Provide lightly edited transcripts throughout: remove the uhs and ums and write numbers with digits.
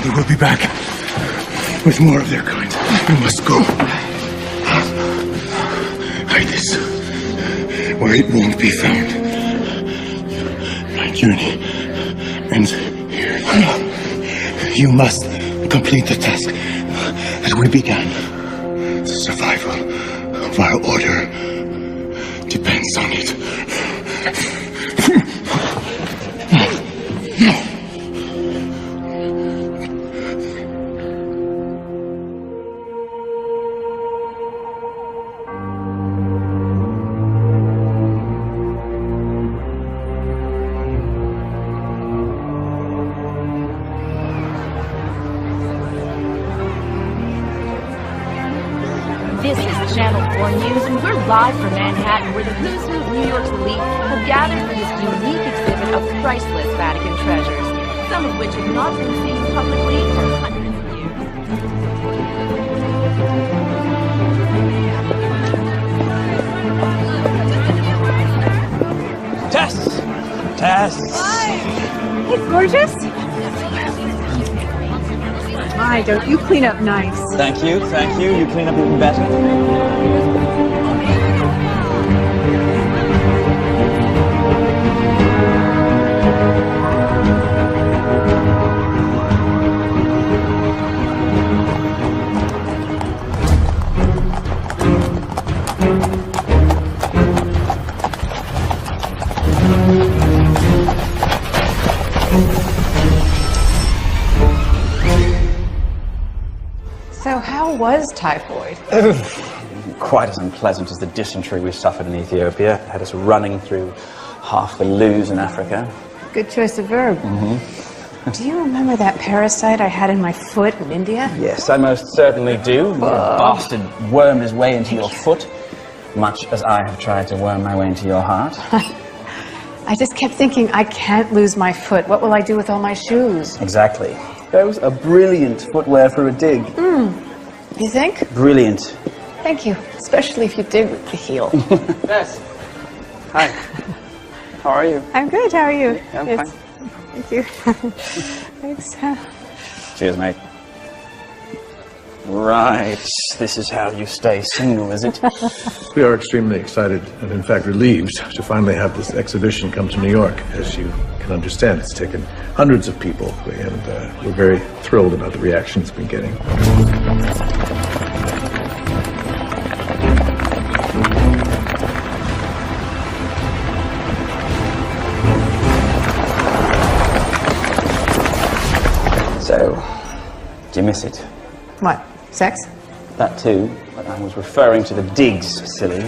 They will be back with more of their kind. We must go. Hide this where it won't be found. My journey ends here. You must complete the task that we began. The survival of our order depends on it. This is Channel 4 News, and we're live from Manhattan, where the who's who of New York's elite have gathered for this unique exhibit of priceless Vatican treasures, some of which have not been seen publicly for hundreds of years. Tess! Hey, gorgeous. My, don't you clean up nice. Thank you. You clean up even better. So how was typhoid? Quite as unpleasant as the dysentery we suffered in Ethiopia. It had us running through half the loos in Africa. Good choice of verb. Do you remember that parasite I had in my foot in India? Yes, I most certainly do. The bastard wormed his way into your foot, much as I have tried to worm my way into your heart. I just kept thinking, I can't lose my foot. What will I do with all my shoes? Exactly. Those are brilliant footwear for a dig. You think? Brilliant. Thank you. Especially if you dig with the heel. Yes. Hi. How are you? I'm good. How are you? I'm Yes. fine. Thank you. Thanks. Cheers, mate. Right. This is how you stay single, is it? We are extremely excited and, in fact, relieved to finally have this exhibition come to New York. As you can understand, it's taken hundreds of people, and we're very thrilled about the reaction it's been getting. So, do you miss it? What? Sex? That too, but I was referring to the digs, silly.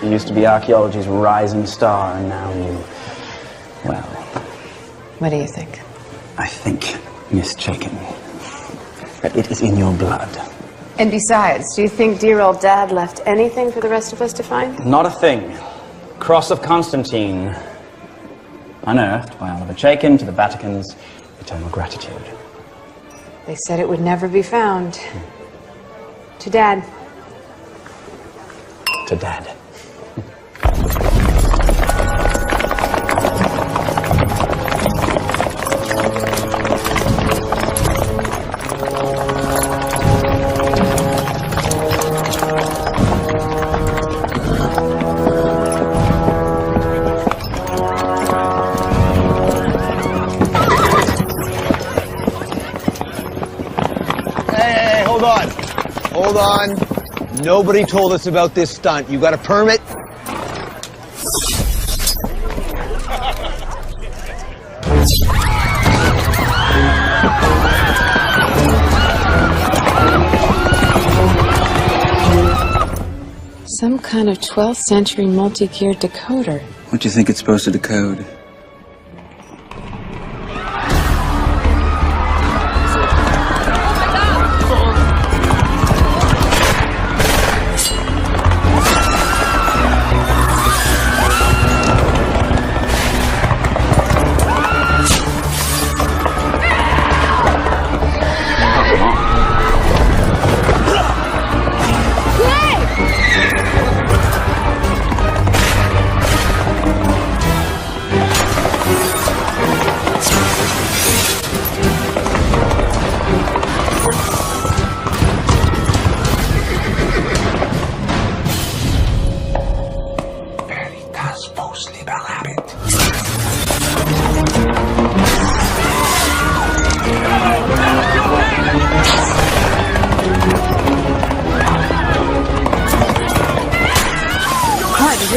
You used to be archaeology's rising star, and now you... well... What do you think? I think, Miss Chaikin, that it is in your blood. And besides, do you think dear old Dad left anything for the rest of us to find? Not a thing. Cross of Constantine. Unearthed by Oliver Chaikin to the Vatican's eternal gratitude. They said it would never be found. To Dad. To Dad. Hey, hold on. Hold on. Nobody told us about this stunt. You got a permit? Some kind of 12th century multi-gear decoder. What do you think it's supposed to decode?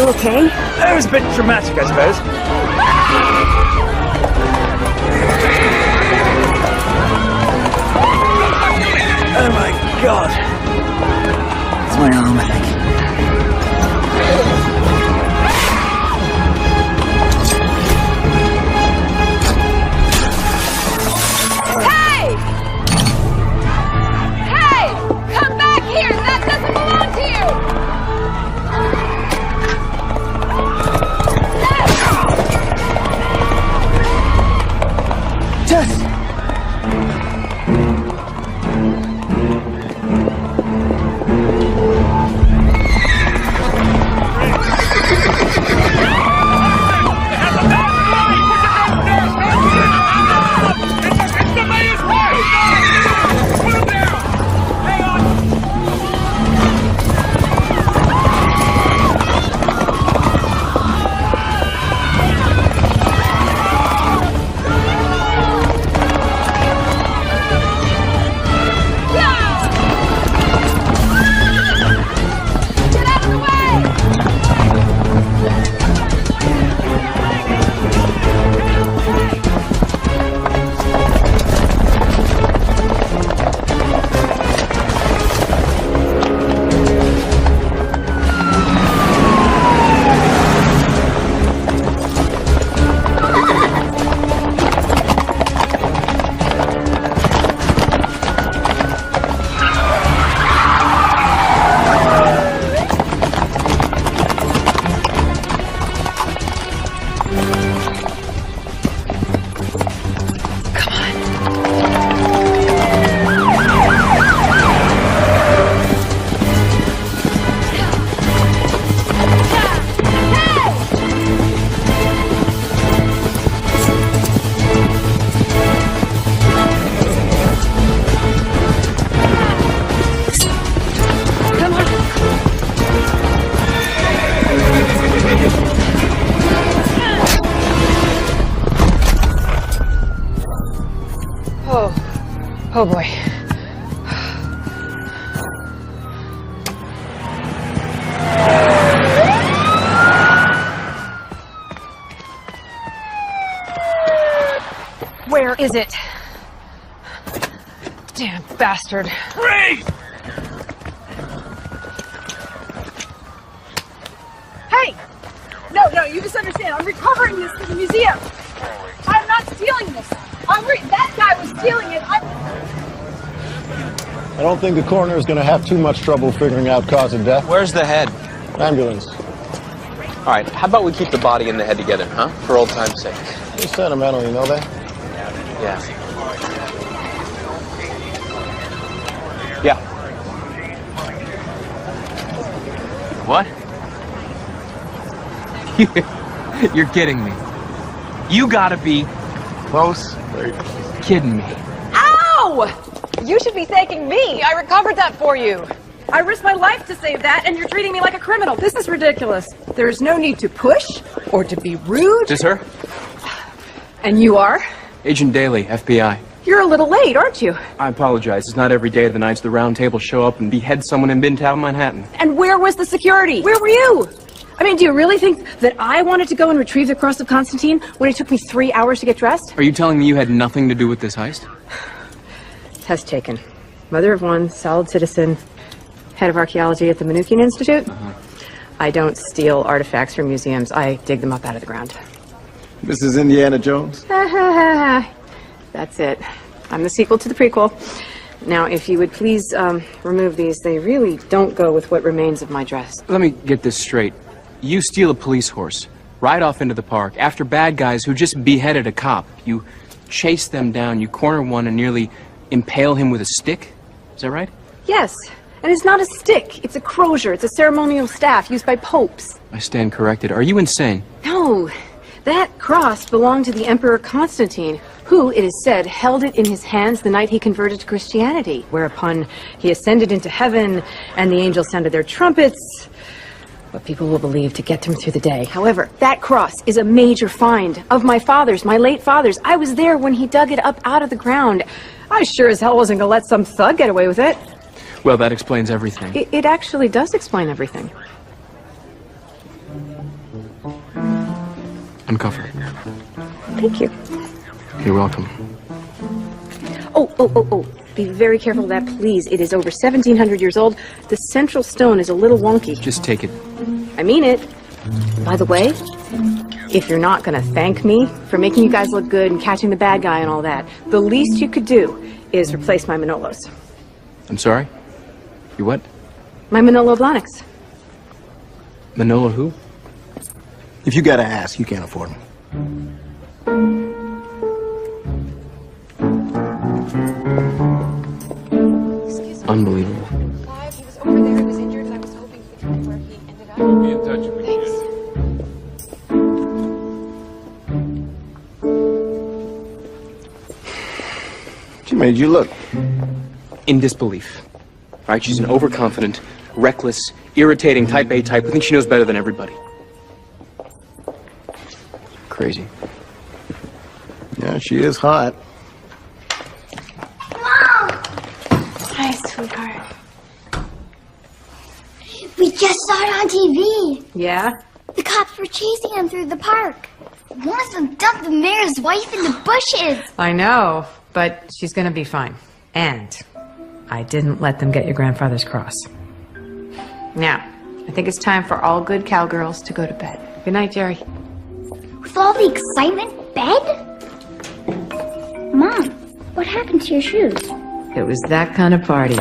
still okay? That was a bit dramatic, I suppose. Oh my god. It's my arm, I think. Hey! Hey! Come back here! That doesn't belong to you! Oh boy. Where is it? Damn bastard. Freeze! Hey! No, you misunderstand. I'm recovering this for the museum. I'm not stealing this. That guy was stealing it. I don't think the coroner is going to have too much trouble figuring out cause of death. Where's the head? Ambulance. All right, how about we keep the body and the head together, huh? For old time's sake. You're sentimental, you know that? Yeah. Yeah. What? You're kidding me. You gotta be Close. kidding me. Ow! You should be thanking me. I recovered that for you. I risked my life to save that, and you're treating me like a criminal. This is ridiculous. There's no need to push or to be rude. Is this her? And you are? Agent Daly, FBI. You're a little late, aren't you? I apologize. It's not every day the Knights of the Round Table show up and behead someone in Midtown Manhattan. And where was the security? Where were you? I mean, do you really think that I wanted to go and retrieve the Cross of Constantine when it took me 3 hours to get dressed? Are you telling me you had nothing to do with this heist? Test taken. Mother of one, solid citizen, head of archaeology at the Mnuchin Institute. I don't steal artifacts from museums. I dig them up out of the ground. Mrs. Indiana Jones? That's it. I'm the sequel to the prequel. Now, if you would please remove these, they really don't go with what remains of my dress. Let me get this straight. You steal a police horse, ride off into the park, after bad guys who just beheaded a cop. You chase them down, you corner one and nearly impale him with a stick? Is that right? Yes, and it's not a stick. It's a crozier. It's a ceremonial staff used by popes. I stand corrected. Are you insane? No, that cross belonged to the Emperor Constantine, who, it is said, held it in his hands the night he converted to Christianity, whereupon he ascended into heaven, and the angels sounded their trumpets, what people will believe to get them through the day. However, that cross is a major find of my father's, my late father's. I was there when he dug it up out of the ground. I sure as hell wasn't gonna let some thug get away with it. Well, that explains everything. It actually does explain everything. Uncuff her. Thank you. You're welcome. Oh. Be very careful of that, please. It is over 1,700 years old. The central stone is a little wonky. Just take it. I mean it. By the way, if you're not gonna thank me for making you guys look good and catching the bad guy and all that, the least you could do is replace my Manolos. I'm sorry? You what? My Manolo Blahniks. Manolo who? If you gotta ask, you can't afford them. Unbelievable. He was over there, he was injured, and I was hoping he could tell me where he ended up. We'll be in touch if we Thanks. She made you look. In disbelief. Right? She's an overconfident, reckless, irritating type A type who thinks she knows better than everybody. Crazy. Yeah, she is hot. Hi, sweetheart. We just saw it on TV. Yeah? The cops were chasing him through the park. One of them dumped the mayor's wife in the bushes. I know, but she's gonna be fine. And I didn't let them get your grandfather's cross. Now, I think it's time for all good cowgirls to go to bed. Good night, Jerry. With all the excitement, bed? Mom, what happened to your shoes? It was that kind of party.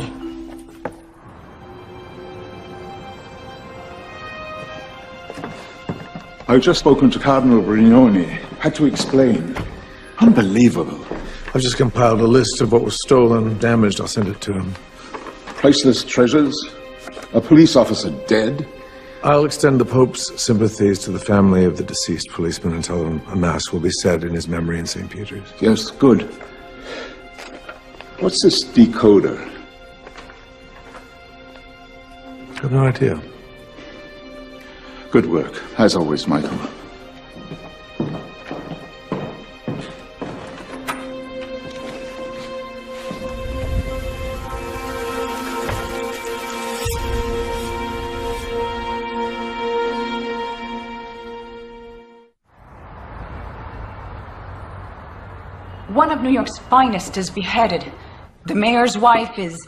I've just spoken to Cardinal Brignone. Had to explain. Unbelievable. I've just compiled a list of what was stolen, damaged. I'll send it to him. Priceless treasures. A police officer dead. I'll extend the Pope's sympathies to the family of the deceased policeman and tell him a mass will be said in his memory in St. Peter's. Yes, good. What's this decoder? I have no idea. Good work, as always, Michael. One of New York's finest is beheaded. The mayor's wife is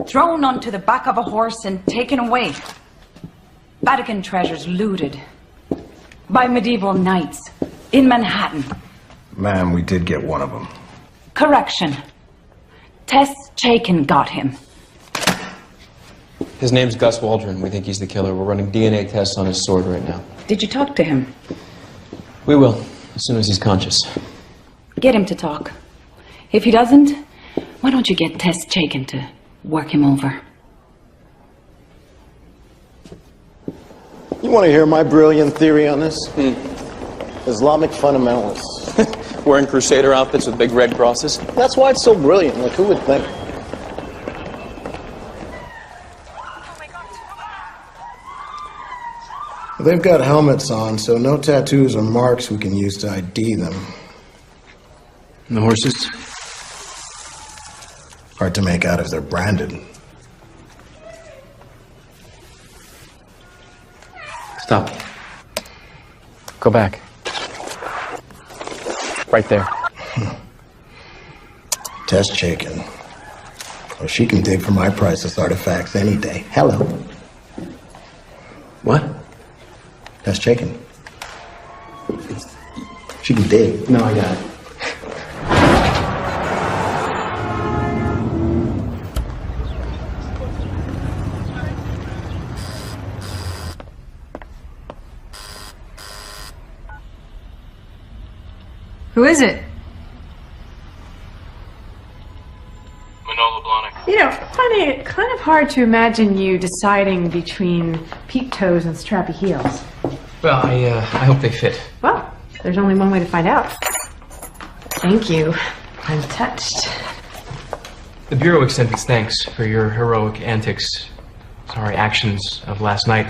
thrown onto the back of a horse and taken away. Vatican treasures looted by medieval knights in Manhattan. Ma'am, we did get one of them. Correction. Tess Chaikin got him. His name's Gus Waldron. We think he's the killer. We're running DNA tests on his sword right now. Did you talk to him? We will, as soon as he's conscious. Get him to talk. If he doesn't, why don't you get Tess Chaikin to work him over? You want to hear my brilliant theory on this? Islamic fundamentalists. Wearing crusader outfits with big red crosses? That's why it's so brilliant. Like, who would think? They've got helmets on, so no tattoos or marks we can use to ID them. And the horses? Hard to make out if they're branded. Stop. Go back. Right there. Tess Chaikin. Well, she can dig for my priceless artifacts any day. Hello. What? Tess Chaikin. She can dig. No, I got it. Who is it? Manolo Blahnik. You know, funny, kind of hard to imagine you deciding between peep toes and strappy heels. Well, I hope they fit. Well, there's only one way to find out. Thank you. I'm touched. The Bureau extends its thanks for your heroic actions of last night,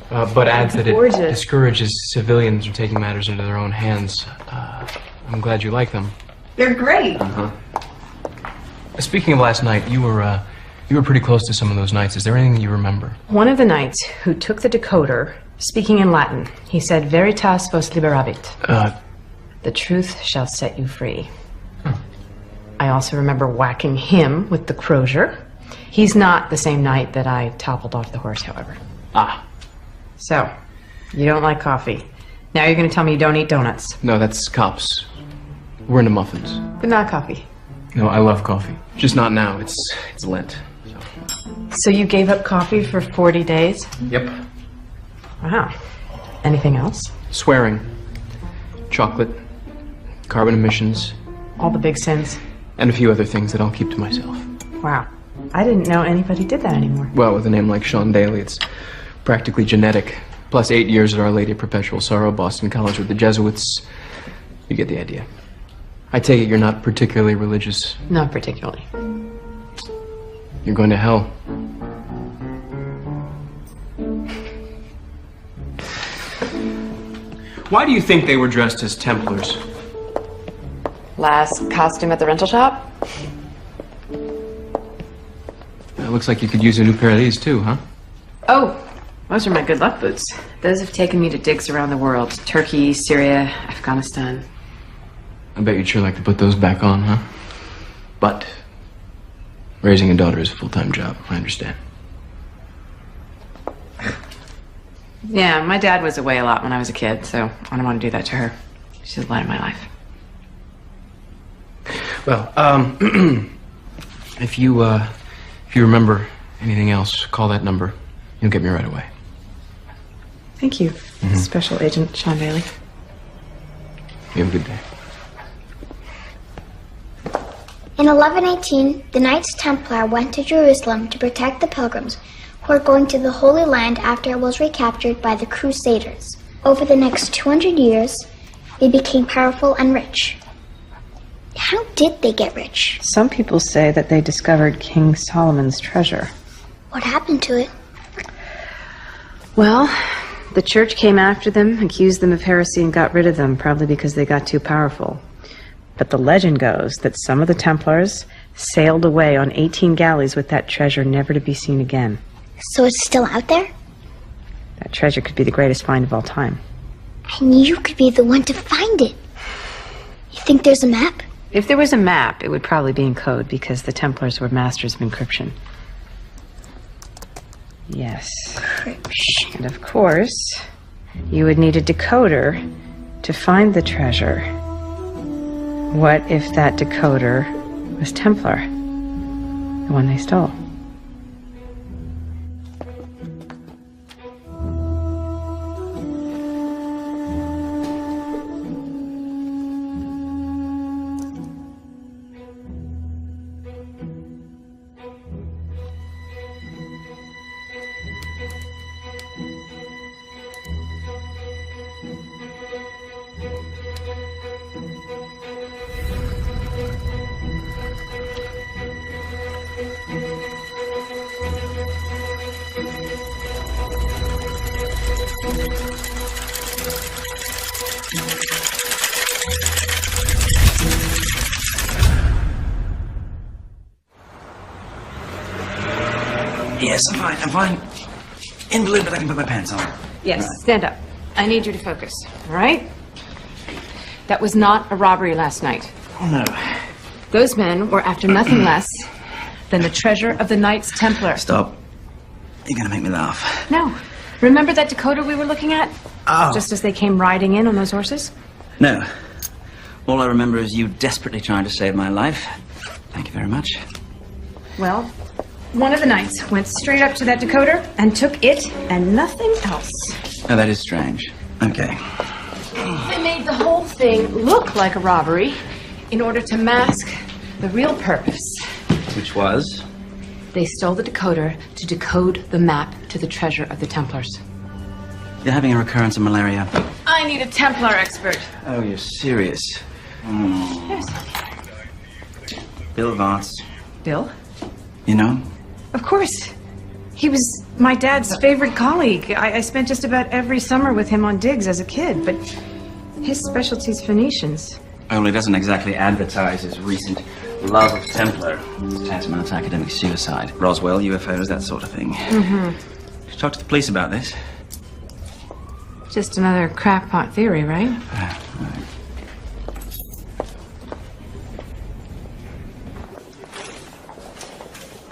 but adds that it discourages civilians from taking matters into their own hands. I'm glad you like them. They're great. Speaking of last night, you were pretty close to some of those knights. Is there anything you remember? One of the knights who took the decoder Speaking in Latin, he said, Veritas vos liberavit. The truth shall set you free. I also remember whacking him with the crozier. He's not the same knight that I toppled off the horse, however. So, you don't like coffee. Now you're going to tell me you don't eat donuts. No, that's cops. We're into muffins. But not coffee. No, I love coffee. Just not now. It's Lent. So you gave up coffee for 40 days? Yep. Wow. Anything else? Swearing. Chocolate. Carbon emissions. All the big sins? And a few other things that I'll keep to myself. Wow. I didn't know anybody did that anymore. Well, with a name like Sean Daly, it's practically genetic. Plus 8 years at Our Lady of Perpetual Sorrow, Boston College with the Jesuits. You get the idea. I take it you're not particularly religious. Not particularly. You're going to hell. Why do you think they were dressed as Templars? Last costume at the rental shop? It looks like you could use a new pair of these too, huh? Oh, those are my good luck boots. Those have taken me to digs around the world. Turkey, Syria, Afghanistan. I bet you'd sure like to put those back on, huh? But raising a daughter is a full-time job, I understand. Yeah, my dad was away a lot when I was a kid, so I don't want to do that to her. She's the light of my life. Well, if you remember anything else, call that number. You'll get me right away. Thank you, Special Agent Sean Daly. You have a good day. In 1118, the Knights Templar went to Jerusalem to protect the pilgrims who were going to the Holy Land after it was recaptured by the Crusaders. Over the next 200 years, they became powerful and rich. How did they get rich? Some people say that they discovered King Solomon's treasure. What happened to it? Well, the church came after them, accused them of heresy, and got rid of them, probably because they got too powerful. But the legend goes that some of the Templars sailed away on 18 galleys with that treasure, never to be seen again. So it's still out there? That treasure could be the greatest find of all time. And you could be the one to find it. You think there's a map? If there was a map, it would probably be in code, because the Templars were masters of encryption. Yes. Encryption. And of course, you would need a decoder to find the treasure. What if that decoder was Templar? The one they stole? Yes, I'm fine. In blue, but I can put my pants on. Yes, right. Stand up. I need you to focus, all right? That was not a robbery last night. Oh, no. Those men were after nothing less than the treasure of the Knights Templar. Stop. You're gonna make me laugh. No. Remember that decoder we were looking at? Oh. Just as they came riding in on those horses? No. All I remember is you desperately trying to save my life. Thank you very much. Well, one of the knights went straight up to that decoder and took it and nothing else. Oh, that is strange. Okay. They made the whole thing look like a robbery in order to mask the real purpose. Which was? They stole the decoder to decode the map to the treasure of the Templars. You're having a recurrence of malaria. I need a Templar expert. Oh, you're serious? Yes. Bill Vance. Bill? You know? Of course. He was my dad's favorite colleague. I spent just about every summer with him on digs as a kid, but his specialty's Phoenicians. Only doesn't exactly advertise his recent love of Templar. It's tantamount to academic suicide. Roswell, UFOs, that sort of thing. Mm-hmm. Should talk to the police about this. Just another crackpot theory, right?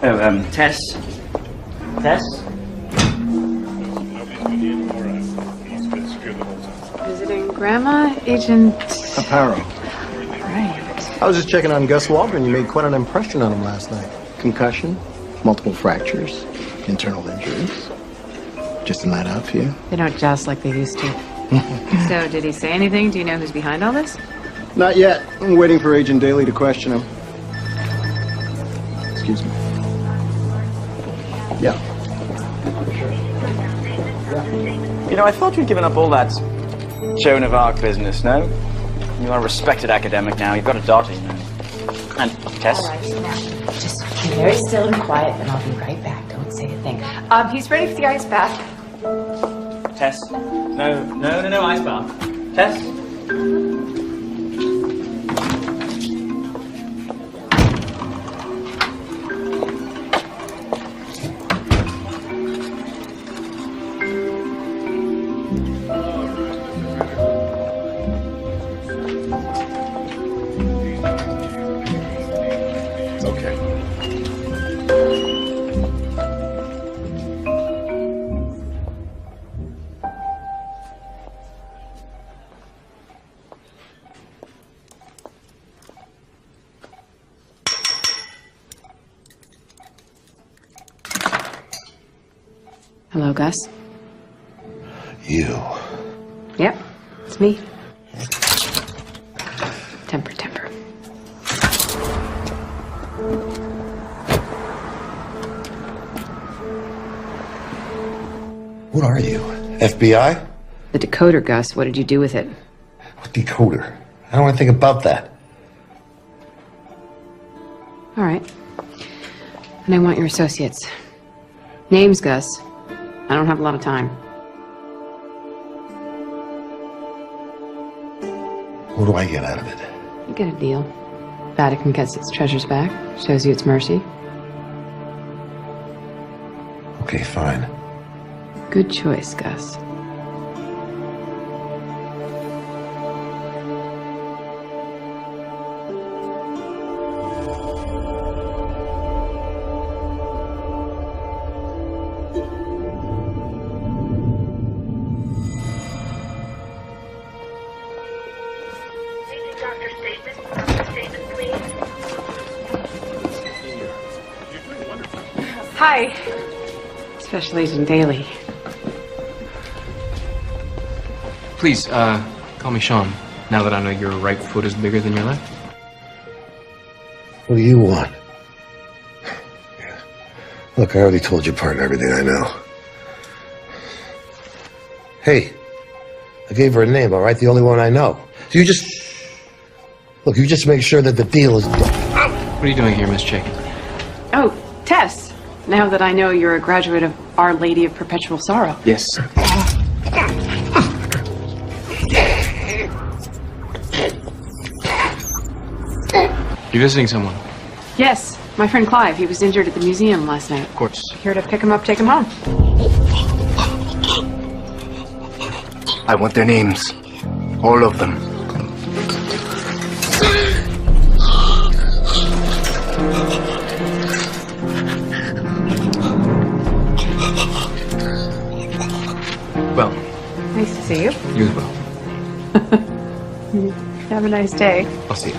Oh, Tess? Tess? Visiting Grandma, Agent... Aparo. Right. I was just checking on Gus Waldron. You made quite an impression on him last night. Concussion, multiple fractures, internal injuries. Just in that out for you? They don't joust like they used to. So, did he say anything? Do you know who's behind all this? Not yet. I'm waiting for Agent Daly to question him. Excuse me. Yeah. You know, I thought you'd given up all that Joan of Arc business, no? You are a respected academic now. You've got a daughter, you know. And Tess? All right, now, just be very still and quiet, and I'll be right back. Don't say a thing. He's ready for the ice bath. Tess? No, ice bath. Tess? Hello, Gus. You. Yep, it's me. Temper. What are you? FBI? The decoder, Gus. What did you do with it? What decoder? I don't want to think about that. All right. And I want your associates. Names, Gus. I don't have a lot of time. What do I get out of it? You get a deal. Vatican gets its treasures back. Shows you its mercy. Okay, fine. Good choice, Gus. Hi. Special Agent Daly. Please, call me Sean, now that I know your right foot is bigger than your left. What do you want? Yeah. Look, I already told your partner everything I know. Hey, I gave her a name, all right? The only one I know. So you just... Look, you just make sure that the deal is done. What are you doing here, Miss Chick? Oh, Tess. Now that I know you're a graduate of Our Lady of Perpetual Sorrow. Yes. You visiting someone? Yes, my friend Clive. He was injured at the museum last night. Of course. Here to pick him up, take him home. I want their names. All of them. Well. Nice to see you. You as well. Have a nice day. I'll see you.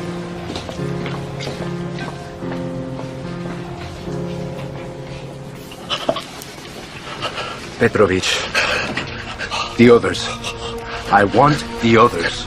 Petrovich. The others. I want the others.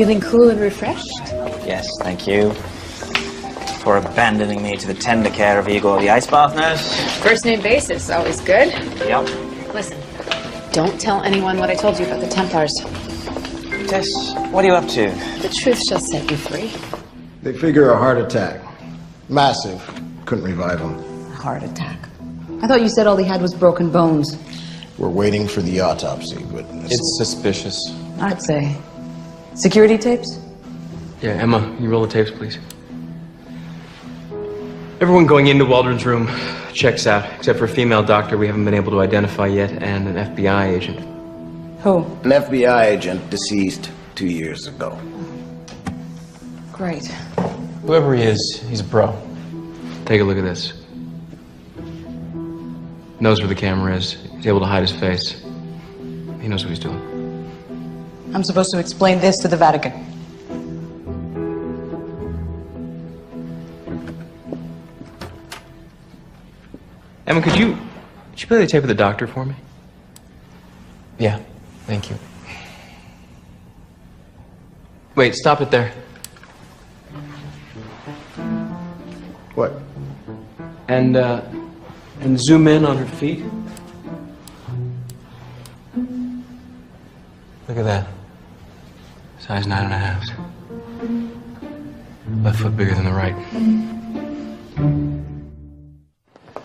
Feeling cool and refreshed? Yes, thank you. For abandoning me to the tender care of Igor the Ice Bath Nurse. First name basis, always good. Yep. Listen, don't tell anyone what I told you about the Templars. Tess, what are you up to? The truth shall set you free. They figure a heart attack. Massive. Couldn't revive him. A heart attack. I thought you said all he had was broken bones. We're waiting for the autopsy, but... It's suspicious. I'd say. Security tapes? Yeah, Emma, you roll the tapes, please. Everyone going into Waldron's room checks out, except for a female doctor we haven't been able to identify yet, and an FBI agent. Who? An FBI agent deceased 2 years ago. Great. Whoever he is, he's a pro. Take a look at this. Knows where the camera is. He's able to hide his face. He knows what he's doing. I'm supposed to explain this to the Vatican. Emma, could you play the tape of the doctor for me? Yeah, thank you. Wait, stop it there. What? And zoom in on her feet. Look at that. Size 9.5. Left foot bigger than the right.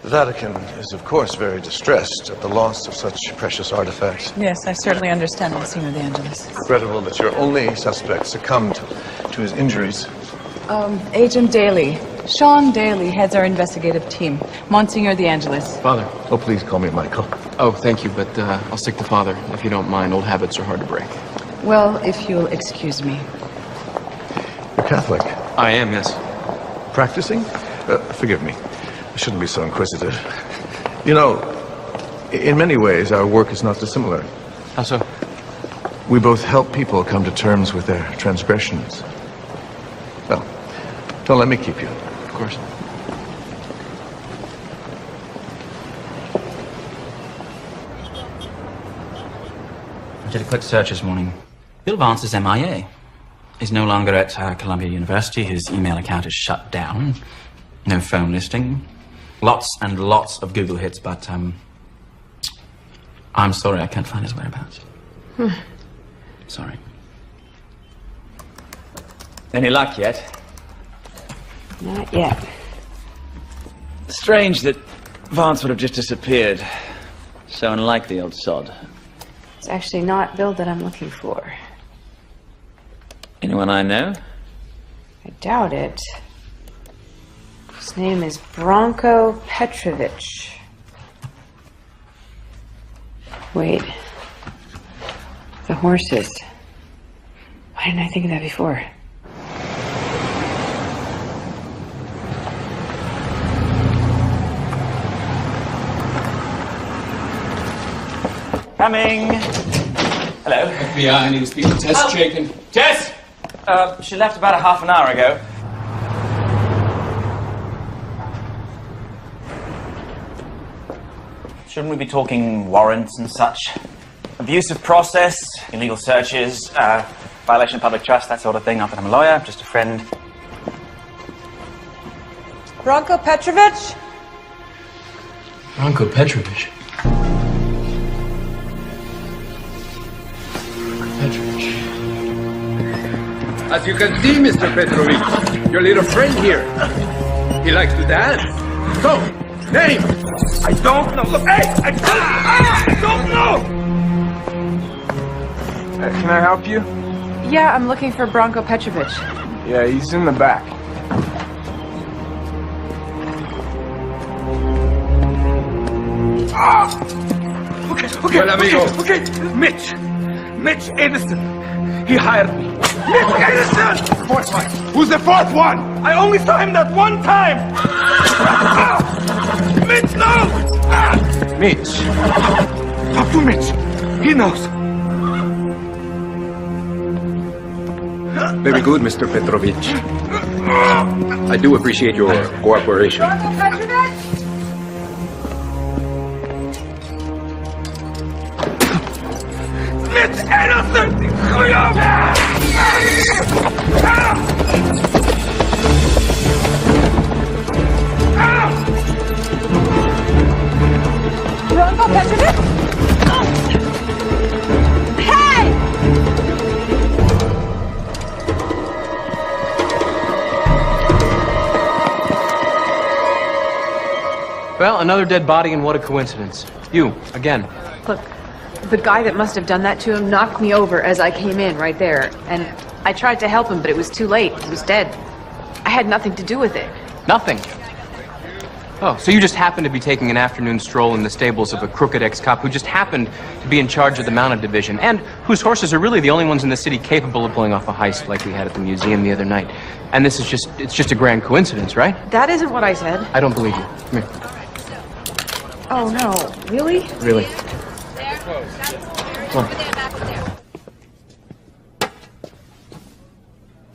The Vatican is, of course, very distressed at the loss of such precious artifacts. Yes, I certainly understand, Monsignor De Angelis. Regrettable that your only suspect succumbed to his injuries. Agent Daly. Sean Daly heads our investigative team. Monsignor De Angelis. Father. Oh, please call me Michael. Oh, thank you, but I'll stick to Father, if you don't mind. Old habits are hard to break. Well, if you'll excuse me. You're Catholic. I am, yes. Practicing? Forgive me. I shouldn't be so inquisitive. You know, in many ways, our work is not dissimilar. How so? We both help people come to terms with their transgressions. Well, don't let me keep you. Of course. I did a quick search this morning. Bill Vance is MIA. He's no longer at Columbia University. His email account is shut down. No phone listing. Lots and lots of Google hits, but I'm sorry I can't find his whereabouts. Sorry. Any luck yet? Not yet. Strange that Vance would have just disappeared. So unlike the old sod. It's actually not Bill that I'm looking for. Anyone I know? I doubt it. His name is Branko Petrovich. Wait. The horses. Why didn't I think of that before? Coming. Hello. FBI, I need to speak to Tess Chaikin. Tess! She left about a half an hour ago. Shouldn't we be talking warrants and such? Abuse of process, illegal searches, violation of public trust, that sort of thing. Not that I'm a lawyer, just a friend. Branko Petrovich? Branko Petrovich. As you can see, Mr. Petrovich, your little friend here, he likes to dance. So, name? I don't know. Look, hey, I don't know. Can I help you? Yeah, I'm looking for Branko Petrovich. Yeah, he's in the back. Okay, well, amigo. Okay, Mitch Edison. He hired me. Mitch Edison! Fourth one. Who's the fourth one? I only saw him that one time. Mitch, no! Mitch. Talk to Mitch. He knows. Very good, Mr. Petrovich. I do appreciate your cooperation. Branko Petrovich? Mitch Edison! Branko Petrovic? Hey! Well, another dead body, and what a coincidence. You, again. Look, the guy that must have done that to him knocked me over as I came in right there. And I tried to help him, but it was too late. He was dead. I had nothing to do with it. Nothing. Oh, so you just happened to be taking an afternoon stroll in the stables of a crooked ex-cop who just happened to be in charge of the mounted division, and whose horses are really the only ones in the city capable of pulling off a heist like we had at the museum the other night. And this is it's just a grand coincidence, right? That isn't what I said. I don't believe you. Come here. Oh, no. Really? Really? Come on.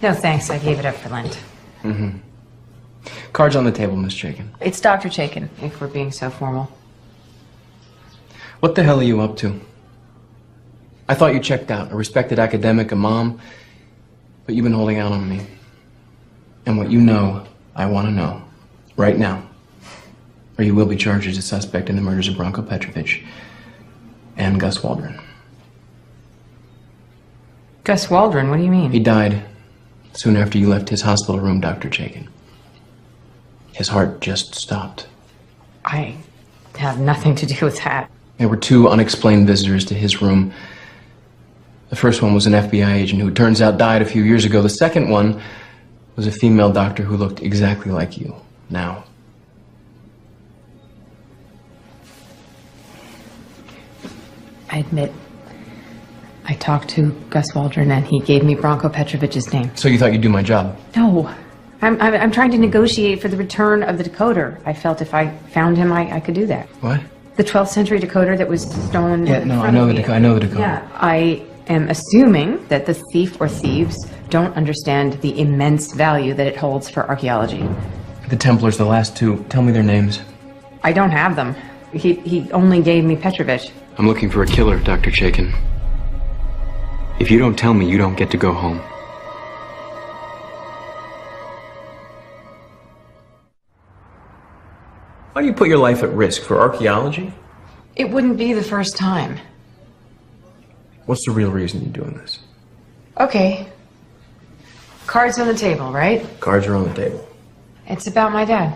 No, thanks. I gave it up for Lent. Mm-hmm. Cards on the table, Miss Chaikin. It's Dr. Chaikin, if we're being so formal. What the hell are you up to? I thought you checked out. A respected academic, a mom. But you've been holding out on me. And what you know, I want to know. Right now. Or you will be charged as a suspect in the murders of Branko Petrovic and Gus Waldron. Gus Waldron? What do you mean? He died soon after you left his hospital room, Dr. Chaikin. His heart just stopped. I have nothing to do with that. There were two unexplained visitors to his room. The first one was an FBI agent who it turns out died a few years ago. The second one was a female doctor who looked exactly like you now. I admit, I talked to Gus Waldron and he gave me Branko Petrovic's name. So you thought you'd do my job? No. I'm trying to negotiate for the return of the decoder. I felt if I found him, I could do that. What? The 12th century decoder that was stolen. Yeah, no, I know the decoder. Yeah, I am assuming that the thief or thieves don't understand the immense value that it holds for archaeology. The Templars, the last two. Tell me their names. I don't have them. He only gave me Petrovic. I'm looking for a killer, Dr. Chaikin. If you don't tell me, you don't get to go home. Why do you put your life at risk? For archaeology? It wouldn't be the first time. What's the real reason you're doing this? Okay. Cards on the table, right? Cards are on the table. It's about my dad.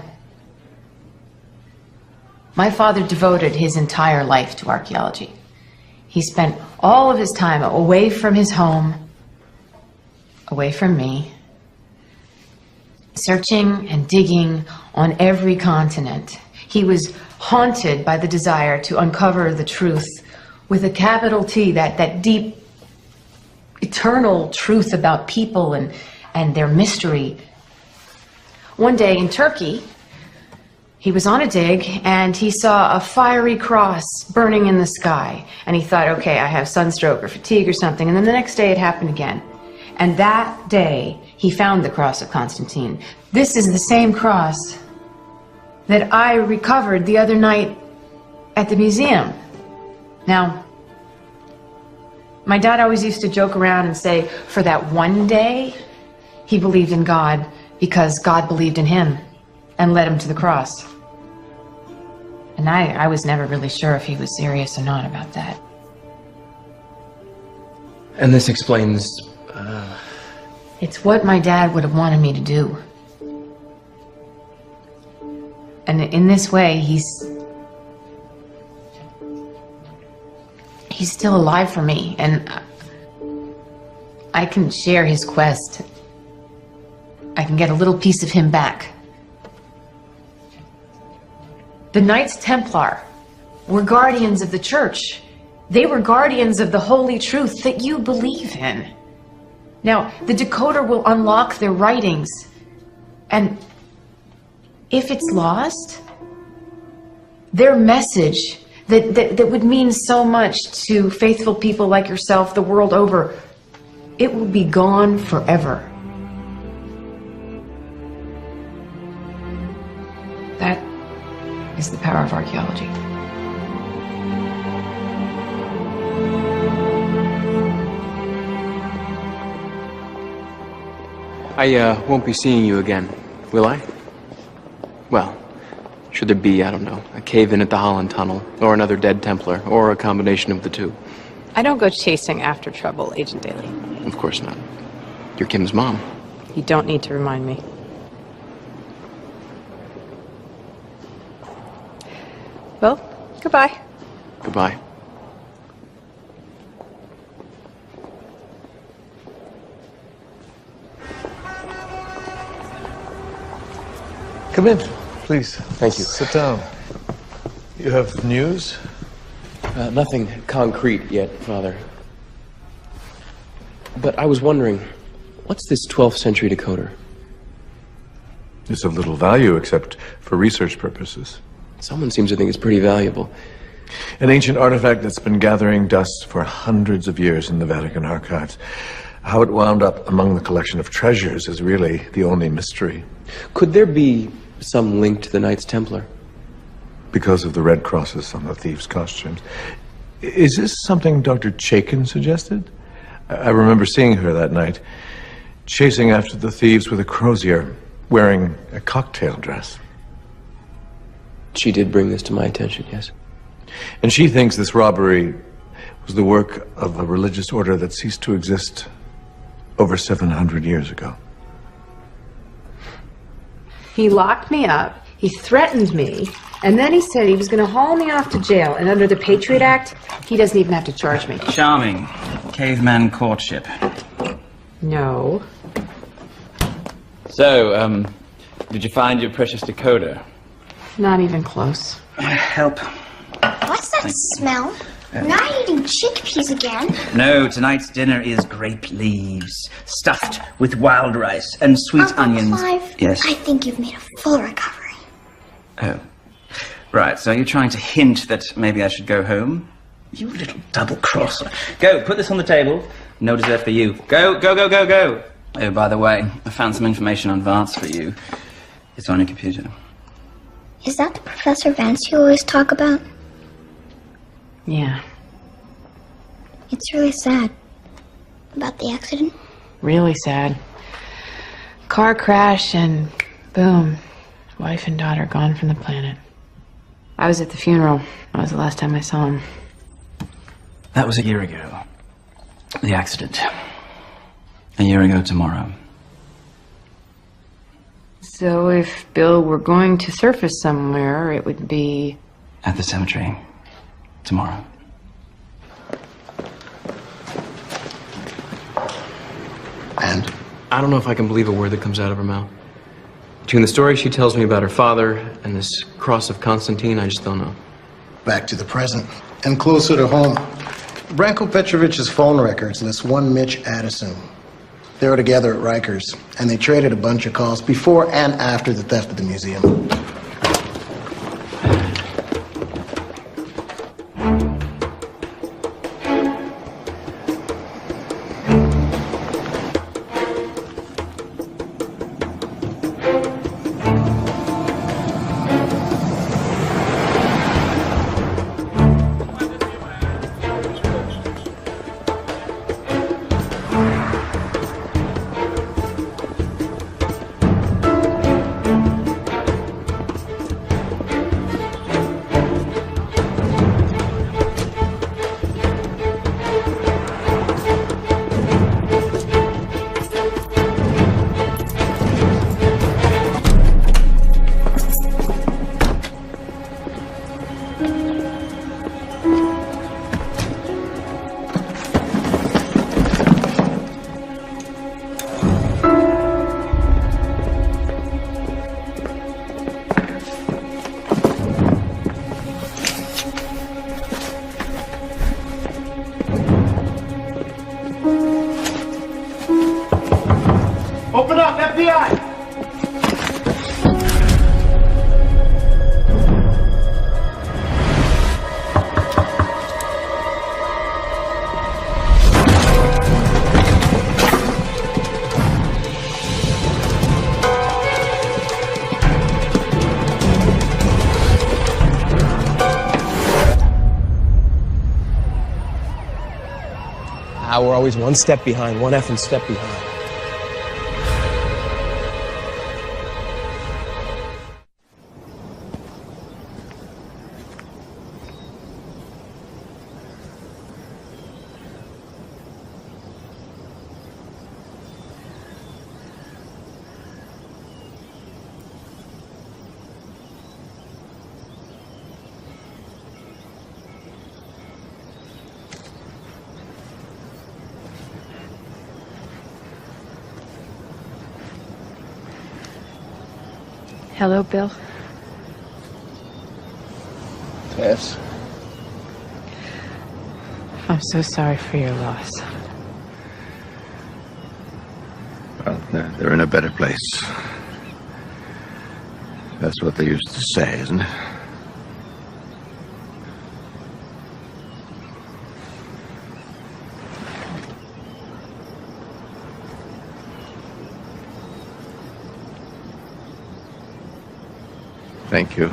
My father devoted his entire life to archaeology. He spent all of his time away from his home, away from me, searching and digging on every continent. He was haunted by the desire to uncover the truth with a capital T, that deep, eternal truth about people and their mystery. One day in Turkey, he was on a dig and he saw a fiery cross burning in the sky. And he thought, okay, I have sunstroke or fatigue or something. And then the next day it happened again. And that day, he found the cross of Constantine. This is the same cross that I recovered the other night at the museum. Now, my dad always used to joke around and say, for that one day, he believed in God because God believed in him and led him to the cross. And I was never really sure if he was serious or not about that. And this explains... It's what my dad would have wanted me to do. And in this way, he's still alive for me, and I can share his quest. I can get a little piece of him back. The Knights Templar were guardians of the church. They were guardians of the holy truth that you believe in. Now, the decoder will unlock their writings, and if it's lost, their message that would mean so much to faithful people like yourself the world over, it will be gone forever. That is the power of archaeology. I won't be seeing you again, will I? Well, should there be, I don't know, a cave-in at the Holland Tunnel, or another dead Templar, or a combination of the two? I don't go chasing after trouble, Agent Daly. Of course not. You're Kim's mom. You don't need to remind me. Well, goodbye. Goodbye. Come in, please. Thank you. Sit down. You have news? Nothing concrete yet, Father. But I was wondering, what's this 12th century decoder? It's of little value except for research purposes. Someone seems to think it's pretty valuable. An ancient artifact that's been gathering dust for hundreds of years in the Vatican archives. How it wound up among the collection of treasures is really the only mystery. Could there be some link to the Knights Templar? Because of the red crosses on the thieves' costumes. Is this something Dr. Chaikin suggested? I remember seeing her that night, chasing after the thieves with a crozier, wearing a cocktail dress. She did bring this to my attention, yes. And she thinks this robbery was the work of a religious order that ceased to exist over 700 years ago. He locked me up, he threatened me, and then he said he was going to haul me off to jail. And under the Patriot Act, he doesn't even have to charge me. Charming. Caveman courtship. No. So, did you find your precious decoder? Not even close. Help. What's that smell? We're not eating chickpeas again. No, tonight's dinner is grape leaves, stuffed with wild rice and sweet Uncle onions. Clive, Yes. I think you've made a full recovery. Oh. Right, so you're trying to hint that maybe I should go home? You little double-crosser. Go, put this on the table. No dessert for you. Go, go, go, go, go. Oh, by the way, I found some information on Vance for you. It's on your computer. Is that the Professor Vance you always talk about? Yeah. It's really sad. About the accident? Really sad. Car crash and boom. Wife and daughter gone from the planet. I was at the funeral. That was the last time I saw him. That was a year ago. The accident. A year ago tomorrow. So if Bill were going to surface somewhere, it would be... At the cemetery. Tomorrow. And? I don't know if I can believe a word that comes out of her mouth. Between the story she tells me about her father and this cross of Constantine, I just don't know. Back to the present, and closer to home. Branko Petrovich's phone records list one Mitch Addison. They were together at Rikers, and they traded a bunch of calls before and after the theft of the museum. Open up, FBI! We're always one step behind, one effing step behind. Hello, Bill. Tess? I'm so sorry for your loss. Well, they're in a better place. That's what they used to say, isn't it? Thank you.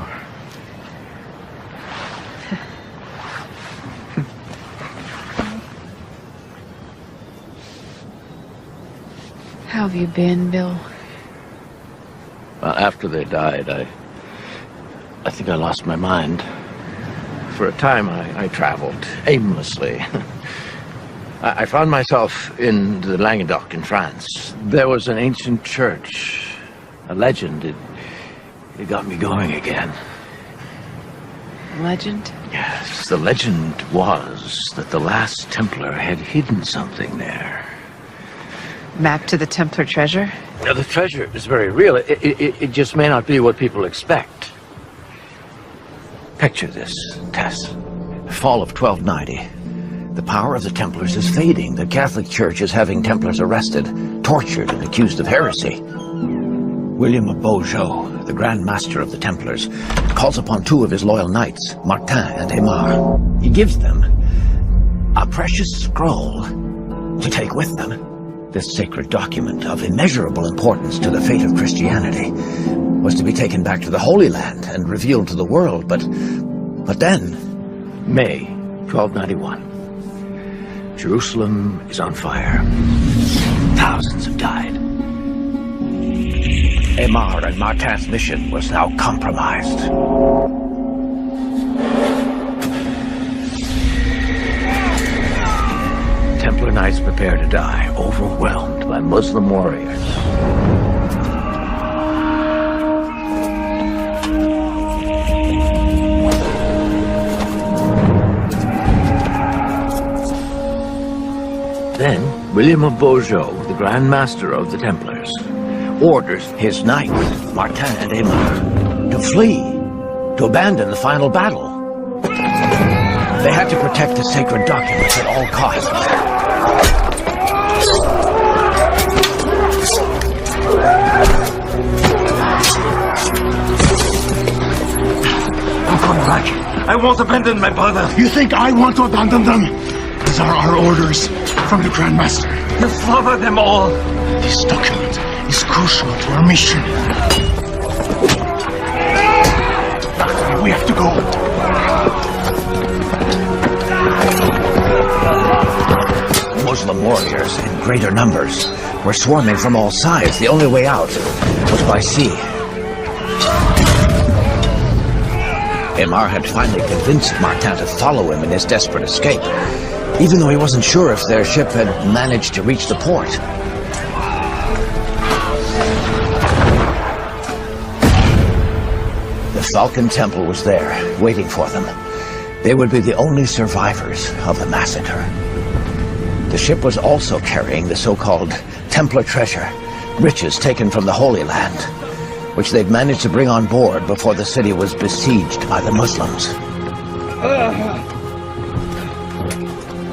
How have you been, Bill? Well, after they died, I think I lost my mind. For a time, I traveled aimlessly. I found myself in the Languedoc in France. There was an ancient church, a legend. It got me going again. Legend? Yes, the legend was that the last Templar had hidden something there. Map to the Templar treasure? Now, the treasure is very real. It just may not be what people expect. Picture this, Tess. Fall of 1290. The power of the Templars is fading. The Catholic Church is having Templars arrested, tortured, and accused of heresy. William of Beaujeu, the Grand Master of the Templars, calls upon two of his loyal knights, Martin and Aymar. He gives them a precious scroll to take with them. This sacred document of immeasurable importance to the fate of Christianity was to be taken back to the Holy Land and revealed to the world, but then, May 1291, Jerusalem is on fire. Thousands have died. Aymar and Martin's mission was now compromised. Templar knights prepare to die, overwhelmed by Muslim warriors. Then, William of Beaujeu, the Grand Master of the Templars, orders his knights, Martin and Aymar, to flee, to abandon the final battle. They had to protect the sacred documents at all costs. I'm going back. I won't abandon my brother. You think I want to abandon them? These are our orders from the Grand Master. You father them all. This document is crucial to our mission. We have to go. Muslim warriors in greater numbers were swarming from all sides. The only way out was by sea. Aymar had finally convinced Martin to follow him in his desperate escape, even though he wasn't sure if their ship had managed to reach the port. The Falcon Temple was there, waiting for them. They would be the only survivors of the massacre. The ship was also carrying the so-called Templar treasure, riches taken from the Holy Land, which they'd managed to bring on board before the city was besieged by the Muslims.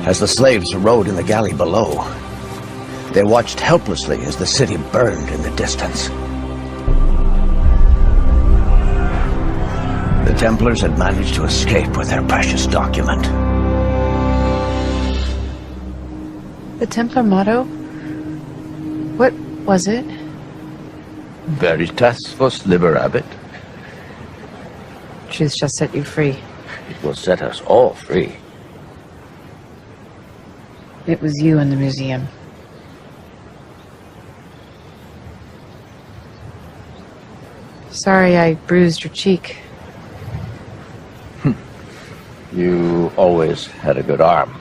As the slaves rowed in the galley below, they watched helplessly as the city burned in the distance. The Templars had managed to escape with their precious document. The Templar motto? What was it? Veritas vos liberabit. Truth shall set you free. It will set us all free. It was you in the museum. Sorry I bruised your cheek. You always had a good arm.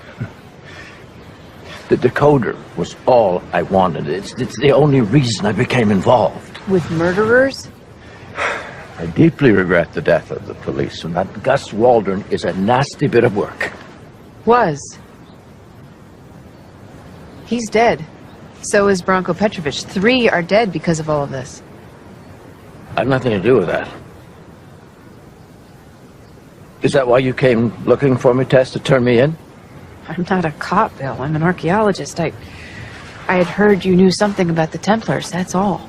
The decoder was all I wanted. It's the only reason I became involved. With murderers? I deeply regret the death of the policeman. That Gus Waldron is a nasty bit of work. Was. He's dead. So is Branko Petrovic. 3 are dead because of all of this. I had nothing to do with that. Is that why you came looking for me, Tess, to turn me in? I'm not a cop, Bill. I'm an archaeologist. I had heard you knew something about the Templars, that's all.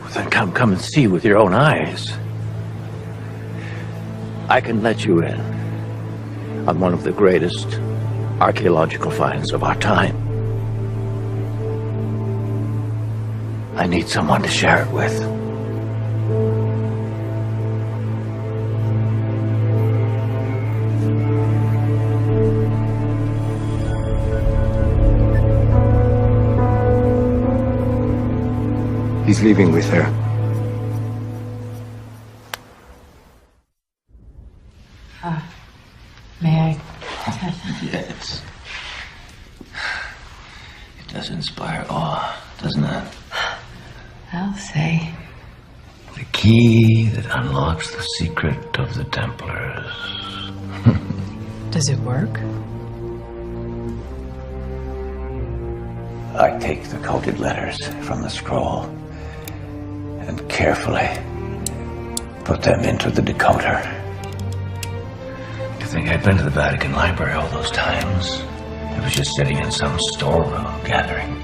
Well, then come and see with your own eyes. I can let you in on one of the greatest archaeological finds of our time. I need someone to share it with. He's leaving with her. May I? Yes. It does inspire awe, doesn't it? I'll say. The key that unlocks the secret of the Templars. Does it work? I take the coded letters from the scroll and carefully put them into the decoder. You think I'd been to the Vatican Library all those times? It was just sitting in some storeroom gathering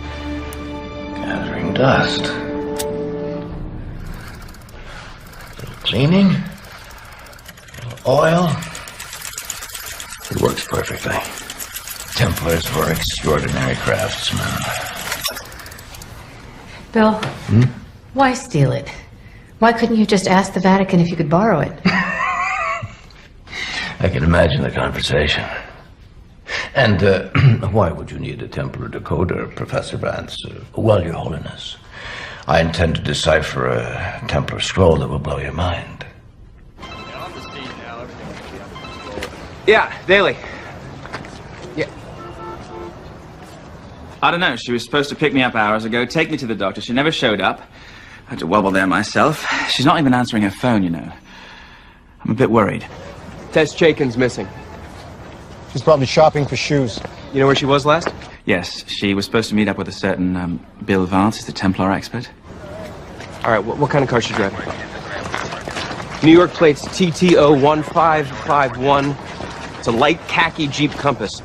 dust. A little cleaning, a little oil. It works perfectly. Templars were extraordinary craftsmen. Bill, why steal it? Why couldn't you just ask the Vatican if you could borrow it? I can imagine the conversation. And why would you need a Templar decoder, Professor Vance? Well, Your Holiness, I intend to decipher a Templar scroll that will blow your mind. Yeah, Daly. Yeah. I don't know. She was supposed to pick me up hours ago, take me to the doctor. She never showed up. I had to wobble there myself. She's not even answering her phone, you know. I'm a bit worried. Tess Chaikin's missing. She's probably shopping for shoes. You know where she was last? Yes, she was supposed to meet up with a certain Bill Vance, who's the Templar expert. All right, what kind of car is she driving? New York plates TTO 1551. It's a light khaki Jeep Compass.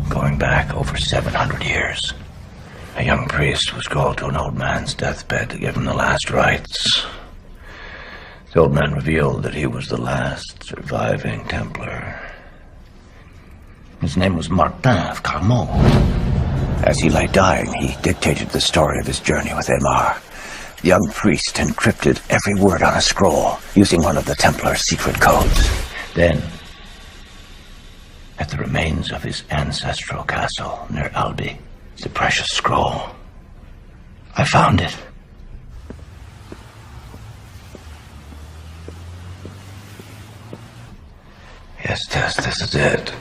Going back over 700 years, a young priest was called to an old man's deathbed to give him the last rites. The old man revealed that he was the last surviving Templar. His name was Martin of Carmont. As he lay dying, he dictated the story of his journey with Aymar. The young priest encrypted every word on a scroll using one of the Templar's secret codes. Then, at the remains of his ancestral castle near Albi, the precious scroll. I found it. Yes, Tess, this is it.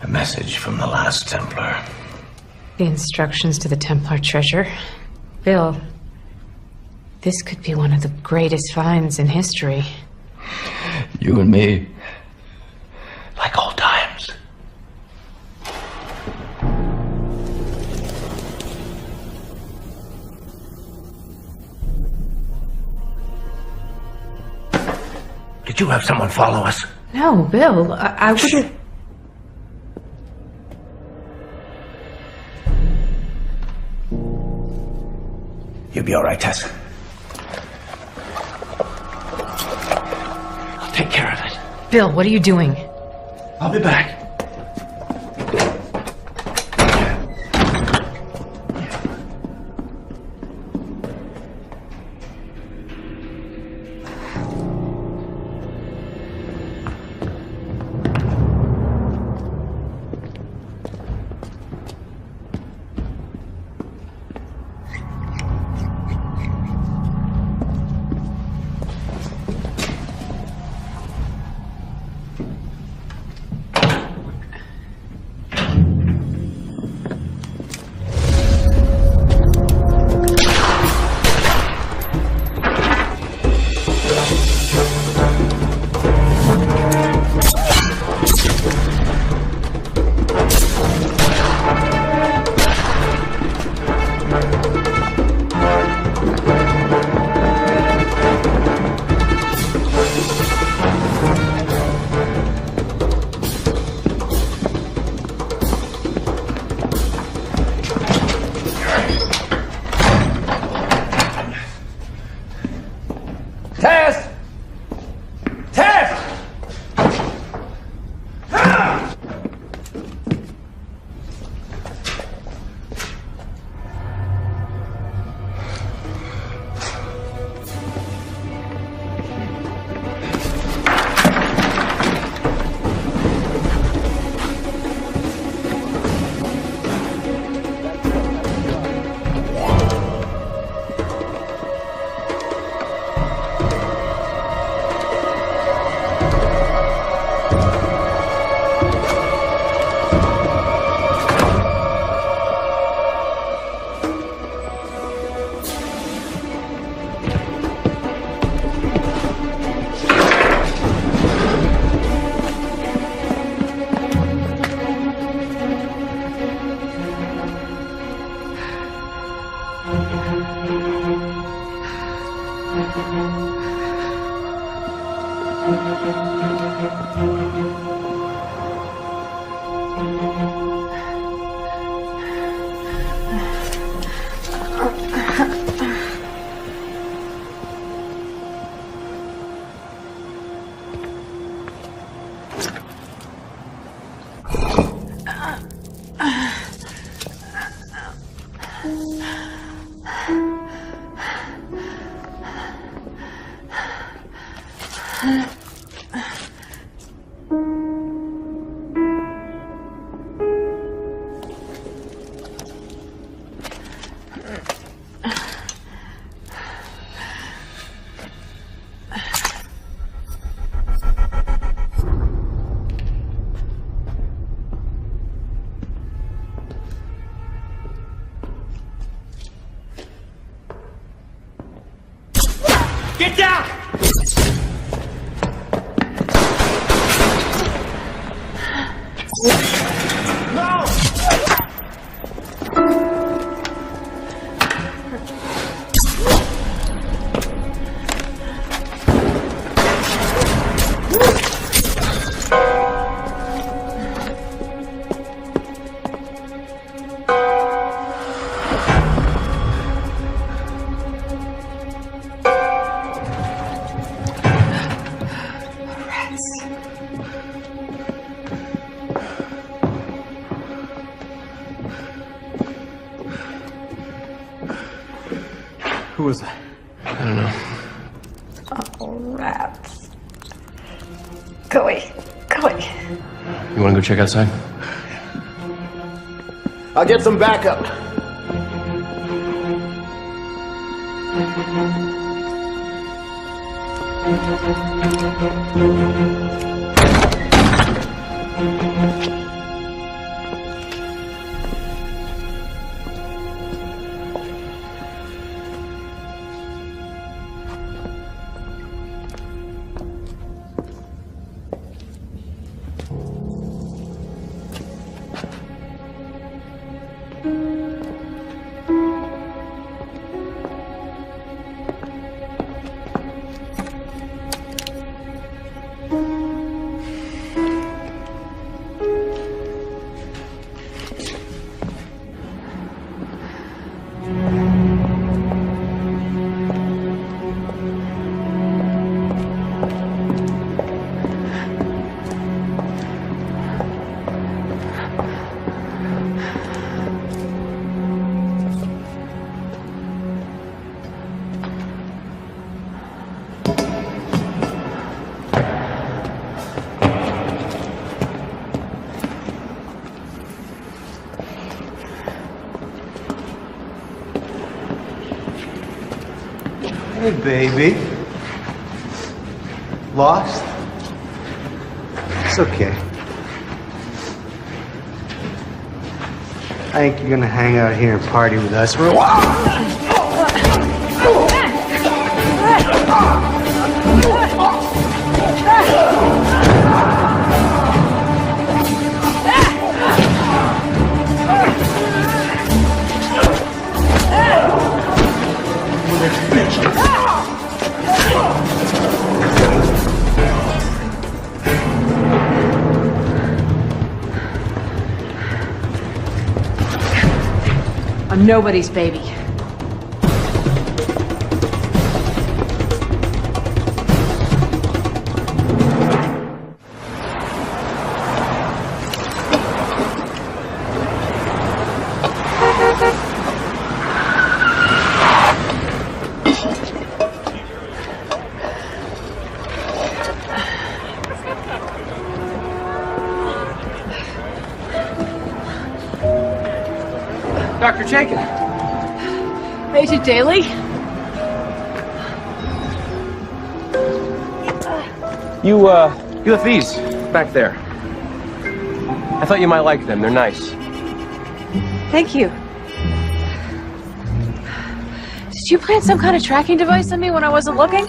A message from the last Templar. The instructions to the Templar treasure. Bill, this could be one of the greatest finds in history. You and me, like old times. Did you have someone follow us? No, Bill, I wouldn't... You'll be all right, Tess. I'll take care of it. Bill, what are you doing? I'll be back. Get down! No! Who was that? I don't know. Oh, rats. Go away. Go away. You want to go check outside? I'll get some backup. Hey, baby. Lost? It's okay. I think you're gonna hang out here and party with us for a while. I'm nobody's baby. Dr. Chaikin. Agent Daly? You left these back there. I thought you might like them. They're nice. Thank you. Did you plant some kind of tracking device on me when I wasn't looking?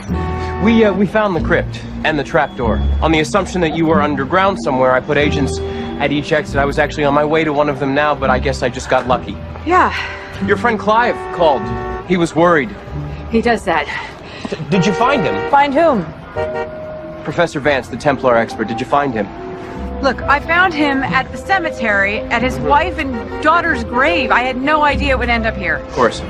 We found the crypt and the trapdoor. On the assumption that you were underground somewhere, I put agents at each exit. I was actually on my way to one of them now, but I guess I just got lucky. Yeah. Your friend Clive called. He was worried. He does that. Did you find him? Find whom? Professor Vance, the Templar expert. Did you find him? Look, I found him at the cemetery at his wife and daughter's grave. I had no idea it would end up here. Of course.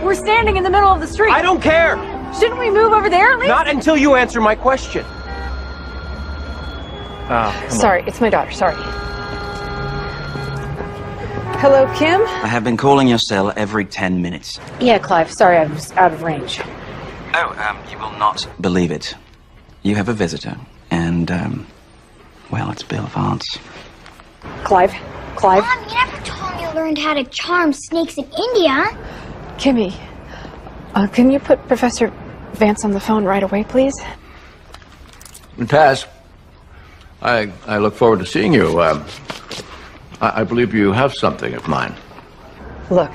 We're standing in the middle of the street. I don't care! Shouldn't we move over there at least? Not until you answer my question. Sorry, it's my daughter. Sorry. Hello, Kim? I have been calling your cell every 10 minutes. Yeah, Clive. Sorry, I was out of range. Oh, you will not believe it. You have a visitor, and, well, it's Bill Vance. Clive? Clive? Mom, you never told me you learned how to charm snakes in India. Kimmy, can you put Professor Vance on the phone right away, please? Taz, I look forward to seeing you. I believe you have something of mine. Look,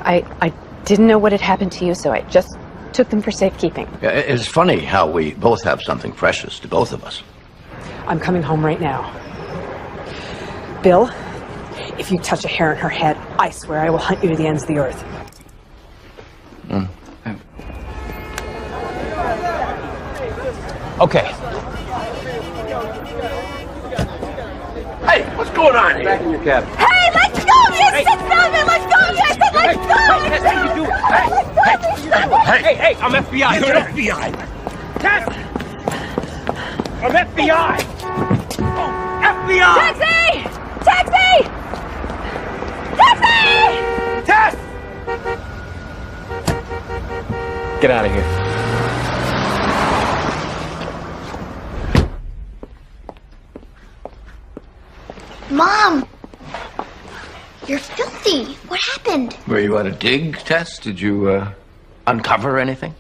I didn't know what had happened to you, so I just took them for safekeeping. Yeah, it's funny how we both have something precious to both of us. I'm coming home right now. Bill, if you touch a hair in her head, I swear I will hunt you to the ends of the earth. Okay. Hey, what's going on here? Back in your cab. Hey, let's go! You sit down there! Let's go! I said let's go! Tess, what are you doing? Hey, I'm FBI. You're FBI. Tess! I'm FBI. FBI! Taxi! Taxi! Taxi! Tess! Get out of here. Mom! You're filthy. What happened? Were you at a dig, Tess? Did you, uncover anything?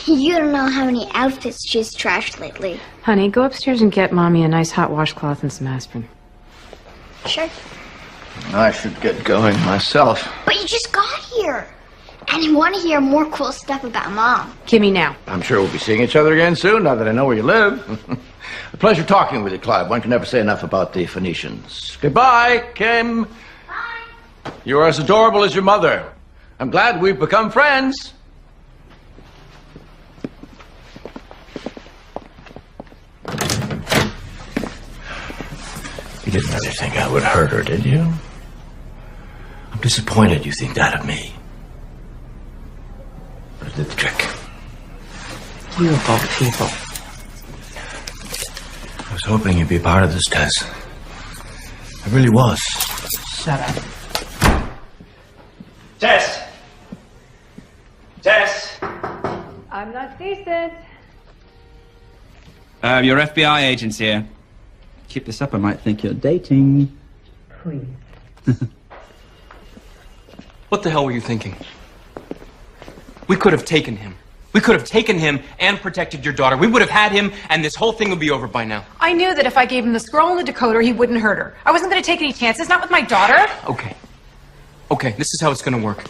You don't know how many outfits she's trashed lately. Honey, go upstairs and get Mommy a nice hot washcloth and some aspirin. Sure. I should get going myself. But you just got here. And you want to hear more cool stuff about Mom. Gimme now. I'm sure we'll be seeing each other again soon, now that I know where you live. A pleasure talking with you, Clive. One can never say enough about the Phoenicians. Goodbye, Kim. Bye. You're as adorable as your mother. I'm glad we've become friends. You didn't really think I would hurt her, did you? I'm disappointed you think that of me. But it did the trick. You of all people. I was hoping you'd be part of this, Tess. I really was. Shut up. Tess! Tess! I'm not decent. Your FBI agents here. Keep this up, I might think you're dating. Please. What the hell were you thinking? We could have taken him. We could have taken him and protected your daughter. We would have had him, and this whole thing would be over by now. I knew that if I gave him the scroll and the decoder, he wouldn't hurt her. I wasn't going to take any chances, not with my daughter. Okay. Okay, this is how it's going to work.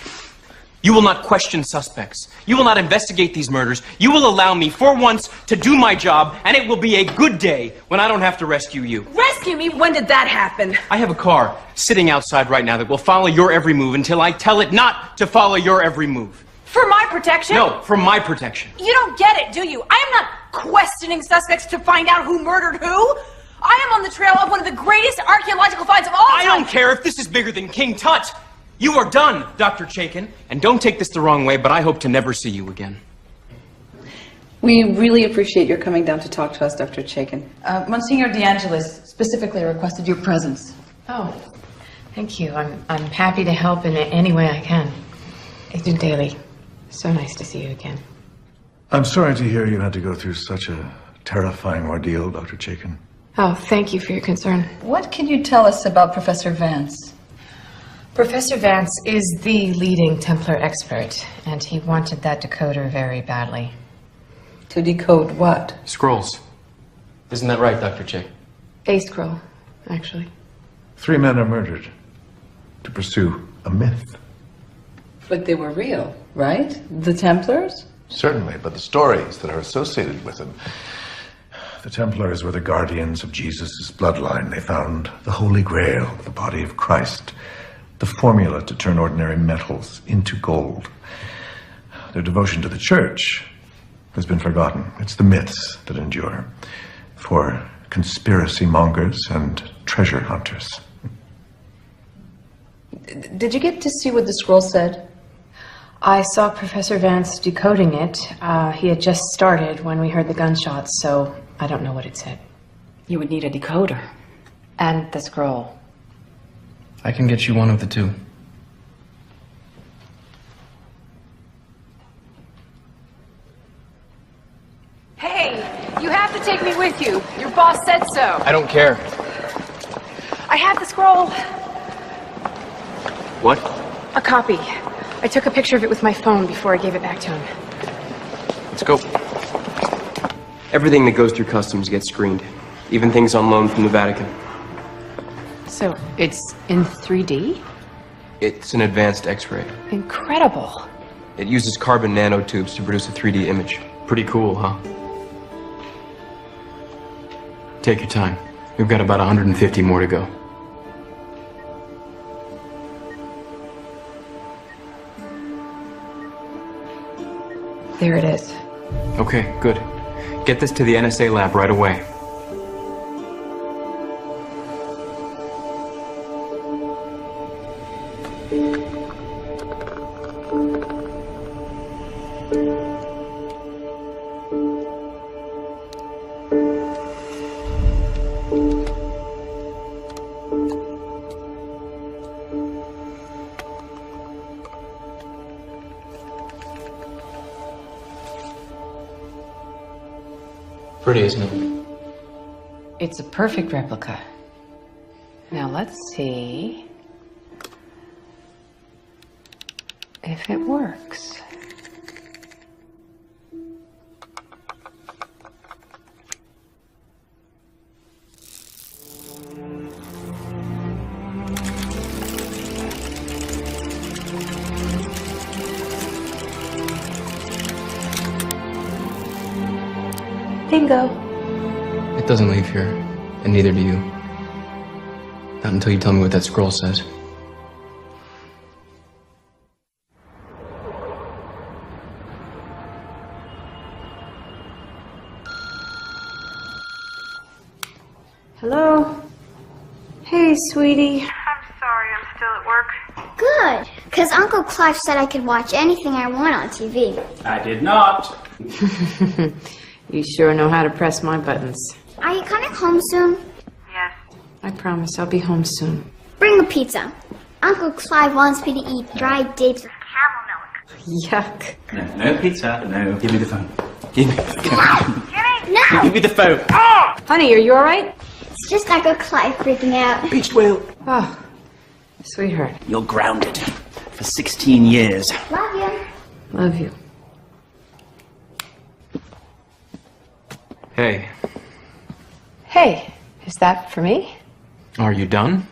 You will not question suspects. You will not investigate these murders. You will allow me, for once, to do my job, and it will be a good day when I don't have to rescue you. Rescue me? When did that happen? I have a car sitting outside right now that will follow your every move until I tell it not to follow your every move. For my protection? No, for my protection. You don't get it, do you? I am not questioning suspects to find out who murdered who. I am on the trail of one of the greatest archaeological finds of all time. I don't care if this is bigger than King Tut. You are done, Dr. Chaikin. And don't take this the wrong way, but I hope to never see you again. We really appreciate your coming down to talk to us, Dr. Chaikin. Monsignor DeAngelis specifically requested your presence. Oh, thank you. I'm happy to help in any way I can. Agent Daly, so nice to see you again. I'm sorry to hear you had to go through such a terrifying ordeal, Dr. Chaikin. Oh, thank you for your concern. What can you tell us about Professor Vance? Professor Vance is the leading Templar expert, and he wanted that decoder very badly. To decode what? Scrolls. Isn't that right, Dr. Chaikin? A scroll, actually. 3 men are murdered to pursue a myth. But they were real, right? The Templars? Certainly, but the stories that are associated with them. The Templars were the guardians of Jesus' bloodline. They found the Holy Grail, the body of Christ, the formula to turn ordinary metals into gold. Their devotion to the church has been forgotten. It's the myths that endure for conspiracy mongers and treasure hunters. Did you get to see what the scroll said? I saw Professor Vance decoding it. He had just started when we heard the gunshots, so I don't know what it said. You would need a decoder. And the scroll. I can get you one of the two. Hey, you have to take me with you. Your boss said so. I don't care. I have the scroll. What? A copy. I took a picture of it with my phone before I gave it back to him. Let's go. Everything that goes through customs gets screened. Even things on loan from the Vatican. So, it's in 3D? It's an advanced X-ray. Incredible. It uses carbon nanotubes to produce a 3D image. Pretty cool, huh? Take your time. We've got about 150 more to go. There it is. Okay, good. Get this to the NSA lab right away. Pretty, isn't it? It's a perfect replica. Now let's see if it works. Bingo. It doesn't leave here, and neither do you. Not until you tell me what that scroll says. Hello? Hey, sweetie. I'm sorry, I'm still at work. Good, because Uncle Clive said I could watch anything I want on TV. I did not. You sure know how to press my buttons. Are you coming home soon? I promise I'll be home soon. Bring the pizza. Uncle Clive wants me to eat dried dates with camel milk. Yuck. No pizza. No. Give me the phone. Give me the phone. No! Give me the phone. Honey, are you alright? It's just Uncle Clive freaking out. Beached whale. Oh, sweetheart. You're grounded for 16 years. Love you. Love you. Hey, Hey, is that for me? are you done?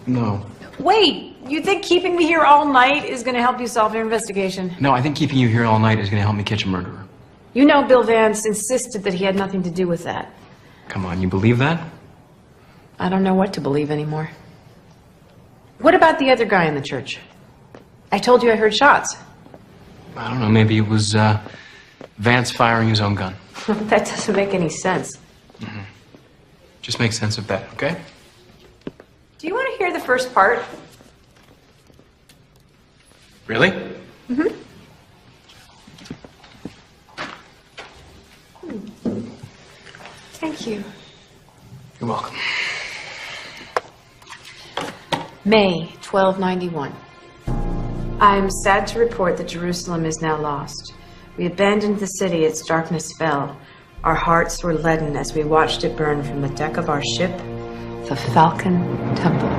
No. Wait, you think keeping me here all night is gonna help you solve your investigation? No, I think keeping you here all night is going to help me catch a murderer. You know Bill Vance insisted that he had nothing to do with that. Come on, you believe that? I don't know what to believe anymore. What about the other guy in the church? I told you I heard shots. I don't know, maybe it was Vance firing his own gun. That doesn't make any sense. Just make sense of that, okay? Do you want to hear the first part? Really? Mm-hmm. Thank you. You're welcome. May 1291. I am sad to report that Jerusalem is now lost. We abandoned the city, its darkness fell. Our hearts were leaden as we watched it burn from the deck of our ship, the Falcon Temple.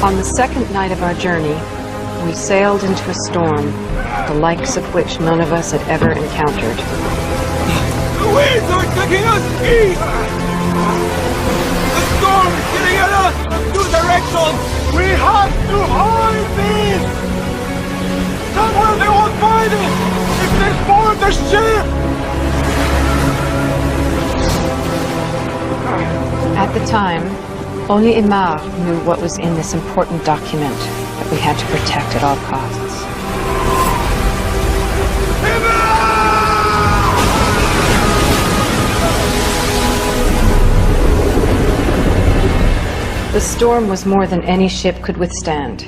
On the second night of our journey, we sailed into a storm, the likes of which none of us had ever encountered. The winds are taking us east! The storm is getting at us from two directions! We have to hide this! Somewhere they won't find it! If they board the ship! At the time, only Aymar knew what was in this important document that we had to protect at all costs. The storm was more than any ship could withstand.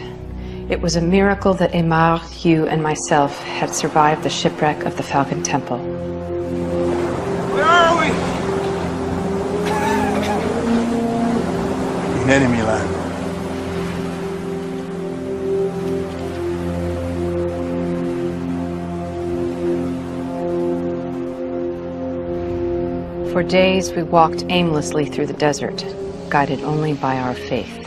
It was a miracle that Aymar, you, and myself had survived the shipwreck of the Falcon Temple. Where are we? In enemy land. For days we walked aimlessly through the desert, guided only by our faith.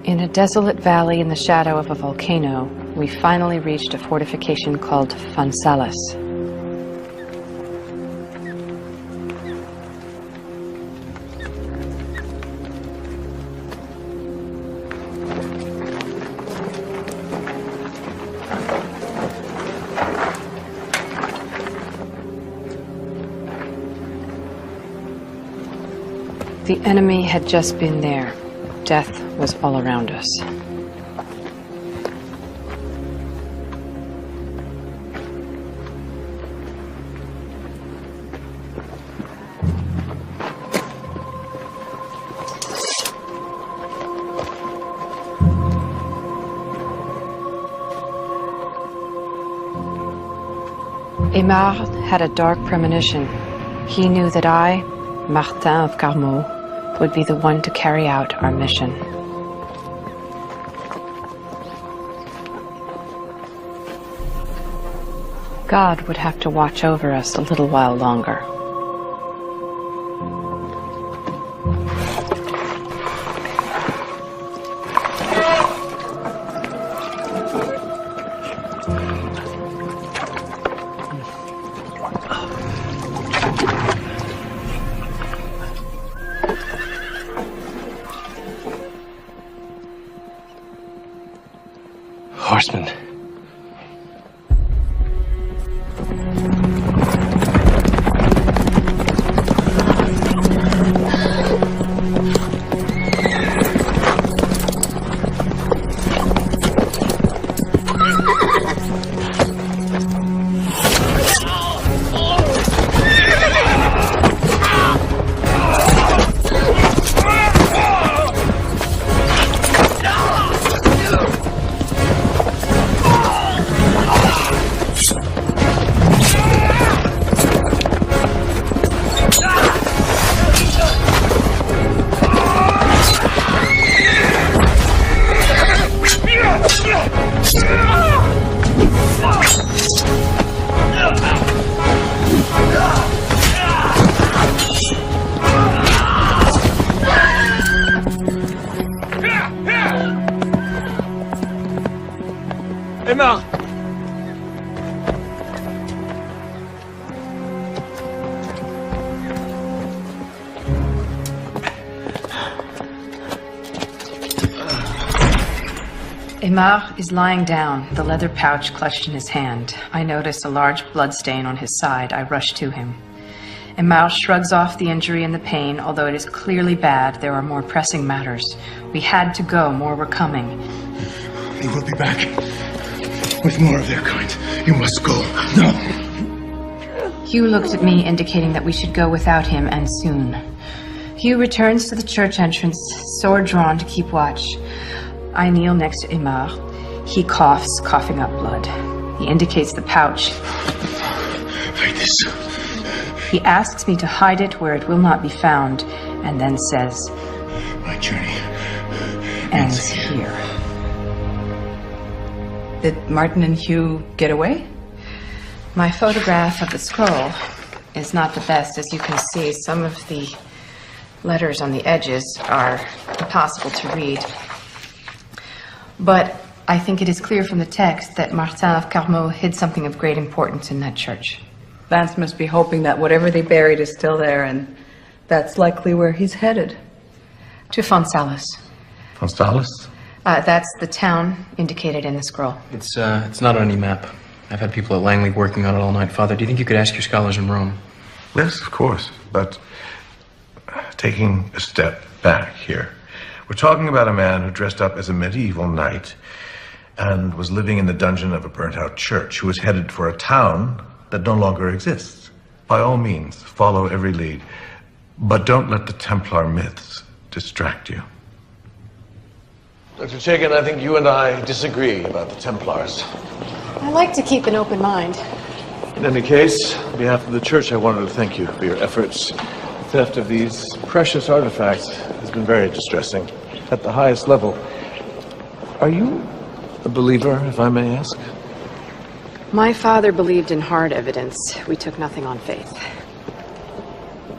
In a desolate valley in the shadow of a volcano, we finally reached a fortification called Phansalis. The enemy had just been there. Death was all around us. Aymar had a dark premonition. He knew that I, Martin of Carmaux, would be the one to carry out our mission. God would have to watch over us a little while longer. Horseman. Aymar! Aymar is lying down, the leather pouch clutched in his hand. I notice a large blood stain on his side. I rush to him. Aymar shrugs off the injury and the pain. Although it is clearly bad, there are more pressing matters. We had to go. More were coming. They will be back with more of their kind. You must go. No. Hugh looked at me, indicating that we should go without him, and soon. Hugh returns to the church entrance, sword drawn to keep watch. I kneel next to Aymar. He coughs, coughing up blood. He indicates the pouch. Hide this. He asks me to hide it where it will not be found, and then says, My journey ends here. Did Martin and Hugh get away? My photograph of the scroll is not the best. As you can see, some of the letters on the edges are impossible to read. But I think it is clear from the text that Martin of Carmaux hid something of great importance in that church. Vance must be hoping that whatever they buried is still there, and that's likely where he's headed. To Fonsalis. Fonsalis? That's the town indicated in the scroll. It's not on any map. I've had people at Langley working on it all night. Father, do you think you could ask your scholars in Rome? Yes, of course. But taking a step back here, we're talking about a man who dressed up as a medieval knight and was living in the dungeon of a burnt-out church, who was headed for a town that no longer exists. By all means, follow every lead, but don't let the Templar myths distract you. Dr. Chaikin, I think you and I disagree about the Templars. I like to keep an open mind. In any case, on behalf of the church, I wanted to thank you for your efforts. The theft of these precious artifacts has been very distressing at the highest level. Are you a believer, if I may ask? My father believed in hard evidence. We took nothing on faith.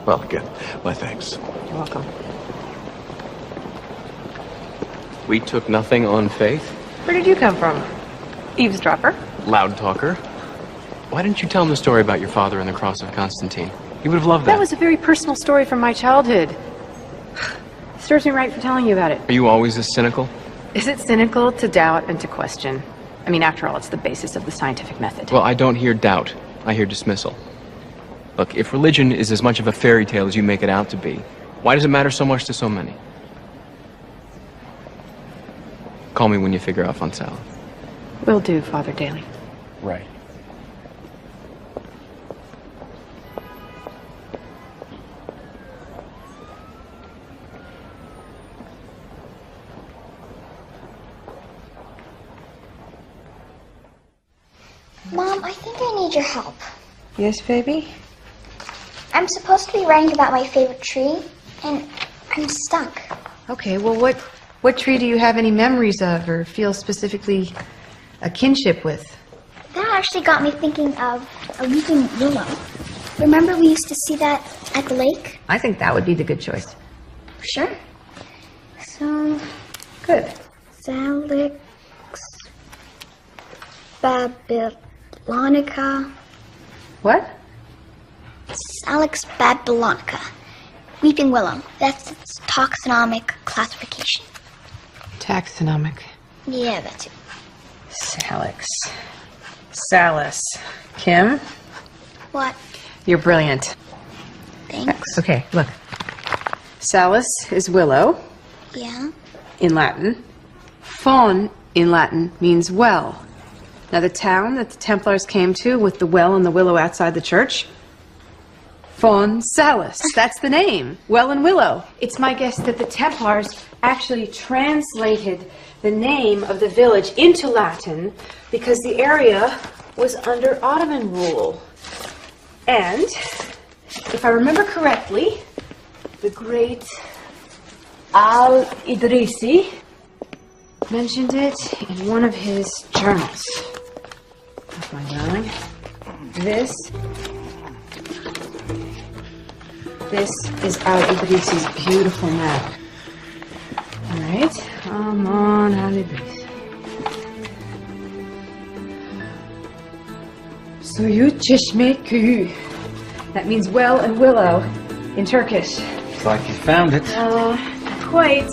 Well, again, my thanks. You're welcome. We took nothing on faith? Where did you come from? Eavesdropper? Loud talker. Why didn't you tell him the story about your father and the cross of Constantine? He would have loved that. That was a very personal story from my childhood. Serves me right for telling you about it. Are you always this cynical? Is it cynical to doubt and to question? I mean, after all, it's the basis of the scientific method. Well, I don't hear doubt. I hear dismissal. Look, if religion is as much of a fairy tale as you make it out to be, Why does it matter so much to so many? Call me when you figure out Von Salem. Will do, Father Daly. Right. Mom, I think I need your help. Yes, baby? I'm supposed to be writing about my favorite tree, and I'm stuck. Okay, well, what tree do you have any memories of or feel specifically a kinship with? That actually got me thinking of a weeping willow. Remember we used to see that at the lake? I think that would be the good choice. Sure. So, good. Salix babylonica. What? Salix babylonica. Weeping willow. That's its taxonomic classification. Taxonomic. Yeah, that's it. Salix. Salus. Kim? What? You're brilliant. Thanks. Okay, look. Salus is willow Yeah? in Latin. Faun in Latin means well. Now, the town that the Templars came to with the well and the willow outside the church, Faun Salus. That's the name. Well and willow. It's my guess that the Templars actually translated the name of the village into Latin because the area was under Ottoman rule. And, if I remember correctly, the great Al-Idrisi mentioned it in one of his journals. That's my darling. This is Al-Idrisi's beautiful map. All right, come on, Al-Idrisi. Suyu Çeşme Köyü. That means well and willow in Turkish. Looks like you found it. Not quite.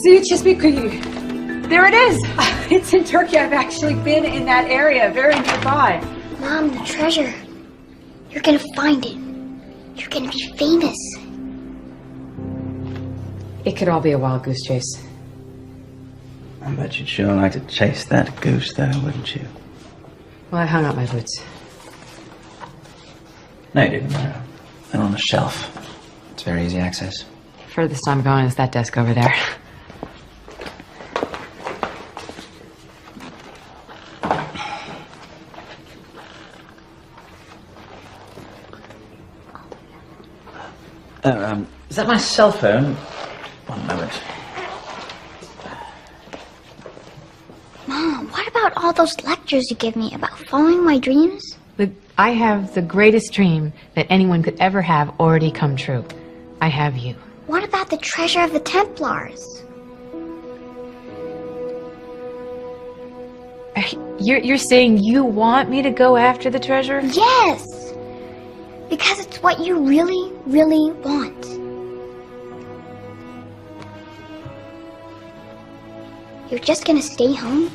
Suyu Çeşme Köyü. There it is. It's in Turkey. I've actually been in that area, very nearby. Mom, the treasure. You're gonna find it. You're gonna be famous. It could all be a wild goose chase. I bet you'd sure like to chase that goose, though, wouldn't you? Well, I hung up my boots. No, you didn't. They're on the shelf. It's very easy access. Furthest I'm going is that desk over there. Is that my cell phone? One moment. Mom, what about all those lectures you give me about following my dreams? I have the greatest dream that anyone could ever have already come true. I have you. What about the treasure of the Templars? You're saying you want me to go after the treasure? Yes! Because it's what you really, really want. You're just gonna stay home?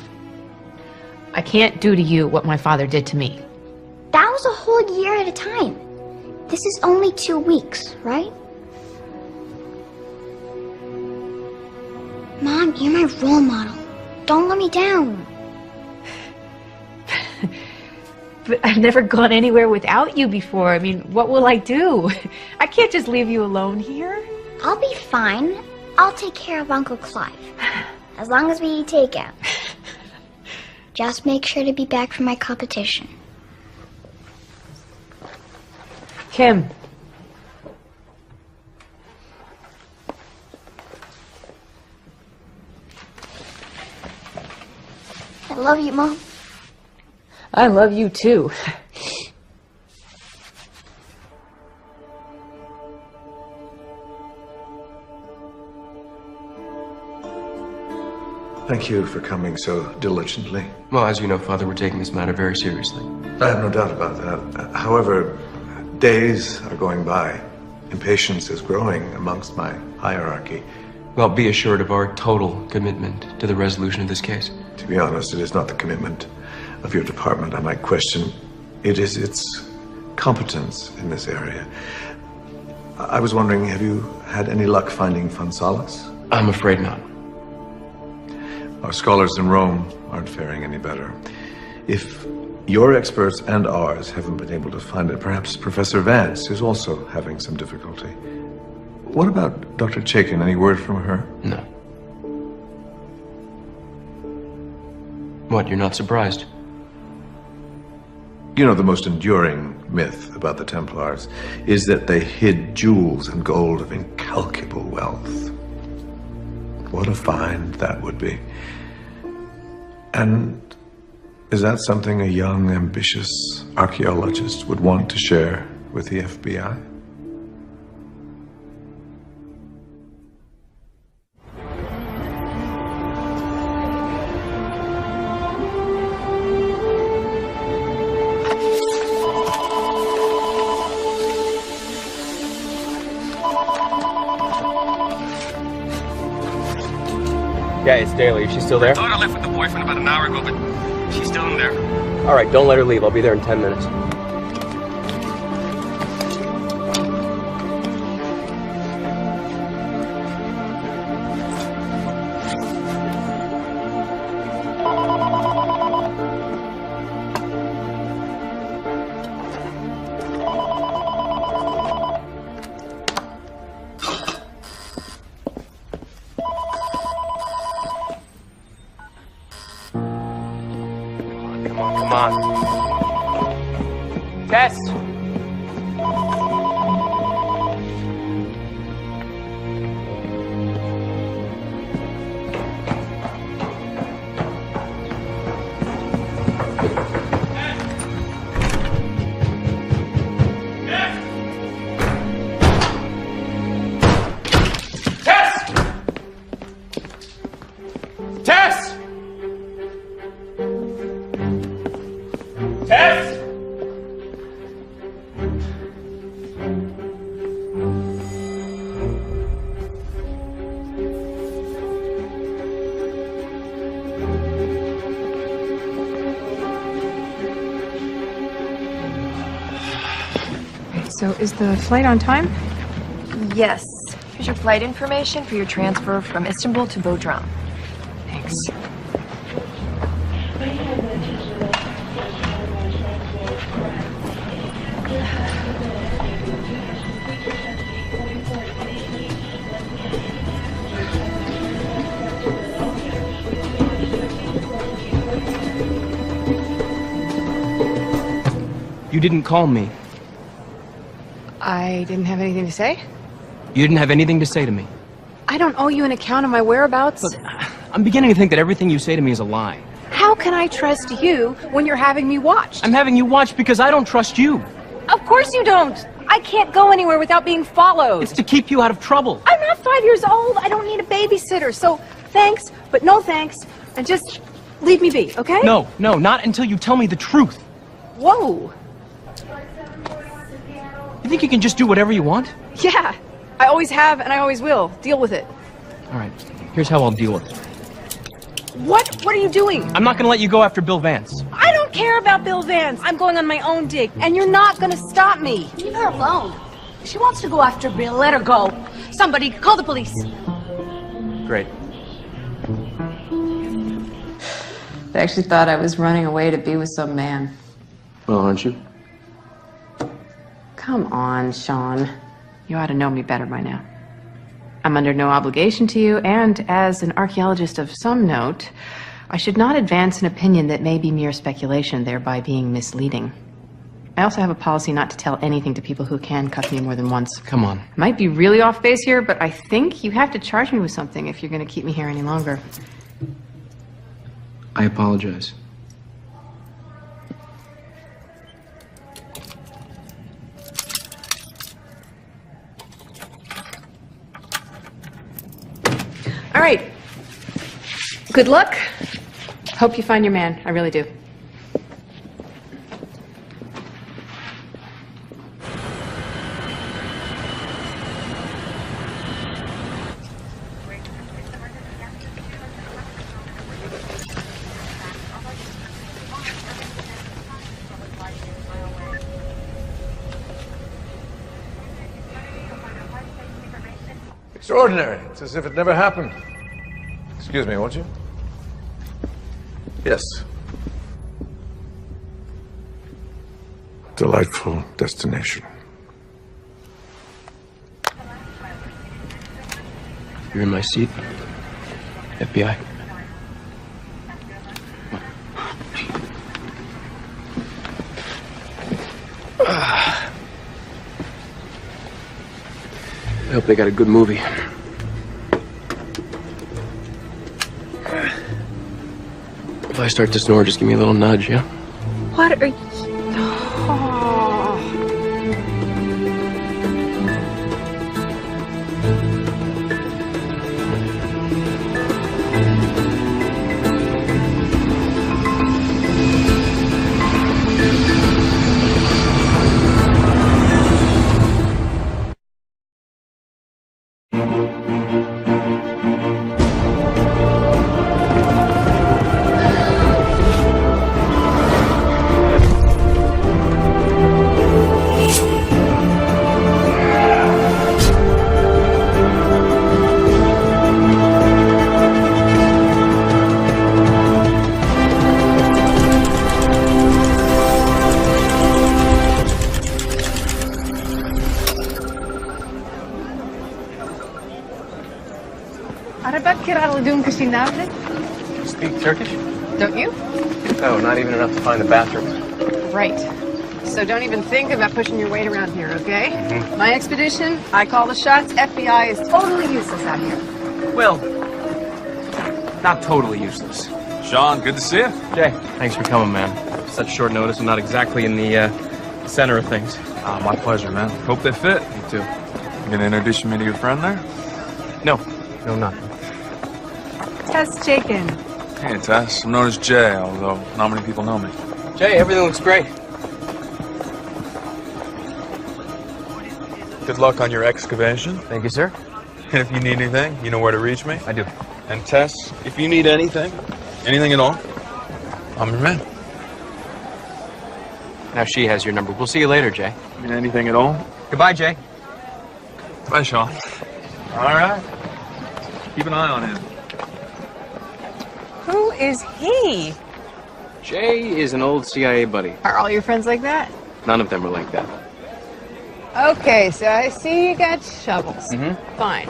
I can't do to you what my father did to me. That was a whole year at a time. This is only 2 weeks, right? Mom, you're my role model. Don't let me down. But I've never gone anywhere without you before. I mean, what will I do? I can't just leave you alone here. I'll be fine. I'll take care of Uncle Clive. As long as we eat takeout. Just make sure to be back for my competition. Kim. I love you, Mom. I love you too. Thank you for coming so diligently. Well, as you know, Father, we're taking this matter very seriously. I have no doubt about that. However, days are going by. Impatience is growing amongst my hierarchy. Well, be assured of our total commitment to the resolution of this case. To be honest, it is not the commitment of your department I might question. It is its competence in this area. I was wondering, have you had any luck finding Phansalos? I'm afraid not. Our scholars in Rome aren't faring any better. If your experts and ours haven't been able to find it, perhaps Professor Vance is also having some difficulty. What about Dr. Chaikin? Any word from her? No. What, you're not surprised? You know, the most enduring myth about the Templars is that they hid jewels and gold of incalculable wealth. What a find that would be. And is that something a young, ambitious archaeologist would want to share with the FBI? Yeah, it's Daly. Is she still there? I thought I left with the boyfriend about an hour ago, but she's still in there. All right, don't let her leave. I'll be there in 10 minutes. Come on. Tess! Tess! Tess! So is the flight on time? Yes. Here's your flight information for your transfer from Istanbul to Bodrum. Thanks. You didn't call me. I didn't have anything to say? You didn't have anything to say to me. I don't owe you an account of my whereabouts. Look, I'm beginning to think that everything you say to me is a lie. How can I trust you when you're having me watched? I'm having you watched because I don't trust you. Of course you don't. I can't go anywhere without being followed. It's to keep you out of trouble. I'm not 5 years old. I don't need a babysitter. So thanks, but no thanks. And just leave me be, okay? No, not until you tell me the truth. Whoa. You think you can just do whatever you want? Yeah. I always have and I always will. Deal with it. All right, here's how I'll deal with it. What? What are you doing? I'm not gonna let you go after Bill Vance. I don't care about Bill Vance. I'm going on my own dig, and you're not gonna stop me. Leave her alone. If she wants to go after Bill, let her go. Somebody, call the police. Great. I actually thought I was running away to be with some man. Well, aren't you? Come on, Sean. You ought to know me better by now. I'm under no obligation to you, and as an archaeologist of some note, I should not advance an opinion that may be mere speculation, thereby being misleading. I also have a policy not to tell anything to people who can cuff me more than once. Come on. I might be really off base here, but I think you have to charge me with something if you're going to keep me here any longer. I apologize. All right. Good luck. Hope you find your man. I really do. Extraordinary. It's as if it never happened. Excuse me, won't you? Yes. Delightful destination. You're in my seat, FBI. I hope they got a good movie. If I start to snore, just give me a little nudge, yeah? What are you... Speak Turkish? Don't you? No, not even enough to find the bathroom. Right. So don't even think about pushing your weight around here, okay? Mm-hmm. My expedition, I call the shots. FBI is totally useless out here. Well, not totally useless. Sean, good to see you. Jay, thanks for coming, man. Such short notice and not exactly in the center of things. My pleasure, man. Hope they fit. Me too. You gonna introduce me to your friend there? No, not. Tess Jakin. Hey, Tess. I'm known as Jay, although not many people know me. Jay, everything looks great. Good luck on your excavation. Thank you, sir. If you need anything, you know where to reach me. I do. And Tess, if you need anything at all, I'm your man. Now she has your number. We'll see you later, Jay. Need anything at all? Goodbye, Jay. Bye, Sean. All right. Keep an eye on him. Who is he? Jay is an old CIA buddy. Are all your friends like that? None of them are like that. Okay, so I see you got shovels. Mm-hmm. Fine.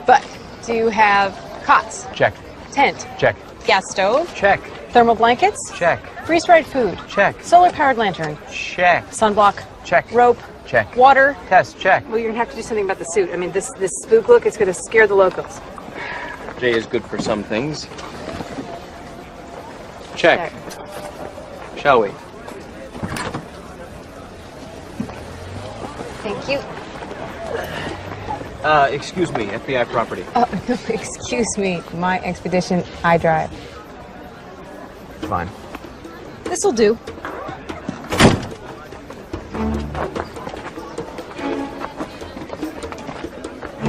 But do you have cots? Check. Tent? Check. Gas stove? Check. Thermal blankets? Check. Freeze-dried food? Check. Solar-powered lantern? Check. Sunblock? Check. Rope? Check. Water? Test. Check. Well, you're gonna have to do something about the suit. I mean, this spook look is gonna scare the locals. Jay is good for some things. Check. Shall we? Thank you. Excuse me, FBI property. Oh, no, excuse me. My expedition, I drive. Fine. This'll do.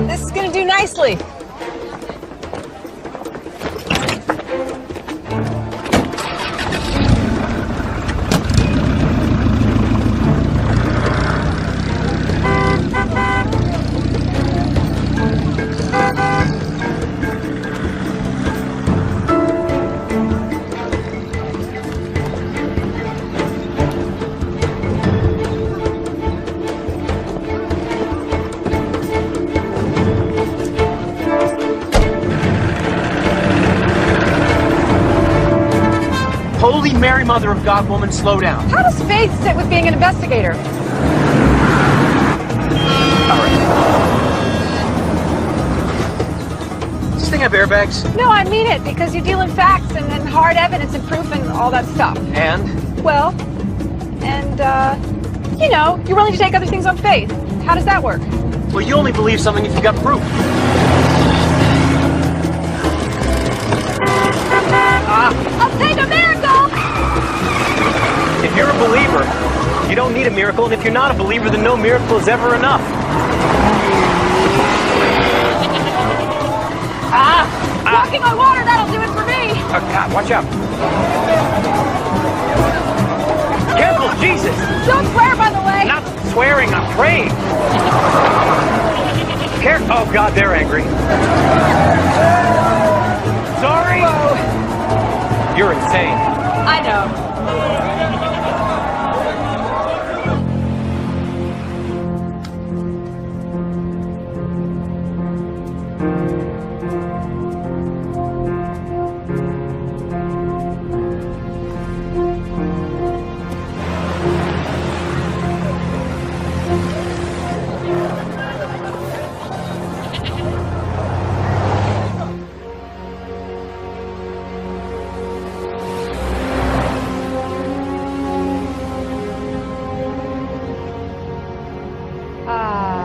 This is gonna do nicely. Holy Mary, Mother of God, woman, slow down. How does faith sit with being an investigator? All right. Does this thing have airbags? No, I mean it, because you deal in facts and hard evidence and proof and all that stuff. And? Well, and, you know, you're willing to take other things on faith. How does that work? Well, you only believe something if you got proof. I'll take a miracle! If you're a believer, you don't need a miracle, and if you're not a believer, then no miracle is ever enough. Walking on water, that'll do it for me! God, watch out. Careful, Jesus! Don't swear, by the way! I'm not swearing, I'm praying. Careful. Oh God, they're angry. Sorry. Whoa. You're insane. I know.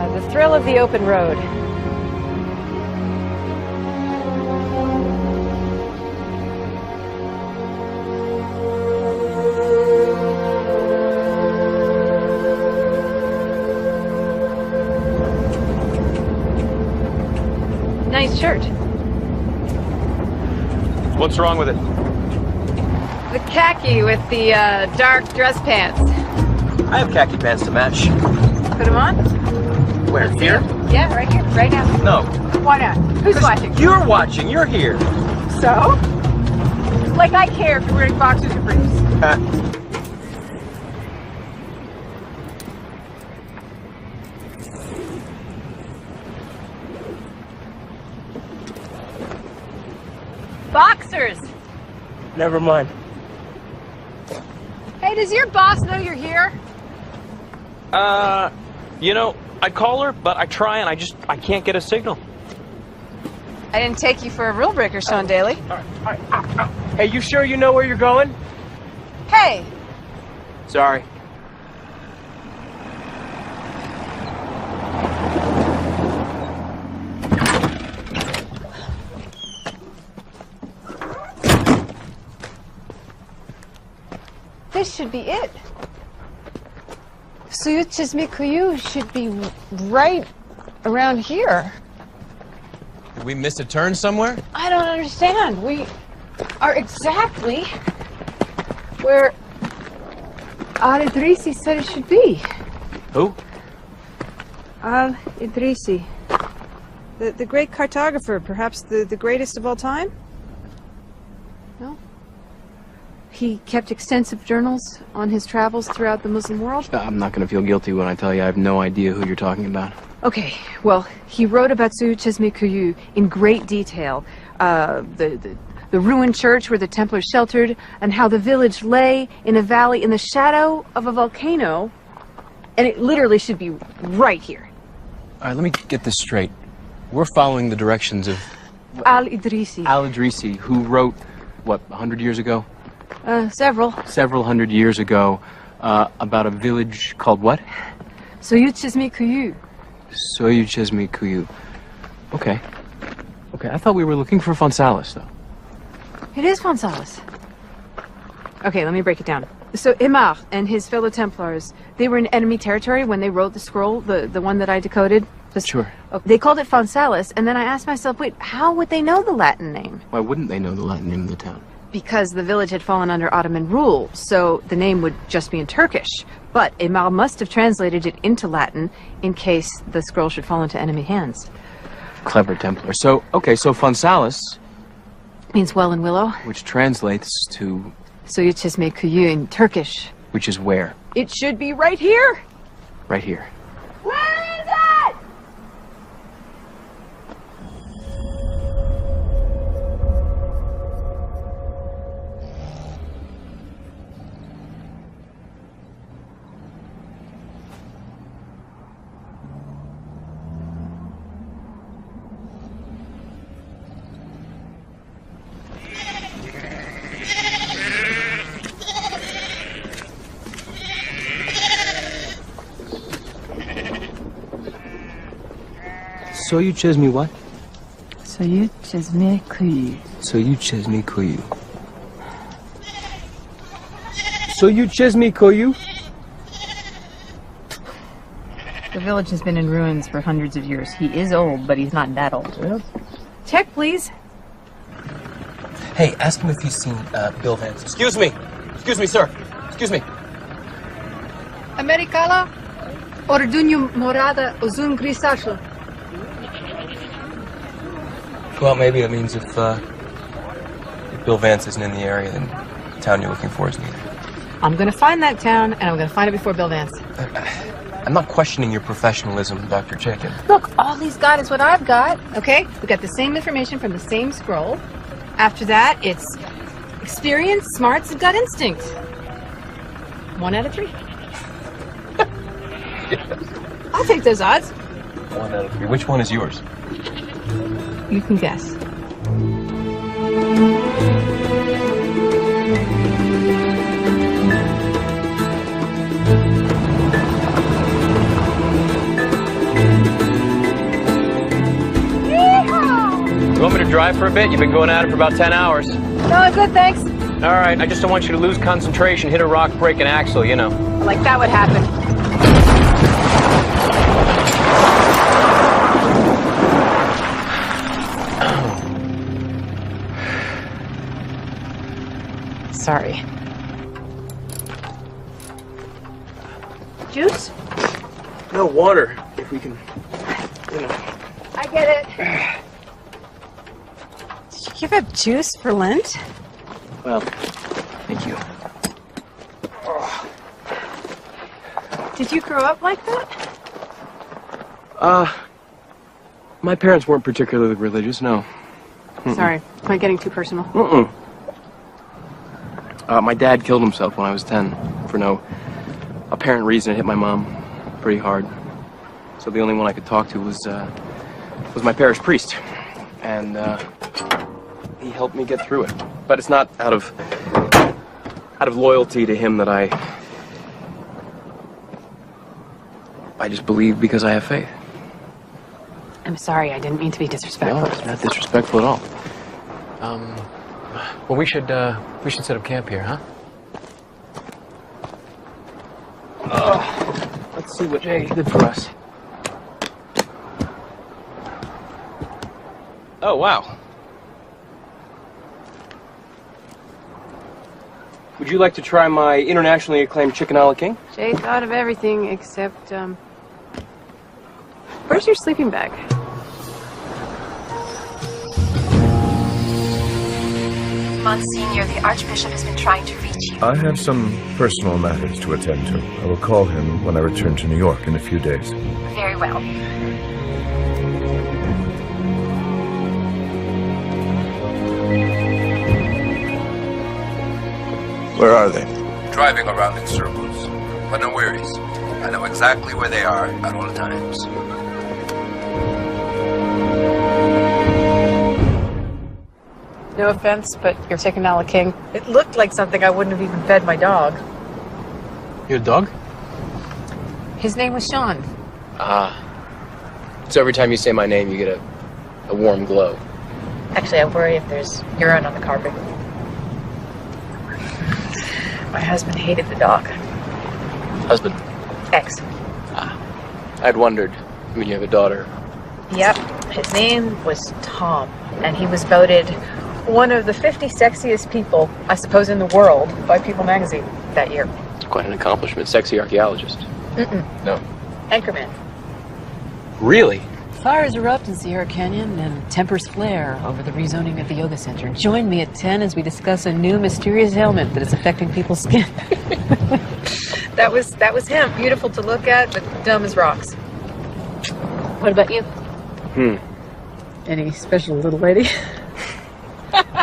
The thrill of the open road. Nice shirt. What's wrong with it? The khaki with the dark dress pants. I have khaki pants to match. Put them on? Where? Here? Yeah, right here, right now. No. Why not? Who's watching? You're watching. You're here. So? Like I care if you're wearing boxers or briefs. Boxers! Never mind. Hey, does your boss know you're here? You know, I call her, but I try and I can't get a signal. I didn't take you for a rule breaker, Sean Daly. All right. Hey, you sure you know where you're going? Hey! Sorry. This should be it. Soyuz Chizmikuyu should be right around here. Did we miss a turn somewhere? I don't understand. We are exactly where Al-Idrisi said it should be. Who? Al-Idrisi. The great cartographer, perhaps the greatest of all time? No? He kept extensive journals on his travels throughout the Muslim world. I'm not going to feel guilty when I tell you I have no idea who you're talking about. Okay, well, he wrote about Soyuz Chizmikuyu in great detail. The ruined church where the Templars sheltered, and how the village lay in a valley in the shadow of a volcano, and it literally should be right here. All right, let me get this straight. We're following the directions of Al-Idrisi. Al-Idrisi, who wrote, what, 100 years ago? Several. Several hundred years ago, about a village called what? Soyuz Chizmikuyu. Soyuz Chizmikuyu. Okay. Okay, I thought we were looking for Fonsalis, though. It is Fonsalis. Okay, let me break it down. So Imar and his fellow Templars, they were in enemy territory when they wrote the scroll, the one that I decoded. Sure. They called it Fonsalis, and then I asked myself, wait, how would they know the Latin name? Why wouldn't they know the Latin name of the town? Because the village had fallen under Ottoman rule, so the name would just be in Turkish. But Imar must have translated it into Latin in case the scroll should fall into enemy hands. Clever Templar. So, okay, so Fonsalis means well and willow, which translates to Soyuz Chizmikuyu in Turkish. Which is where? It should be right here. Right here. Where is it? Soyuz Chizmi what? Soyuz Chizmikuyu. Soyuz Chizmikuyu. Soyuz Chizmikuyu? The village has been in ruins for hundreds of years. He is old, but he's not that old. Yeah. Check, please. Hey, ask him if he's seen Bill Vance. Excuse me, sir. Excuse me. Americala, Ordunho Morada, Uzun Grisacho. Well, maybe it means if Bill Vance isn't in the area, then the town you're looking for isn't either. I'm gonna find that town, and I'm gonna find it before Bill Vance. I'm not questioning your professionalism, Dr. Chaikin. Look, all he's got is what I've got, okay? We got the same information from the same scroll. After that, it's experience, smarts, and gut instinct. 1 out of 3. I'll take those odds. 1 out of 3. Which one is yours? You can guess. You want me to drive for a bit? You've been going at it for about 10 hours. No, I'm good, thanks. All right, I just don't want you to lose concentration, hit a rock, break an axle, you know. Like that would happen. Sorry. Juice? No, water, if we can, you know. I get it. Did you give up juice for Lent? Well, thank you. Did you grow up like that? My parents weren't particularly religious, no. Sorry, am I getting too personal? My dad killed himself when I was 10 for no apparent reason. It hit my mom pretty hard. So the only one I could talk to was my parish priest. And he helped me get through it. But it's not out of loyalty to him that I just believe because I have faith. I'm sorry, I didn't mean to be disrespectful. No, it's not disrespectful at all. Well, we should set up camp here, huh? Let's see what Jay's good for us. Oh, wow. Would you like to try my internationally acclaimed chicken a la king? Jay thought of everything except, where's your sleeping bag? Monsignor, the Archbishop has been trying to reach you. I have some personal matters to attend to. I will call him when I return to New York in a few days. Very well. Where are they? Driving around in circles. But no worries. I know exactly where they are at all times. No offense, but your chicken a la king, it looked like something I wouldn't have even fed my dog. Your dog? His name was Sean. So every time you say my name, you get a warm glow. Actually, I worry if there's urine on the carpet. My husband hated the dog. Husband? Ex. I'd wondered. I mean, you have a daughter. Yep. His name was Tom, and he was voted one of the 50 sexiest people, I suppose, in the world by People magazine that year. Quite an accomplishment. Sexy archaeologist. No. Anchorman. Really? Fires erupt in Sierra Canyon and tempers flare over the rezoning of the yoga center. Join me at 10 as we discuss a new mysterious ailment that is affecting people's skin. That was him. Beautiful to look at, but dumb as rocks. What about you? Any special little lady?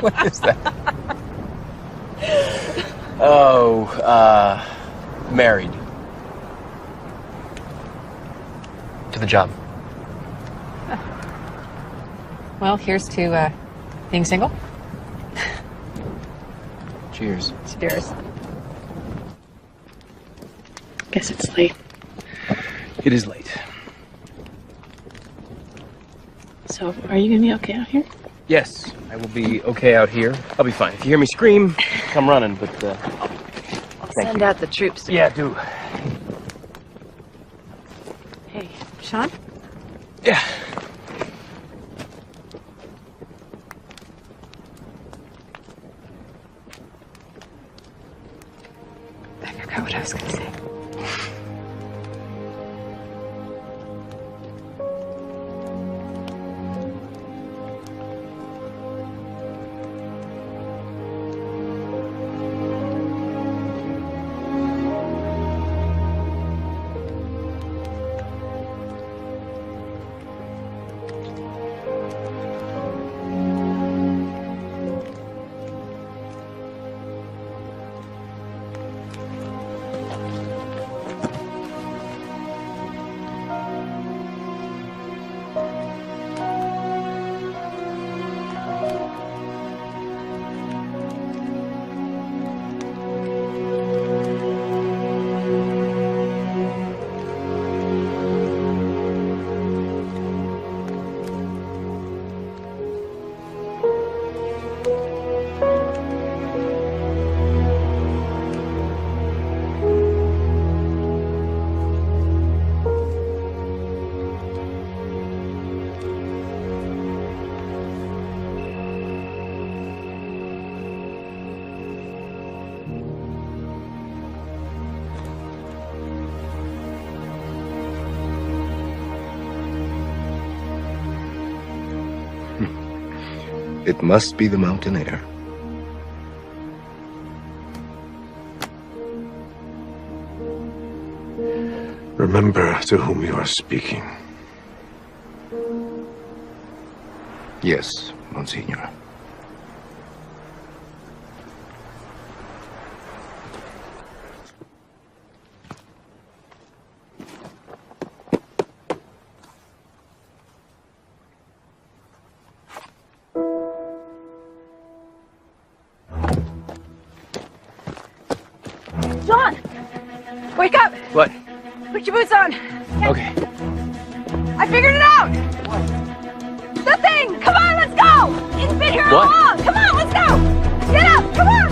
What is that? Oh, married. To the job. Well, here's to being single. Cheers. Cheers. Guess it's late. It is late. So, are you gonna be okay out here? Yes, I will be okay out here. I'll be fine. If you hear me scream, come running, but I'll send out the troops. Yeah, do. Hey, Sean? Yeah. I forgot what I was gonna say. It must be the mountain air. Remember to whom you are speaking. Yes, Monsignor. John! Wake up! What? Put your boots on! Okay. I figured it out! The thing! Come on, let's go! It's been here all What? along! Come on, let's go! Get up! Come on!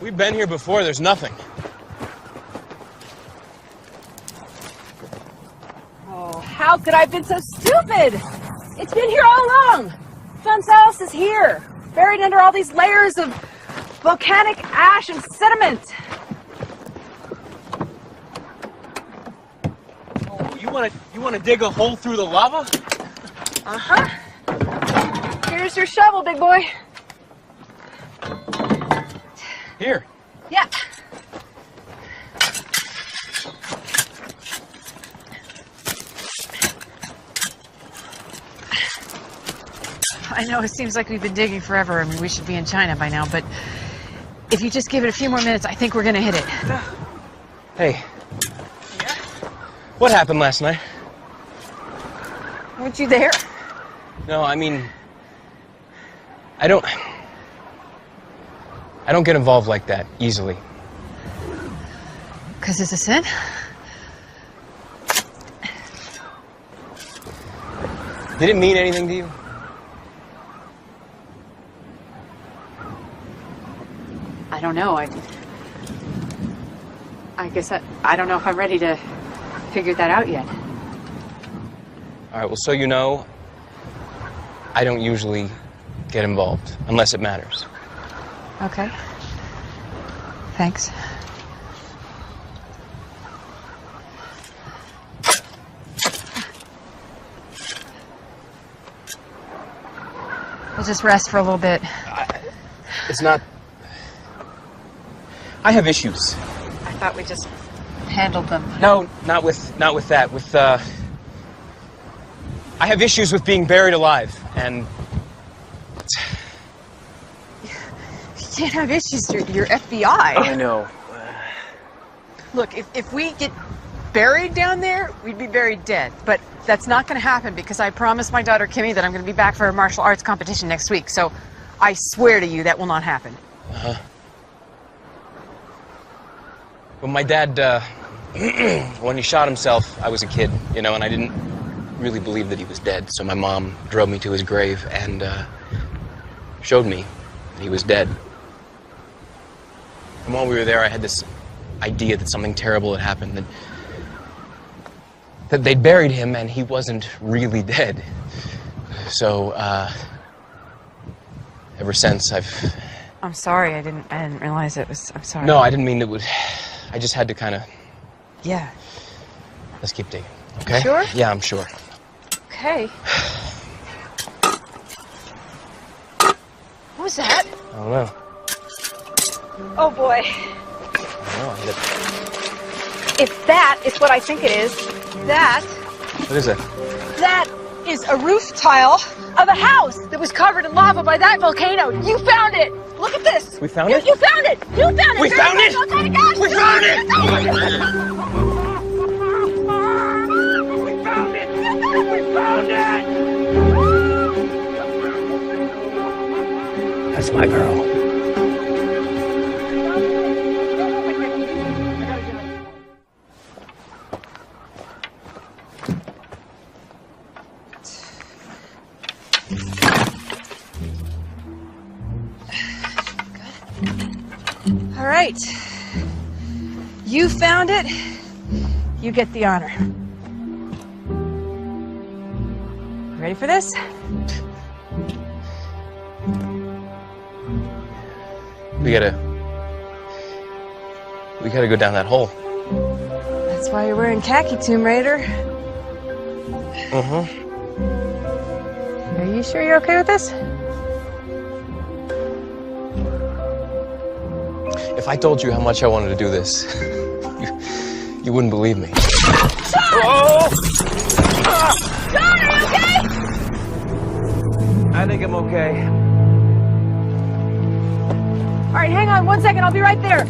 We've been here before, there's nothing. Oh, how could I have been so stupid? It's been here all along! John Salas is here, buried under all these layers of volcanic ash and sediment. Oh, you wanna dig a hole through the lava? Uh-huh. Here's your shovel, big boy. Here. Yeah. I know it seems like we've been digging forever. I mean, we should be in China by now, but if you just give it a few more minutes, I think we're gonna hit it. Hey. What happened last night? Weren't you there? No, I mean, I don't get involved like that easily. 'Cause it's a sin? Did it mean anything to you? I don't know. I guess I don't know if I'm ready to figure that out yet. All right, well, so you know, I don't usually get involved unless it matters. Okay. Thanks. We'll just rest for a little bit. It's not... I have issues. I thought we just handled them. No, not with that. With, I have issues with being buried alive, and... You can't have issues. You're FBI. I know. Look, if we get buried down there, we'd be buried dead. But that's not going to happen because I promised my daughter Kimmy that I'm going to be back for a martial arts competition next week. So I swear to you that will not happen. Uh-huh. When my dad, when he shot himself, I was a kid, you know, and I didn't really believe that he was dead. So my mom drove me to his grave and showed me that he was dead. And while we were there, I had this idea that something terrible had happened, that they'd buried him and he wasn't really dead. So, ever since I'm sorry. I didn't realize it was. I'm sorry. No, I didn't mean it would. I just had to kind of. Yeah. Let's keep digging. Okay? Sure? Yeah, I'm sure. Okay. What was that? I don't know. Oh boy. I don't know. I hit it. If that is what I think it is, that What is it? is a roof tile of a house that was covered in lava by that volcano. You found it. Look at this. We found it? You found it. You found it. We Very found good. it? Volcanic ash. We found it. We found it! We found it! That's my girl. All right. You found it. You get the honor. Ready for this? We gotta go down that hole. That's why you're wearing khaki, Tomb Raider. Mm-hmm. Are you sure you're okay with this? If I told you how much I wanted to do this, you wouldn't believe me. Oh! John, are you okay? I think I'm okay. All right, hang on 1 second. I'll be right there.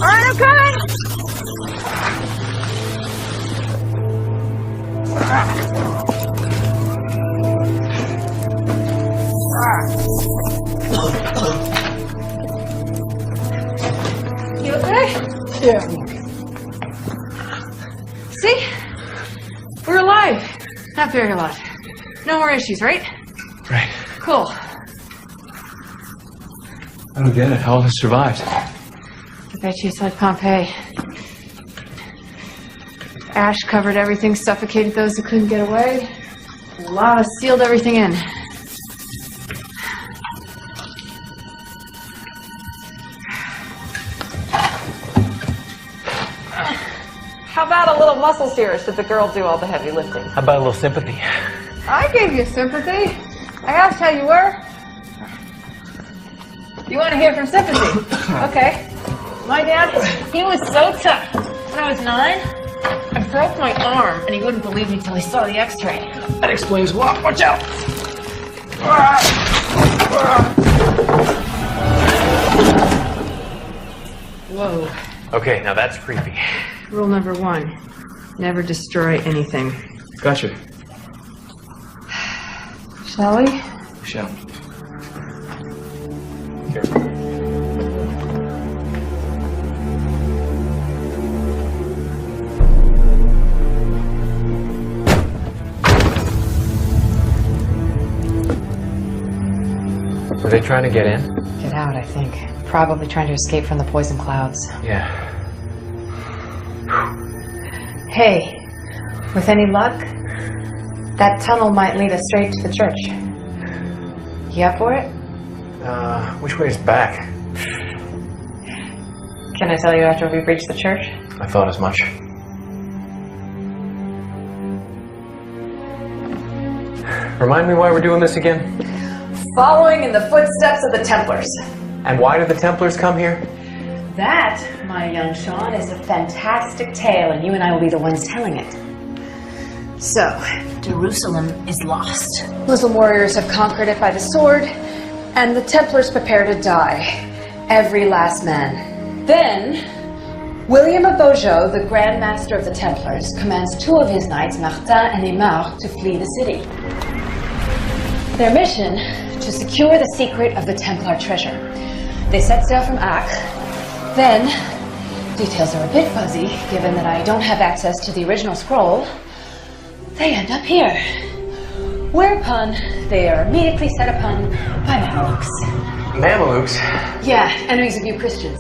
All right, I'm coming. You okay? Yeah. See? We're alive. Not very alive. No more issues, right? Right. Cool. I don't get it. How all this survived? I bet you it's like Pompeii. Ash covered everything, suffocated those who couldn't get away. Lava sealed everything in. How about a little muscle series? Did the girl do all the heavy lifting? How about a little sympathy? I gave you sympathy. I asked how you were. You want to hear from sympathy? Okay. My dad, he was so tough. When I was 9, I broke my arm, and he wouldn't believe me till he saw the x-ray. That explains a lot. Watch out! Whoa. Okay, now that's creepy. Rule number 1, never destroy anything. Gotcha. Shall we? Shall. Were they trying to get in? Get out, I think. Probably trying to escape from the poison clouds. Yeah. Hey, with any luck, that tunnel might lead us straight to the church. You up for it? Which way is back? Can I tell you after we've reached the church? I thought as much. Remind me why we're doing this again? Following in the footsteps of the Templars. And why did the Templars come here? That, my young Sean, is a fantastic tale, and you and I will be the ones telling it. So, Jerusalem is lost. Muslim warriors have conquered it by the sword, and the Templars prepare to die. Every last man. Then, William of Beaujeu, the Grand Master of the Templars, commands 2 of his knights, Martin and Aymar, to flee the city. Their mission, to secure the secret of the Templar treasure. They set sail from Acre. Then, details are a bit fuzzy, given that I don't have access to the original scroll. They end up here. Whereupon, they are immediately set upon by Mamelukes. Mamelukes? Yeah, enemies of you Christians.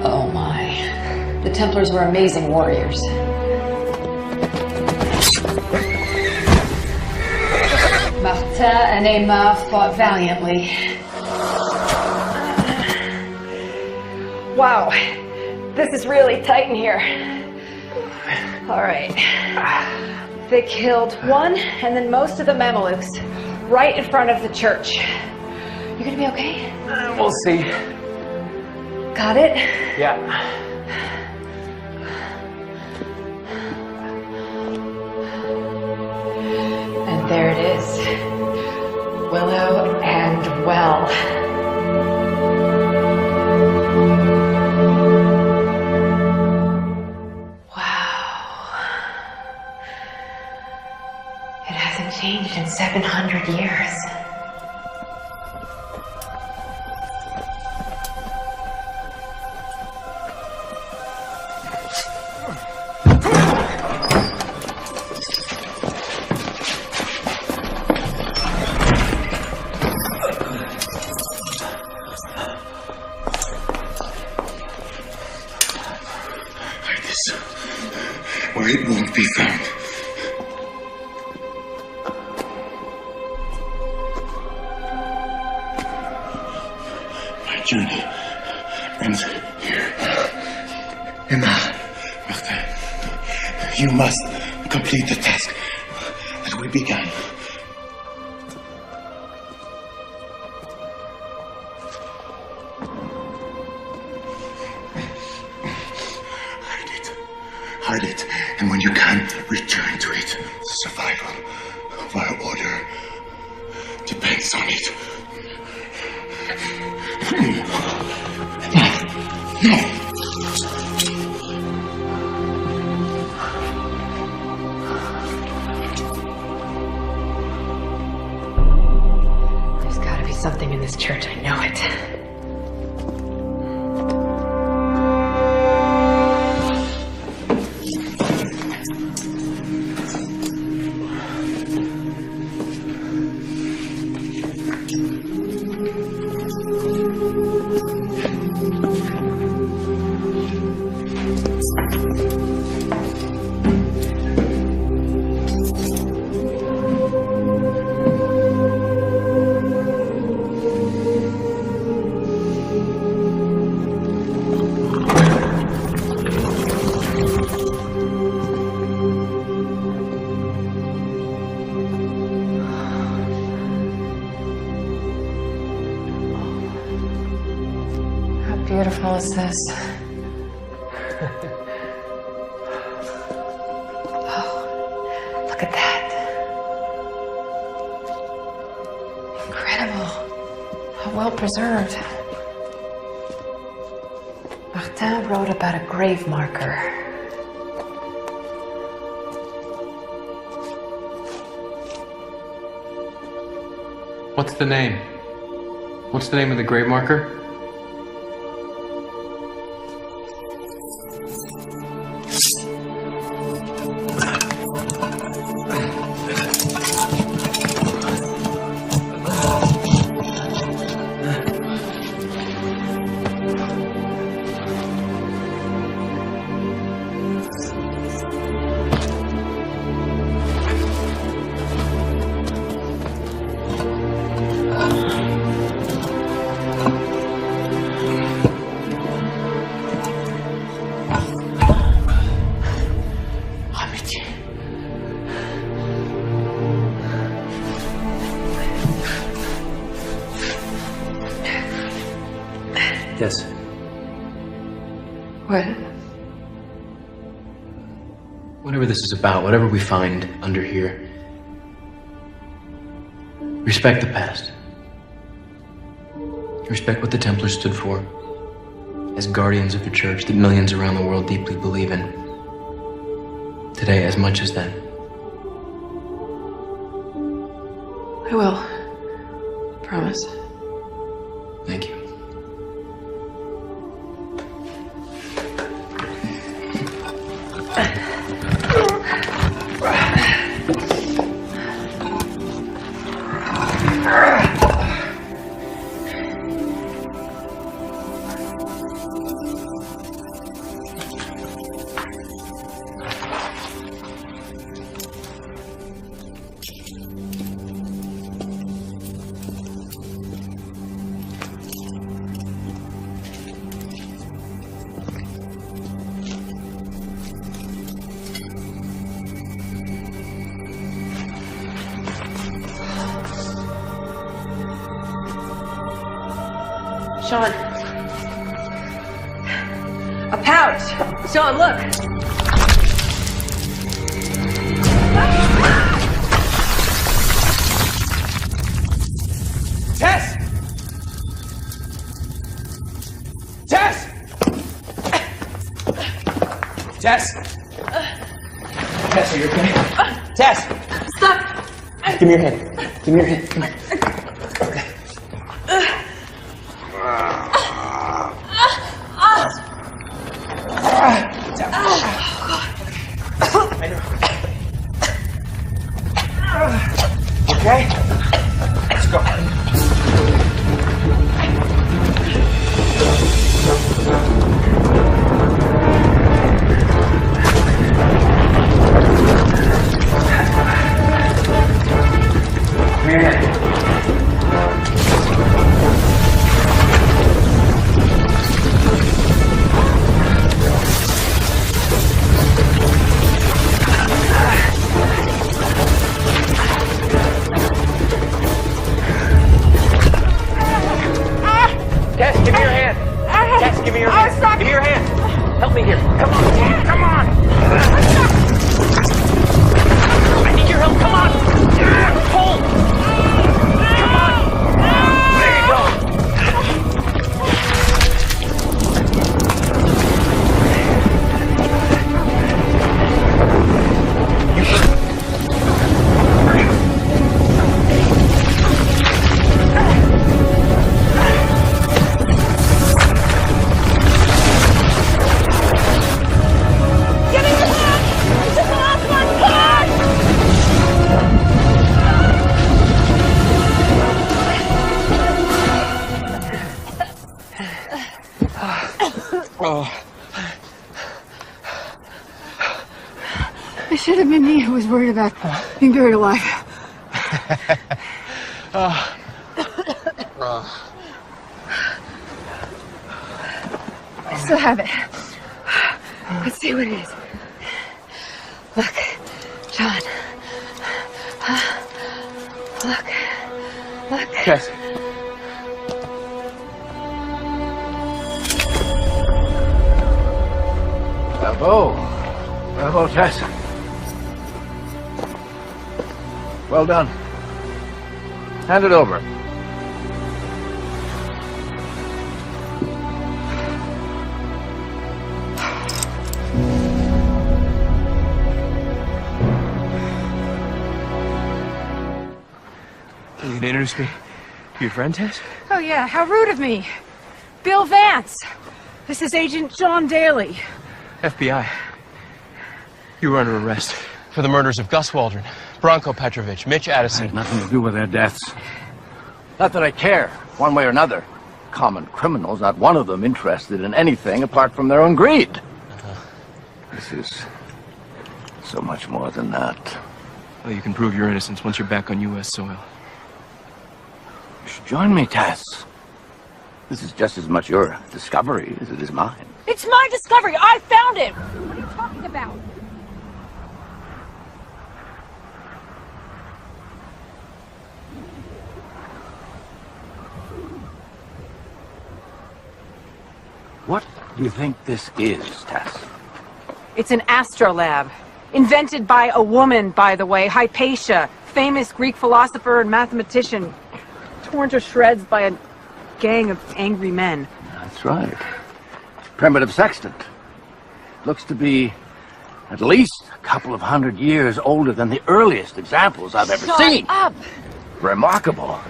Oh my. The Templars were amazing warriors. Martin and Aymar fought valiantly. Wow, this is really tight in here. All right. They killed 1 and then most of the Mamelukes right in front of the church. You gonna be okay? We'll see. Got it? Yeah. And there it is. Willow and Well. It hasn't changed in 700 years. or it won't be found. My journey ends here. Emma, Martin, you must complete the task that we began. Hide it, and when you can, return to it. The survival of our order depends on it. There's gotta be something in this church, I know it. How beautiful is this? Oh, look at that. Incredible. How well preserved. Martin wrote about a grave marker. What's the name? What's the name of the grave marker? Yes. What? Whatever this is about, whatever we find under here, respect the past. Respect what the Templars stood for as guardians of the church that millions around the world deeply believe in. Today, as much as then. I will. Promise. Thank you. Sean. A pouch. Sean, look. Tess! Tess! Tess! Tess, are you okay? Tess! Stop! Give me your hand. Give me your hand. Come here. Okay. I know. Okay? Let's go. Tess, give me your hand. Give me your hand. Help me here. Come on. Come on. I need your help. Come on. Pull. Come on. There you go. It should have been me who was worried about being buried alive. I still have it. Let's see what it is. Look, John. Look. Yes. Bravo, Tess. Well done. Hand it over. Can you introduce me to your friend, Tess? Oh, yeah, how rude of me. Bill Vance. This is Agent John Daly. FBI. You were under arrest for the murders of Gus Waldron, Branko Petrovic, Mitch Addison. Had nothing to do with their deaths. Not that I care, one way or another. Common criminals, not one of them interested in anything apart from their own greed. This is so much more than that. Well, you can prove your innocence once you're back on U.S. soil. You should join me, Tess. This is just as much your discovery as it is mine. It's my discovery. I found it. What are you talking about? What do you think this is, Tess? It's an astrolabe. Invented by a woman, by the way, Hypatia, famous Greek philosopher and mathematician. Torn to shreds by a gang of angry men. That's right. Primitive sextant. Looks to be at least a couple of 100 years older than the earliest examples I've ever seen. Shut up! Remarkable.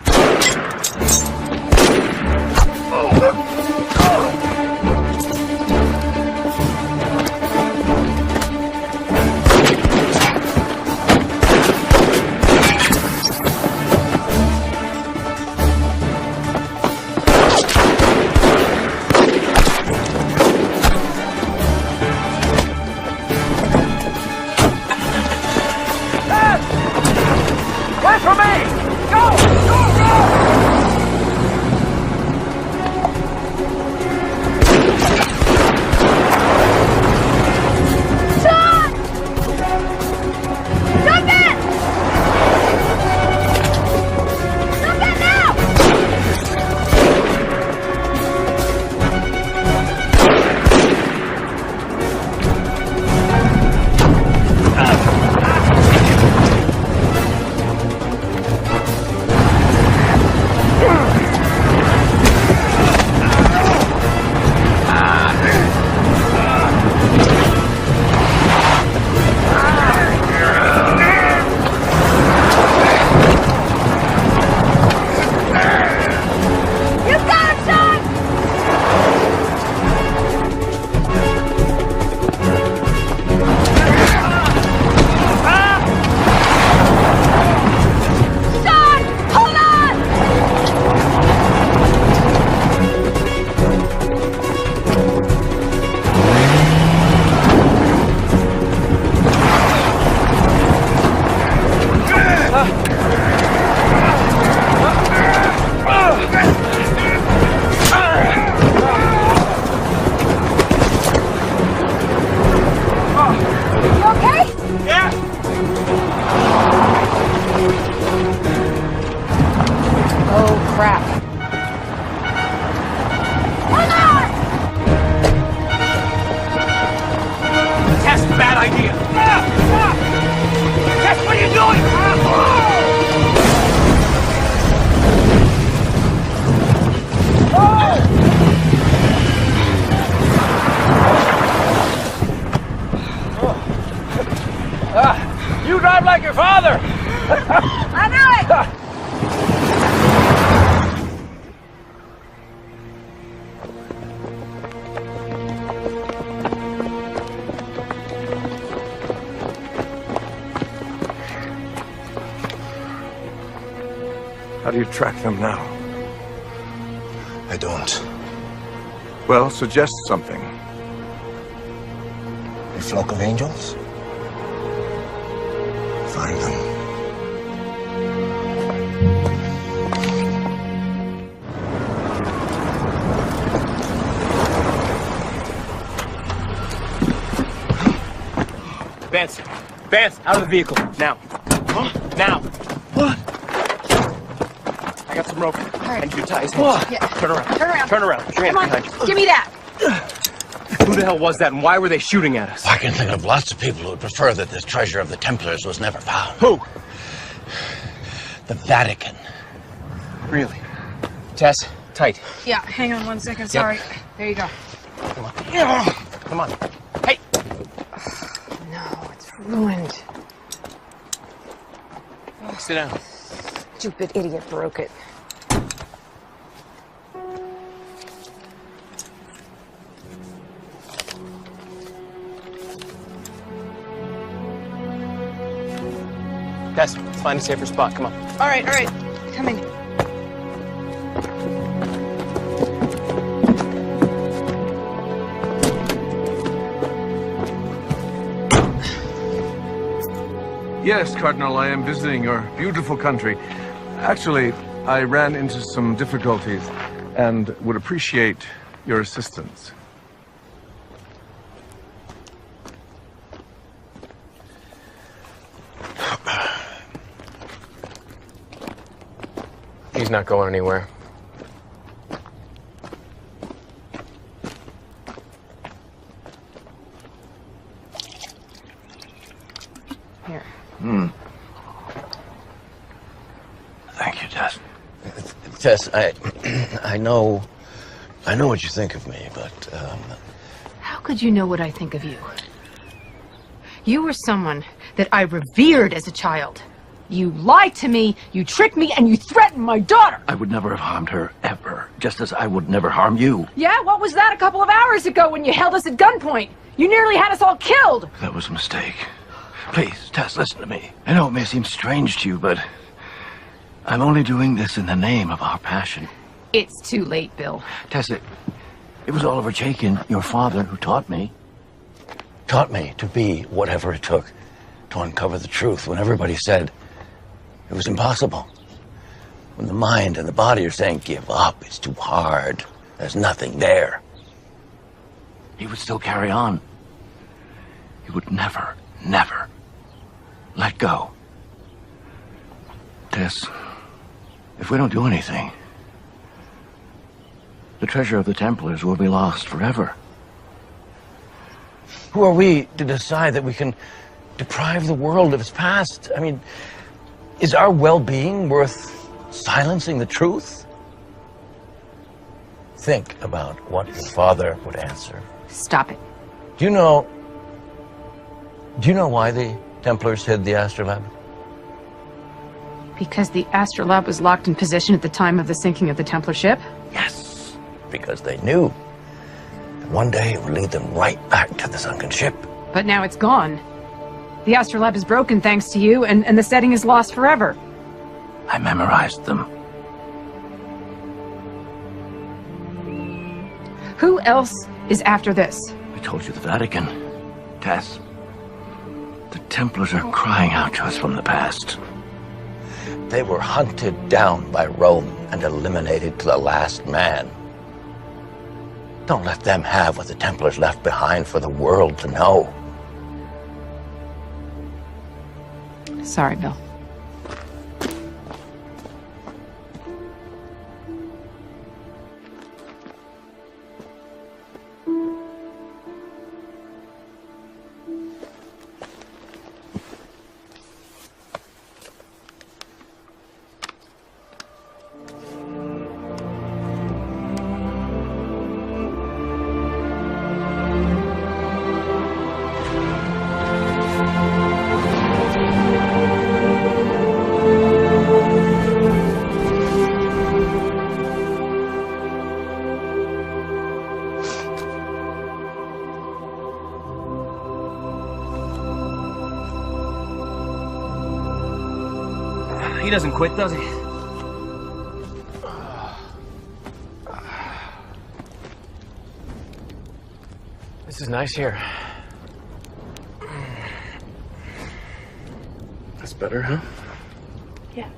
Wait for me! Go! Go! Go! I knew it! How do you track them now? I don't. Well, suggest something. A flock of angels? Find them. Vance! Vance, out of the vehicle, now. Now! What? I got some rope. All right. And you tie his Whoa. hands. Yeah. Turn around. Turn around. Turn around. Put your hands Come on, behind you. give me that. Who the hell was that, and why were they shooting at us? I can think of lots of people who would prefer that this treasure of the Templars was never found. Who? The Vatican. Really? Tess, tight. Yeah, hang on 1 second. Sorry. There you go. Come on. Come on. Hey! No, it's ruined. Sit down. Stupid idiot broke it. Tess, let's find a safer spot. Come on. All right, coming. Yes, Cardinal, I am visiting your beautiful country. Actually, I ran into some difficulties and would appreciate your assistance. He's not going anywhere. Here. Thank you, Tess. Tess, I know what you think of me, but, How could you know what I think of you? You were someone that I revered as a child. You lied to me, you tricked me, and you threatened my daughter! I would never have harmed her, ever. Just as I would never harm you. Yeah, what was that a couple of hours ago when you held us at gunpoint? You nearly had us all killed! That was a mistake. Please, Tess, listen to me. I know it may seem strange to you, but I'm only doing this in the name of our passion. It's too late, Bill. Tess, it was Oliver Chaikin, your father, who taught me. Taught me to be whatever it took to uncover the truth when everybody said it was impossible. When the mind and the body are saying, give up, it's too hard, there's nothing there. He would still carry on. He would never, never let go. Tess, if we don't do anything, the treasure of the Templars will be lost forever. Who are we to decide that we can deprive the world of its past? I mean, is our well-being worth silencing the truth? Think about what your father would answer. Stop it. Do you know why the Templars hid the astrolabe? Because the astrolabe was locked in position at the time of the sinking of the Templar ship? Yes, because they knew that one day it would lead them right back to the sunken ship. But now it's gone. The astrolabe is broken thanks to you, and the setting is lost forever. I memorized them. Who else is after this? I told you, the Vatican. Tess, the Templars are crying out to us from the past. They were hunted down by Rome and eliminated to the last man. Don't let them have what the Templars left behind for the world to know. Sorry, Bill. He doesn't quit, does he? This is nice here. That's better, huh? Yeah.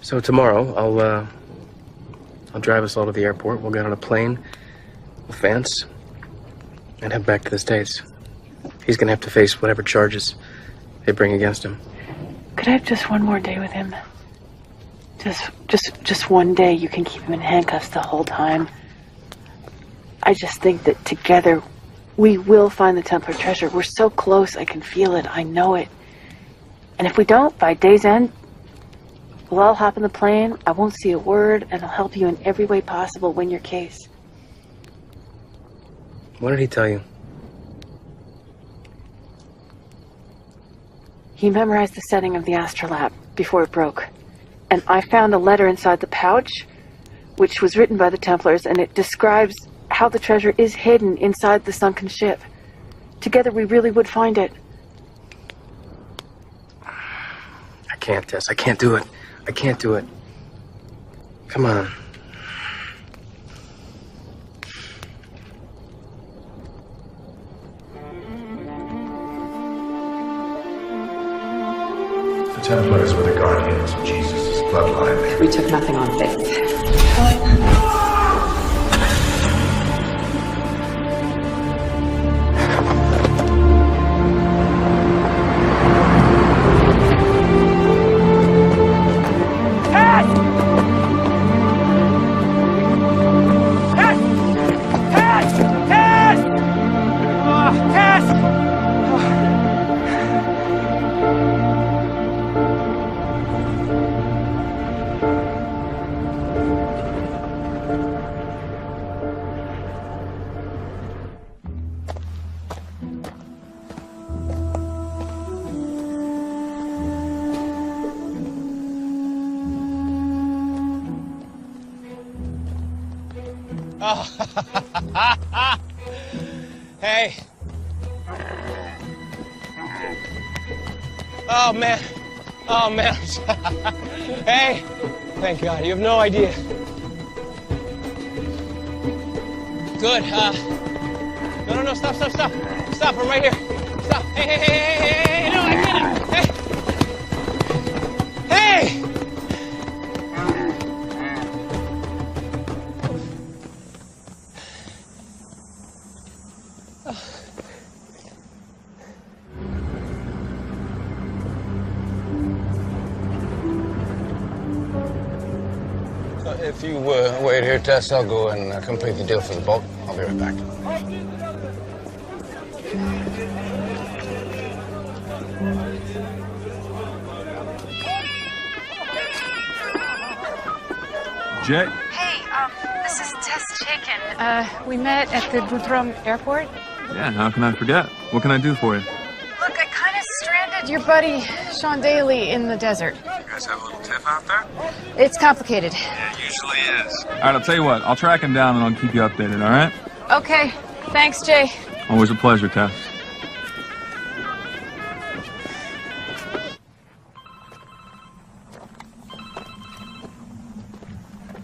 So tomorrow, I'll drive us all to the airport. We'll get on a plane with Vance and head back to the States. He's gonna have to face whatever charges they bring against him. Could I have just one more day with him? Just one day. You can keep him in handcuffs the whole time. I just think that together we will find the Templar treasure. We're so close. I can feel it. I know it. And if we don't, by day's end, we'll all hop in the plane. I won't see a word, and I'll help you in every way possible win your case. What did he tell you? He memorized the setting of the astrolabe before it broke. And I found a letter inside the pouch, which was written by the Templars, and it describes how the treasure is hidden inside the sunken ship. Together we really would find it. I can't, Tess. I can't do it. I can't do it. Come on. The Templars were the guardians of Jesus' bloodline. We took nothing on faith. Hey. Oh, man. Oh, man. Hey. Thank God. You have no idea. Good. No. Stop. Stop. I'm right here. Stop. Hey. No, I get it. Hey. If you wait here, Tess, I'll go and complete the deal for the boat. I'll be right back. Jet? Hey, this is Tess Chaikin. We met at the Boudrum airport. Yeah, how can I forget? What can I do for you? Look, I kind of stranded your buddy, Sean Daly, in the desert. You guys have a little tiff out there? It's complicated. Yeah, it usually is. All right, I'll tell you what. I'll track him down and I'll keep you updated, all right? Okay. Thanks, Jay. Always a pleasure, Tess.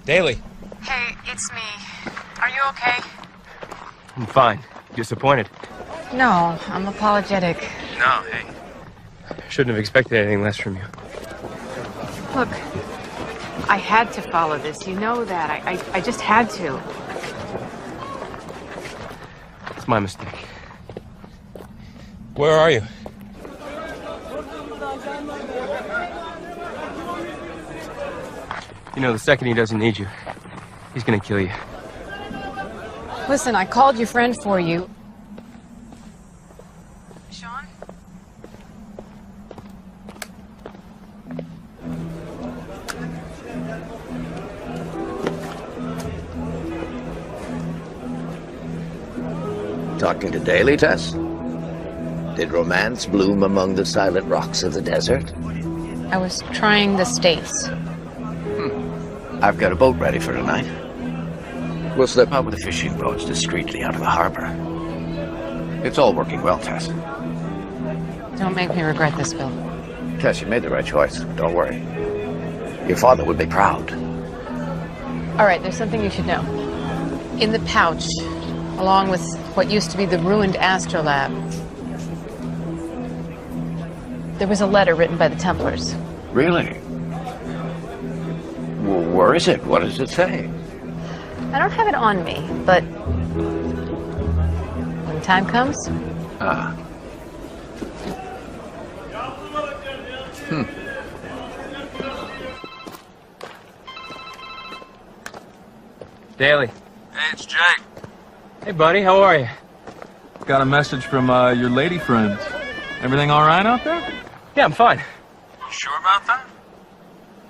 Daly. Hey, it's me. Are you okay? I'm fine. Disappointed. No, I'm apologetic. No, hey. Shouldn't have expected anything less from you. Look, I had to follow this. You know that. I just had to. It's my mistake. Where are you? You know, the second he doesn't need you, he's gonna kill you. Listen, I called your friend for you. Sean? Talking to Daly, Tess? Did romance bloom among the silent rocks of the desert? I was trying the States. I've got a boat ready for tonight. We'll slip out with the fishing boats discreetly out of the harbor. It's all working well, Tess. Don't make me regret this, Bill. Tess, you made the right choice. Don't worry. Your father would be proud. All right, there's something you should know. In the pouch, along with what used to be the ruined astrolabe, there was a letter written by the Templars. Really? Well, where is it? What does it say? I don't have it on me, but when the time comes, Ah. Daly. Hey, it's Jake. Hey, buddy, how are you? Got a message from your lady friends. Everything all right out there? Yeah, I'm fine. You sure about that?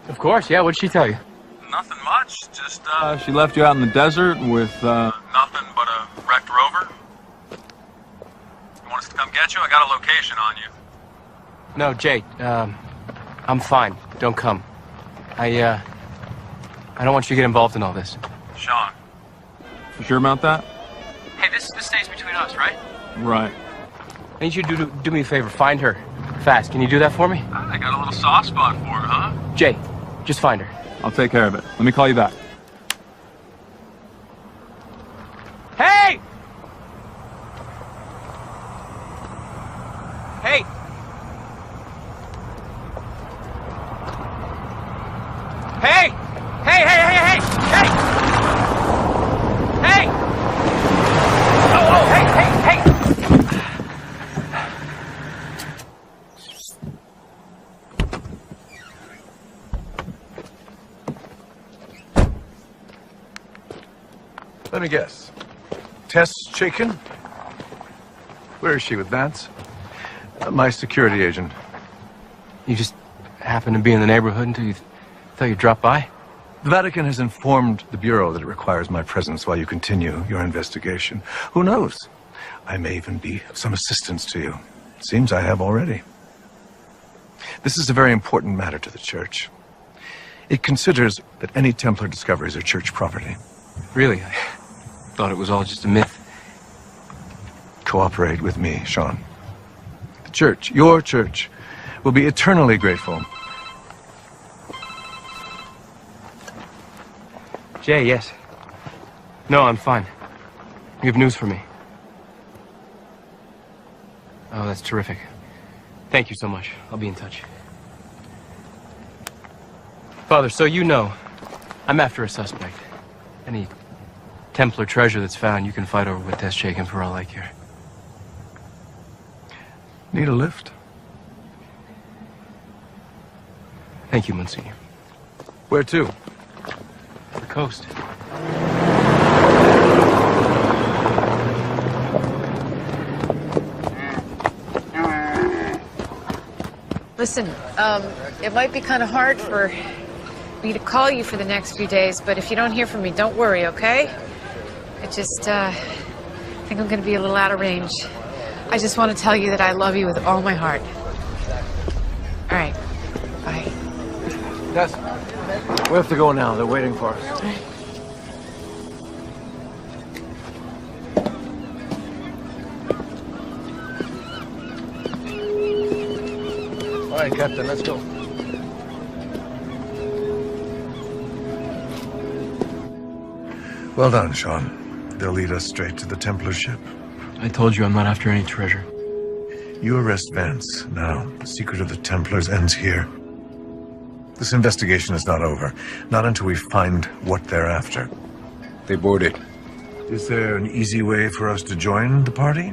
Of course, yeah. What'd she tell you? Nothing much. Just, she left you out in the desert with, nothing but a wrecked rover. You want us to come get you? I got a location on you. No, Jay, I'm fine. Don't come. I don't want you to get involved in all this. Sean. You sure about that? Hey, this stays between us, right? Right. I need you to do me a favor. Find her. Fast. Can you do that for me? I got a little soft spot for her, huh? Jay, just find her. I'll take care of it. Let me call you back. Hey! Hey! Hey! Hey, hey, hey, hey! Hey! Hey! Oh, oh, hey, hey, hey! Let me guess. Tess Chaikin? Where is she, with Vance? My security agent. You just happened to be in the neighborhood until you thought you'd drop by? The Vatican has informed the Bureau that it requires my presence while you continue your investigation. Who knows? I may even be of some assistance to you. It seems I have already. This is a very important matter to the Church. It considers that any Templar discoveries are Church property. Really? I thought it was all just a myth. Cooperate with me, Sean. The Church, your Church, will be eternally grateful. Jay, yes. No, I'm fine. You have news for me. Oh, that's terrific. Thank you so much. I'll be in touch. Father, so you know, I'm after a suspect. Any Templar treasure that's found, you can fight over with Tess Chaikin for all I care. Need a lift? Thank you, Monsignor. Where to? The coast. listen, it might be kind of hard for me to call you for the next few days, but if you don't hear from me, don't worry, okay? I just, think I'm gonna be a little out of range. I just want to tell you that I love you with all my heart. All right, bye. Tess, we have to go now. They're waiting for us. All right, Captain, let's go. Well done, Sean. They'll lead us straight to the Templar ship. I told you I'm not after any treasure. You arrest Vance. Now, the secret of the Templars ends here. This investigation is not over. Not until we find what they're after. They boarded. Is there an easy way for us to join the party?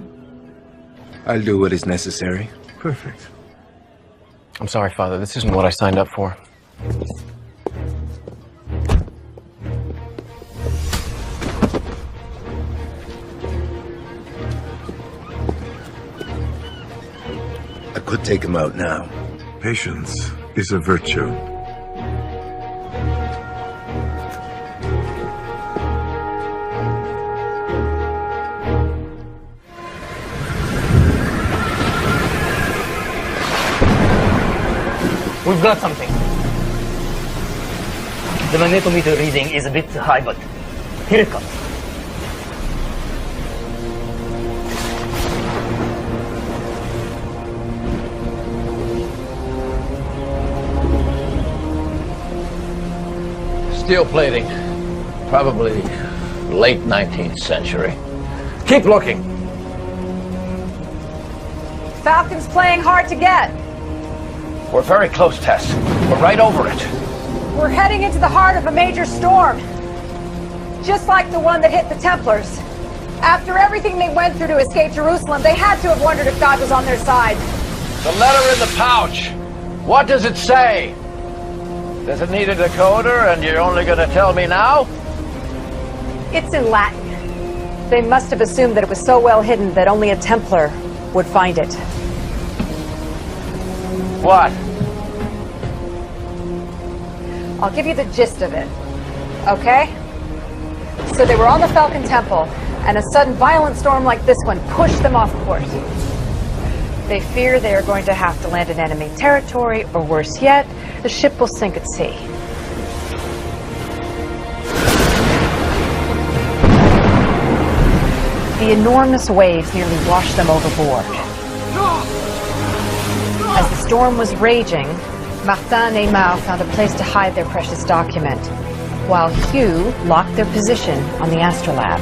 I'll do what is necessary. Perfect. I'm sorry, Father. This isn't what I signed up for. I could take him out now. Patience is a virtue. We've got something. The magnetometer reading is a bit high, but here it comes. Steel plating. Probably late 19th century. Keep looking. Falcon's playing hard to get. We're very close, Tess. We're right over it. We're heading into the heart of a major storm. Just like the one that hit the Templars. After everything they went through to escape Jerusalem, they had to have wondered if God was on their side. The letter in the pouch. What does it say? Does it need a decoder and you're only going to tell me now? It's in Latin. They must have assumed that it was so well hidden that only a Templar would find it. What? I'll give you the gist of it, okay? So they were on the Falcon Temple, and a sudden violent storm like this one pushed them off course. They fear they are going to have to land in enemy territory, or worse yet, the ship will sink at sea. The enormous waves nearly washed them overboard. As the storm was raging, Martin and Mao found a place to hide their precious document, while Hugh locked their position on the astrolabe.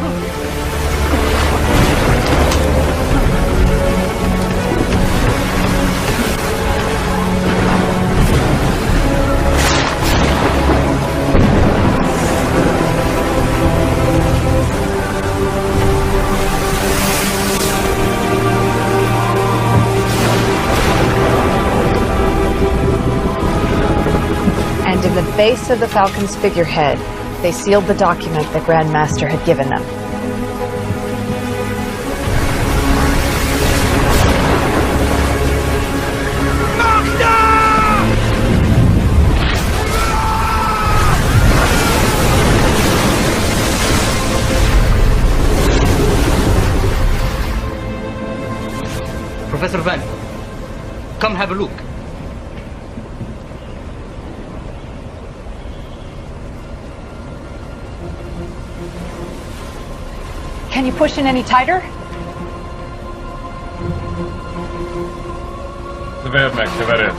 And in the base of the Falcon's figurehead, they sealed the document the Grand Master had given them. Professor Van, come have a look. Can you push in any tighter? Vermek, Severin.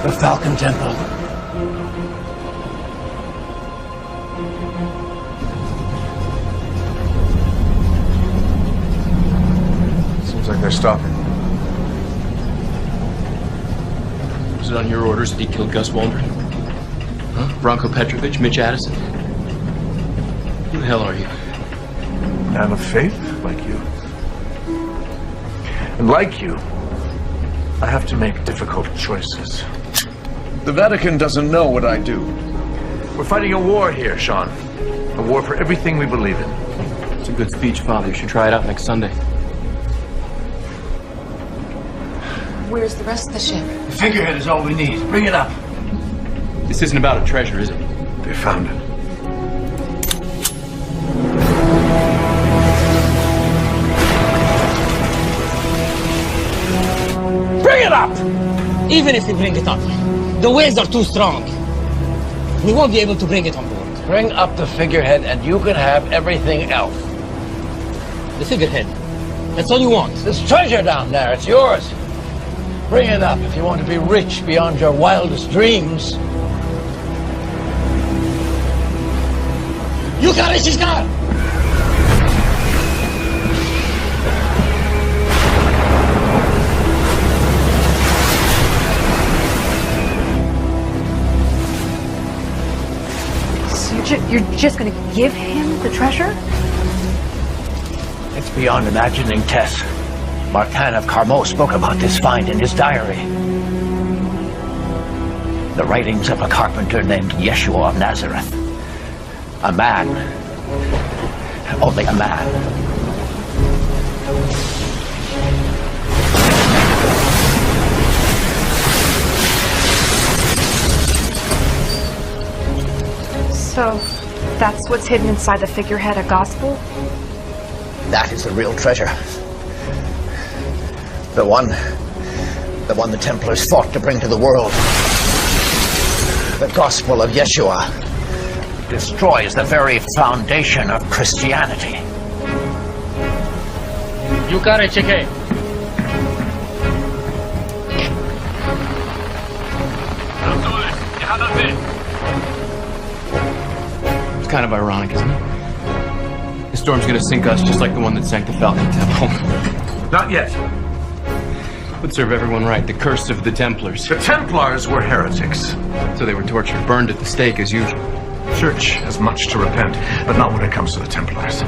The Falcon Temple. Seems like they're stopping. Was it on your orders that he killed Gus Waldron? Huh? Branko Petrovic, Mitch Addison? Who the hell are you? Man of faith, like you. And like you, I have to make difficult choices. The Vatican doesn't know what I do. We're fighting a war here, Sean. A war for everything we believe in. It's a good speech, Father. You should try it out next Sunday. Where's the rest of the ship? The figurehead is all we need. Bring it up. This isn't about a treasure, is it? They found it. Bring it up! Even if we bring it up, the waves are too strong. We won't be able to bring it on board. Bring up the figurehead and you can have everything else. The figurehead. That's all you want. There's treasure down there. It's yours. Bring it up if you want to be rich beyond your wildest dreams. You got it, she's got it! So you're just gonna give him the treasure? It's beyond imagining, Tess. Martin of Carmaux spoke about this find in his diary. The writings of a carpenter named Yeshua of Nazareth. A man. Only a man. So, that's what's hidden inside the figurehead, a gospel? That is the real treasure. The one the Templars fought to bring to the world. The gospel of Yeshua destroys the very foundation of Christianity. You got it, Chike. kind of ironic, isn't it? The storm's gonna sink us just like the one that sank the Falcon Temple. Not yet. Would serve everyone right. The curse of the Templars. The Templars were heretics. So they were tortured, burned at the stake as usual. Church has much to repent, but not when it comes to the Templars.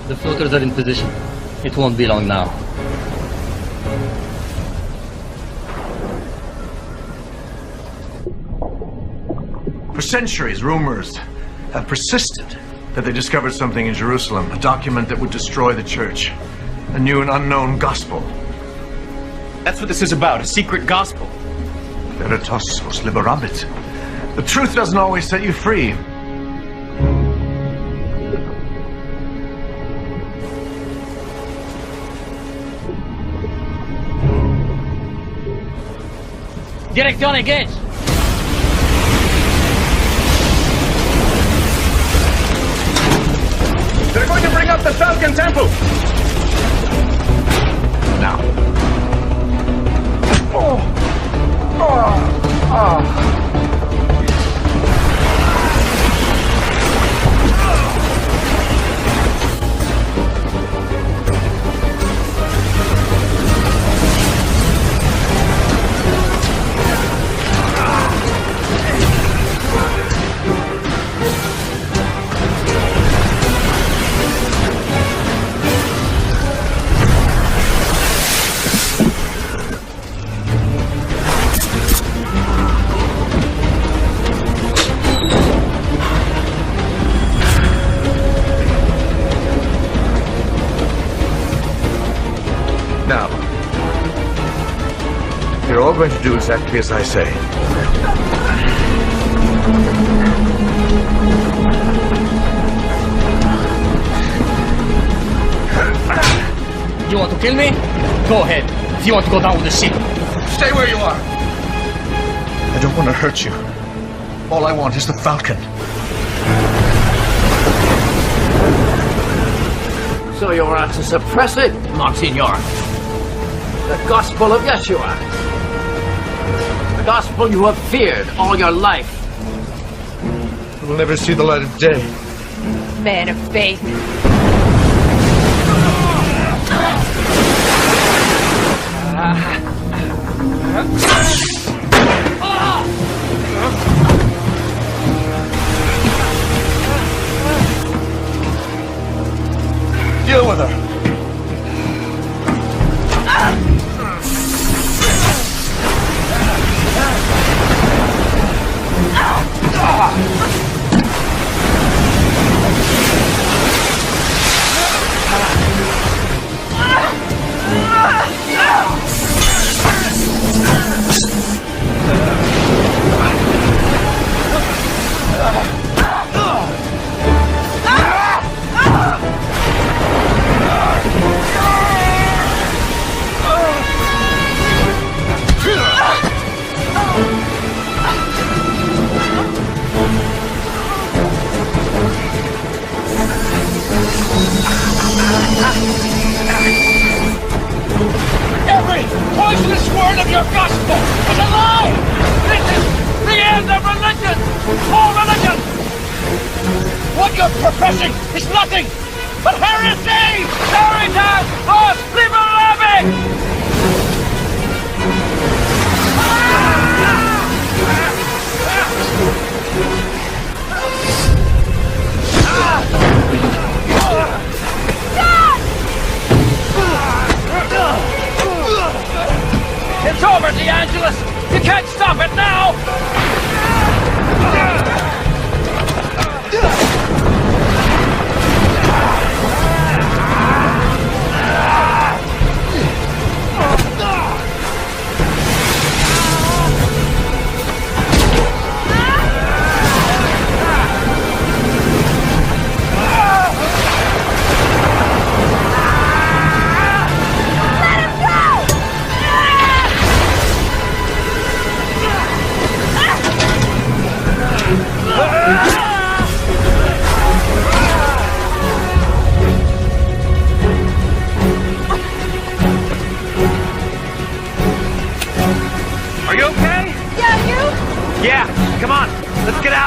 The floaters are in position. It won't be long now. For centuries, rumors have persisted that they discovered something in Jerusalem, a document that would destroy the church. A new and unknown gospel. That's what this is about, a secret gospel. Veritas vos liberabit. The truth doesn't always set you free. Direction engage! They're going to bring up the Falcon Temple! Now. Now, you're all going to do exactly as I say. You want to kill me? Go ahead. If you want to go down with the ship. Stay where you are! I don't want to hurt you. All I want is the Falcon. So you are to suppress it, Monsignor. The gospel of Yeshua. The gospel you have feared all your life. It will never see the light of day. Man of faith. Deal with her. Every poisonous word of your gospel is a lie! This is the end of religion! All religion! What you're professing is nothing but heresy! Veritas os liberabit! It's over, DeAngelis! You can't stop it now!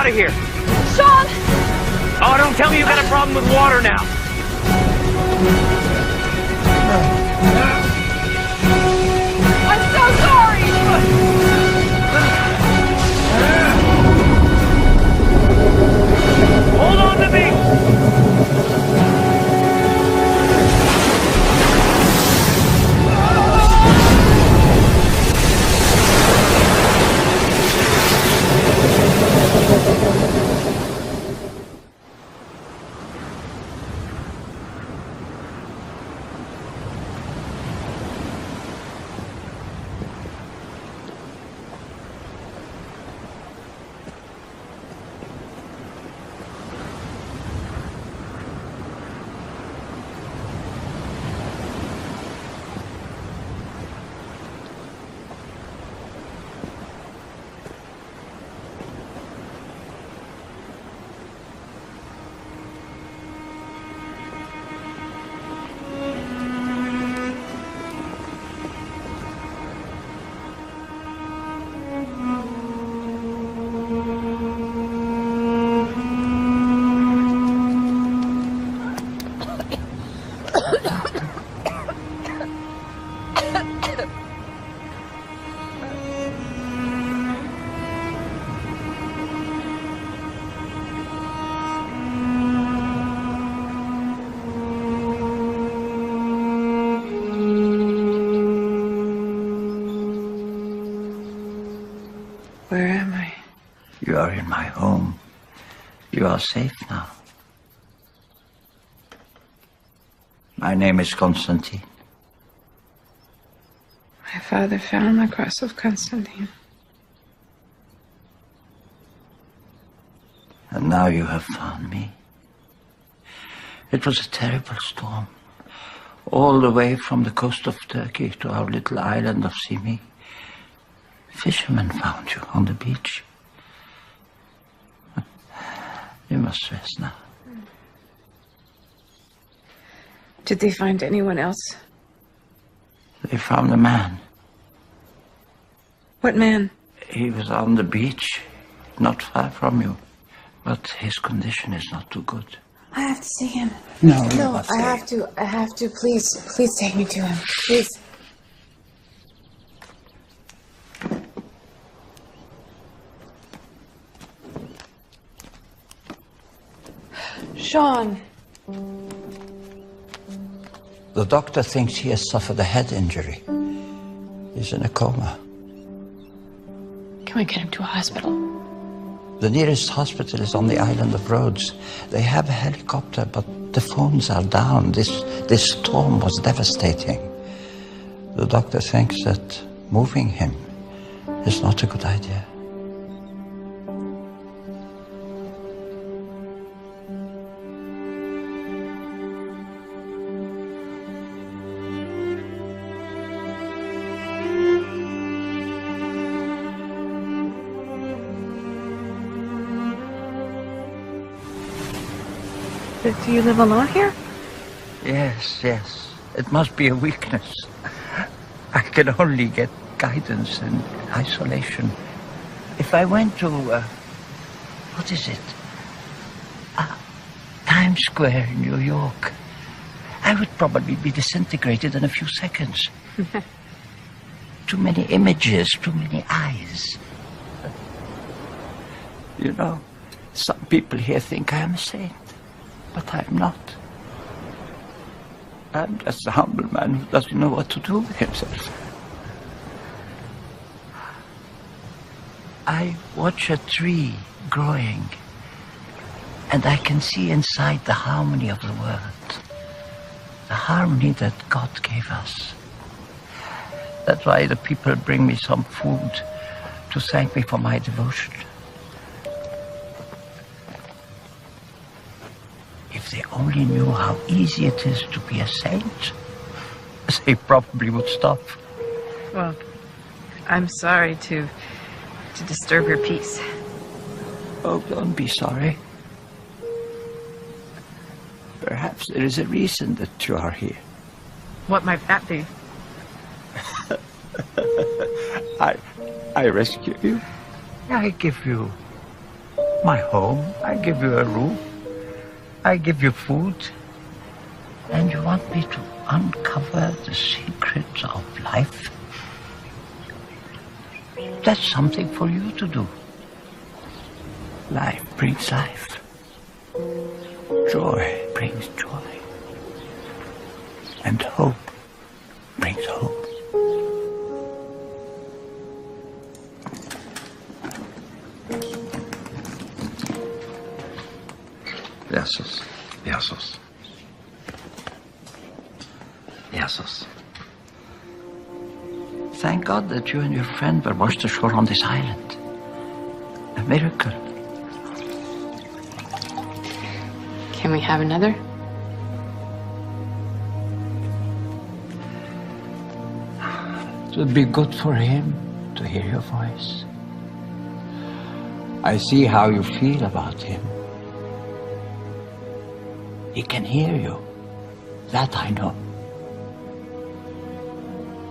out of here. Sean! Oh, don't tell me you got a problem with water now. I'm so sorry! Hold on to me! Where am I? You are in my home. You are safe now. My name is Constantine. My father found the cross of Constantine. And now you have found me. It was a terrible storm. All the way from the coast of Turkey to our little island of Simi. Fishermen found you on the beach. You must rest now. Did they find anyone else? They found a man. What man? He was on the beach, not far from you. But his condition is not too good. I have to see him. No, No, I have to. Please take me to him. Please. Sean. The doctor thinks he has suffered a head injury. He's in a coma. Can we get him to a hospital? The nearest hospital is on the island of Rhodes. They have a helicopter, but the phones are down. This storm was devastating. The doctor thinks that moving him is not a good idea. Do you live alone here? Yes, yes. It must be a weakness. I can only get guidance in isolation. If I went to, what is it? Times Square in New York, I would probably be disintegrated in a few seconds. Too many images, too many eyes. You know, some people here think I am a saint. But I'm not. I'm just a humble man who doesn't know what to do with himself. I watch a tree growing, and I can see inside the harmony of the world. The harmony that God gave us. That's why the people bring me some food to thank me for my devotion. If they only knew how easy it is to be a saint, they probably would stop. Well, I'm sorry to disturb your peace. Oh, don't be sorry. Perhaps there is a reason that you are here. What might that be? I rescue you. I give you My home. I give you a roof. I give you food. And you want me to uncover the secrets of life? That's something for you to do. Life brings life. Joy brings joy. And hope brings hope. Jesus. Jesus. Jesus. Thank God that you and your friend were washed ashore on this island. A miracle. Can we have another? It would be good for him to hear your voice. I see how you feel about him. He can hear you. That I know.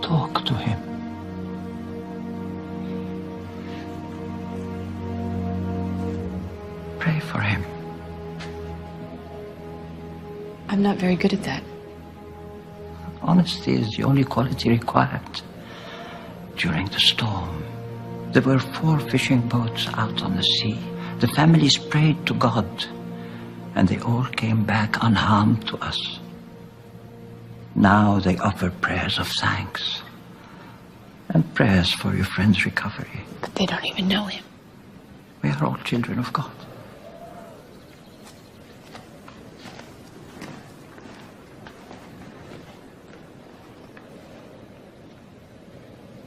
Talk to him. Pray for him. I'm not very good at that. Honesty is the only quality required. During the storm, there were 4 fishing boats out on the sea. The families prayed to God, and they all came back unharmed to us. Now they offer prayers of thanks and prayers for your friend's recovery. But they don't even know him. We are all children of God.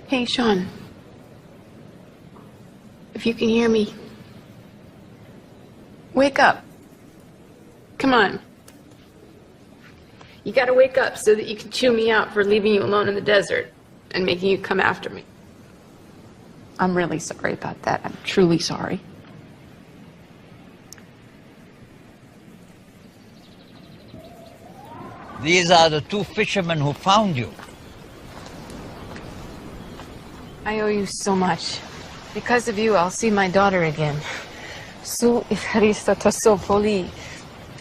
Hey, Sean. If you can hear me, wake up. Come on. You gotta wake up so that you can chew me out for leaving you alone in the desert and making you come after me. I'm really sorry about that. I'm truly sorry. These are the 2 fishermen who found you. I owe you so much. Because of you, I'll see my daughter again. Su ifharistotosopoli,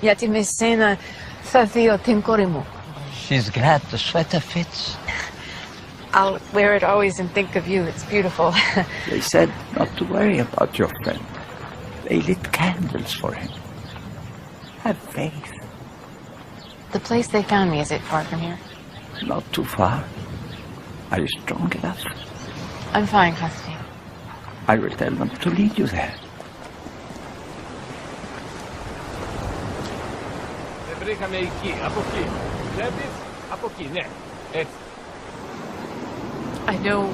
yatimesena thafio tinkorimo. She's glad the sweater fits. I'll wear it always and think of you. It's beautiful. They said not to worry about your friend. They lit candles for him. Have faith. The place they found me, is it far from here? Not too far. Are you strong enough? I'm fine, Husky. I will tell them to lead you there. I know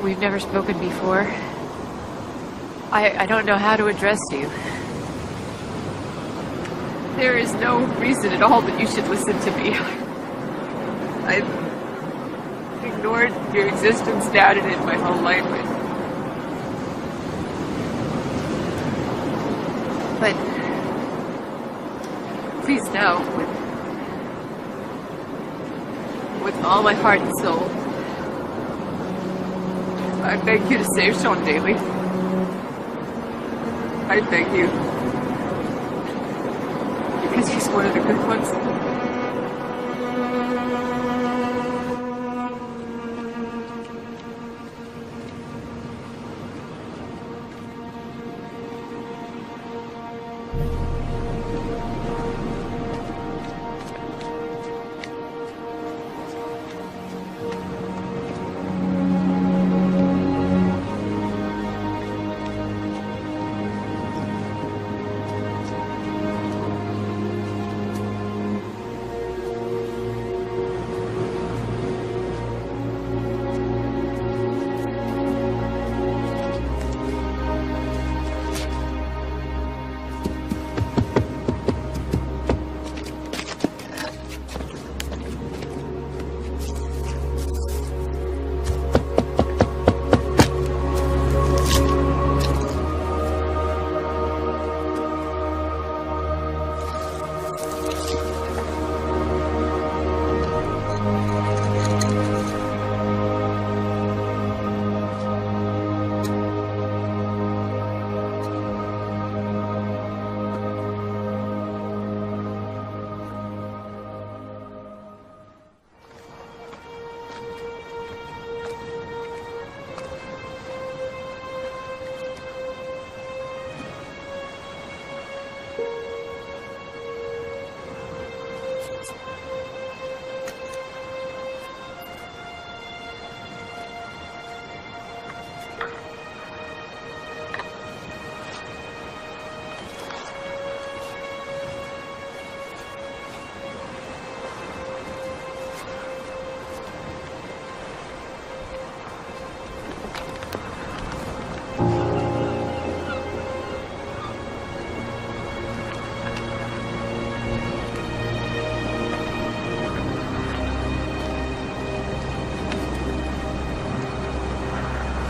we've never spoken before. I don't know how to address you. There is no reason at all that you should listen to me. I've ignored your existence, doubted it my whole life. But please know, with all my heart and soul, I beg you to save Sean Daly. I beg you. Because he's one of the good ones.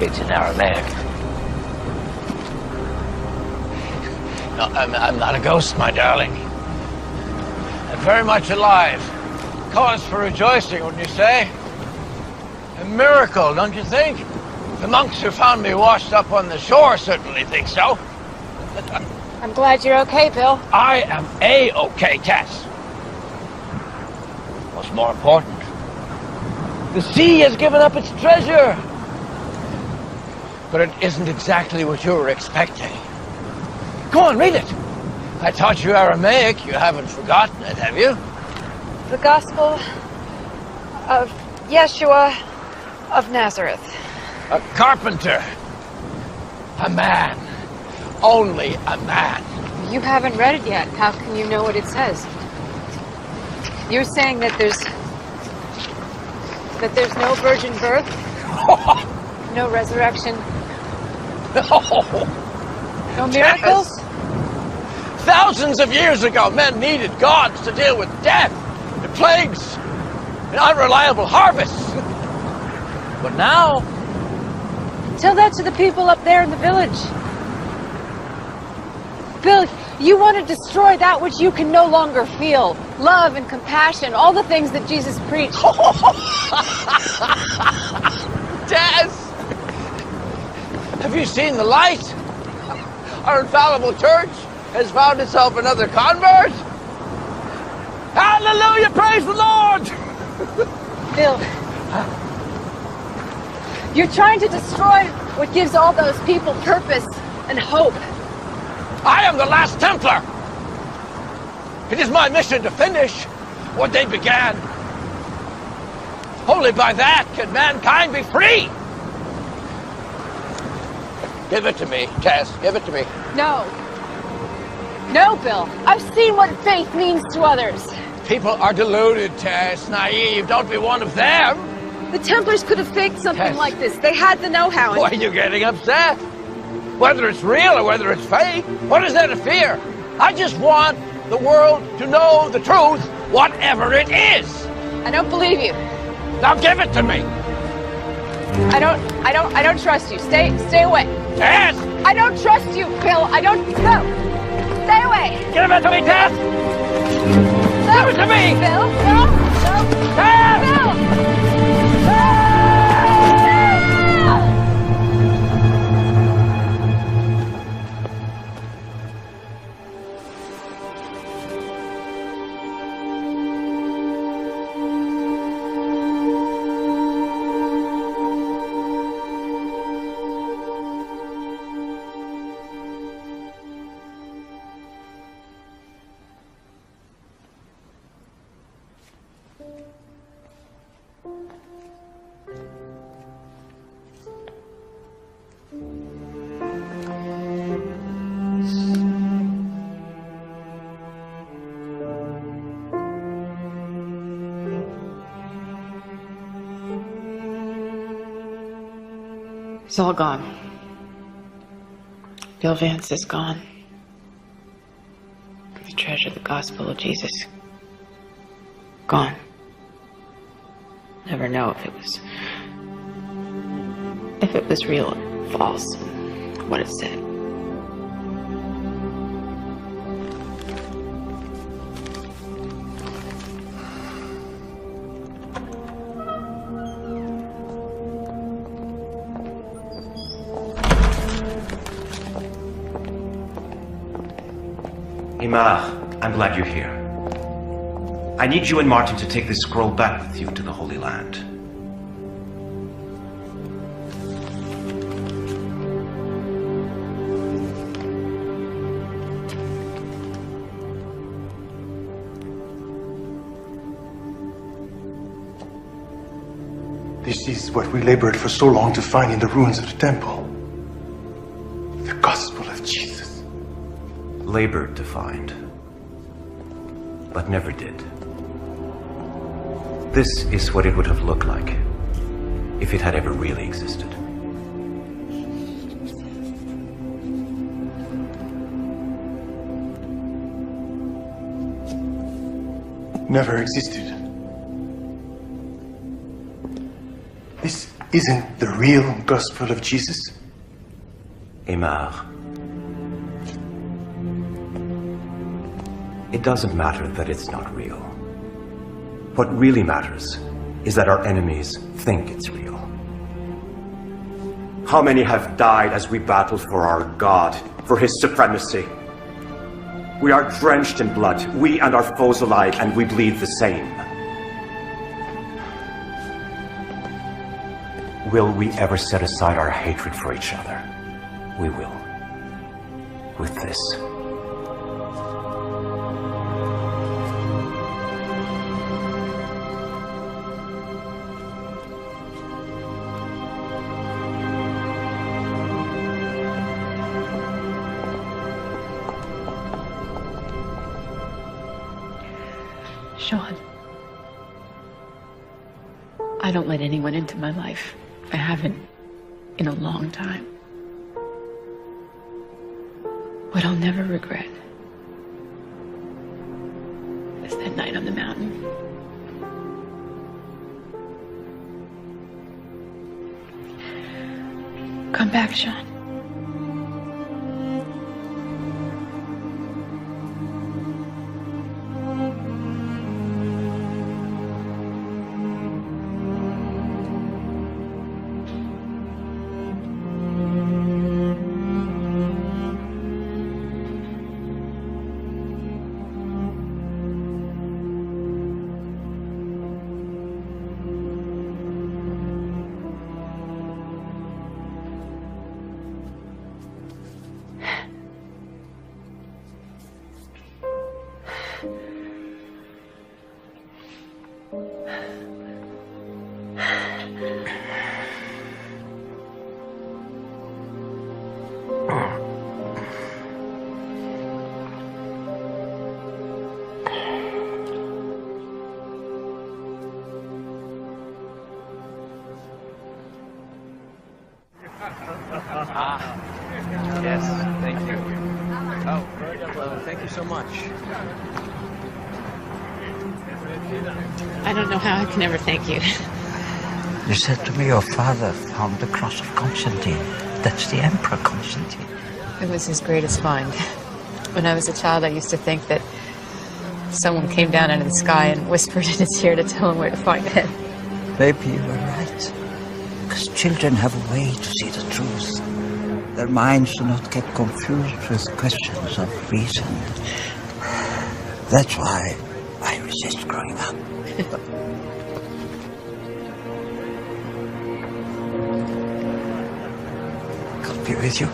It's in Aramaic. No, I'm not a ghost, my darling. I'm very much alive. Cause for rejoicing, wouldn't you say? A miracle, don't you think? The monks who found me washed up on the shore certainly think so. I'm glad you're okay, Bill. I am A-okay, Tess. What's more important, the sea has given up its treasure. But it isn't exactly what you were expecting. Go on, read it. I taught you Aramaic. You haven't forgotten it, have you? The Gospel of Yeshua of Nazareth. A carpenter. A man. Only a man. You haven't read it yet. How can you know what it says? You're saying that there's no virgin birth? No resurrection? No miracles? Yes. Thousands of years ago, men needed gods to deal with death, the plagues, and unreliable harvests. But now... Tell that to the people up there in the village. Bill, you want to destroy that which you can no longer feel. Love and compassion, all the things that Jesus preached. Tess! Have you seen the light? Our infallible church has found itself another convert. Hallelujah! Praise the Lord! Bill, you're trying to destroy what gives all those people purpose and hope. I am the last Templar. It is my mission to finish what they began. Only by that can mankind be free. Give it to me, Tess. Give it to me. No. No, Bill. I've seen what faith means to others. People are deluded, Tess. Naive. Don't be one of them. The Templars could have faked something Tess. like this. They had the know-how. Why are you getting upset? Whether it's real or whether it's fake, what is there to fear? I just want the world to know the truth, whatever it is. I don't believe you. Now give it to me. I don't trust you. Stay away. Tess! I don't trust you, Bill. No. Stay away. Give it to me, Tess! No. Give it to me! Bill. No. Tess! Bill. It's all gone. Bill Vance is gone. The treasure, the gospel of Jesus, gone. Never know if it was real or false, what it said. Imar, I'm glad you're here. I need you and Martin to take this scroll back with you to the Holy Land. This is what we labored for so long to find in the ruins of the temple. The gospel of Jesus. Labored to find, but never did. This is what it would have looked like if it had ever really existed. Never existed. This isn't the real gospel of Jesus. Aymar, it doesn't matter that it's not real. What really matters is that our enemies think it's real. How many have died as we battled for our God, for his supremacy? We are drenched in blood, we and our foes alike, and we bleed the same. Will we ever set aside our hatred for each other? We will. With this. Sean, I don't let anyone into my life. I haven't in a long time. What I'll never regret is that night on the mountain. Come back, Sean. Yes, thank you. Oh, thank you so much. I don't know how I can ever thank you. You said to me your father found the cross of Constantine. That's the Emperor Constantine. It was his greatest find. When I was a child, I used to think that someone came down out of the sky and whispered in his ear to tell him where to find it. Maybe you were right. Because children have a way to see the truth. Their minds do not get confused with questions of reason. That's why I resist growing up. God be with you.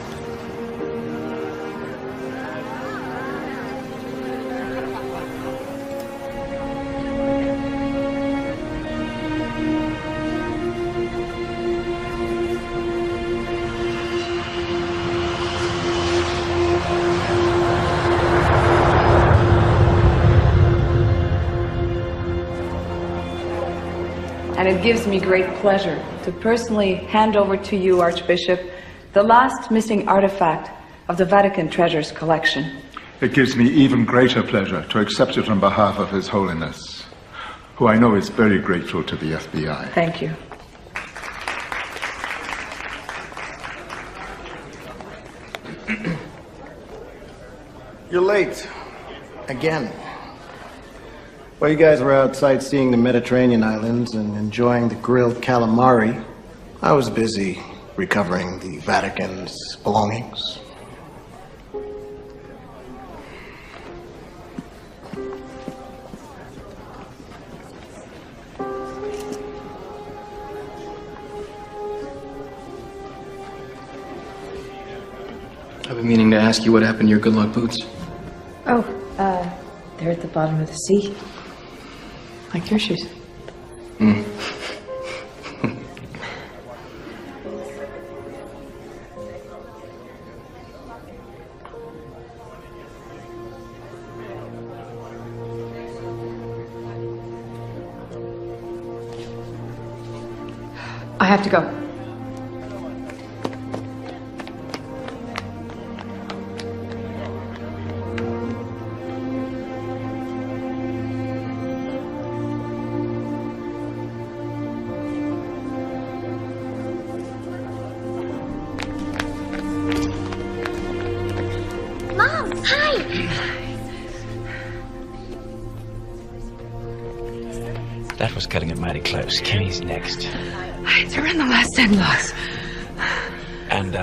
And it gives me great pleasure to personally hand over to you, Archbishop, the last missing artifact of the Vatican Treasures collection. It gives me even greater pleasure to accept it on behalf of His Holiness, who I know is very grateful to the FBI. Thank you. You're late. Again. While you guys were out sightseeing the Mediterranean islands and enjoying the grilled calamari, I was busy recovering the Vatican's belongings. I've been meaning to ask you what happened to your good luck boots. Oh, they're at the bottom of the sea. Like your shoes. Hmm. I have to go. That was cutting it mighty close. Kimmy's next. They're in the last 10 blocks. And,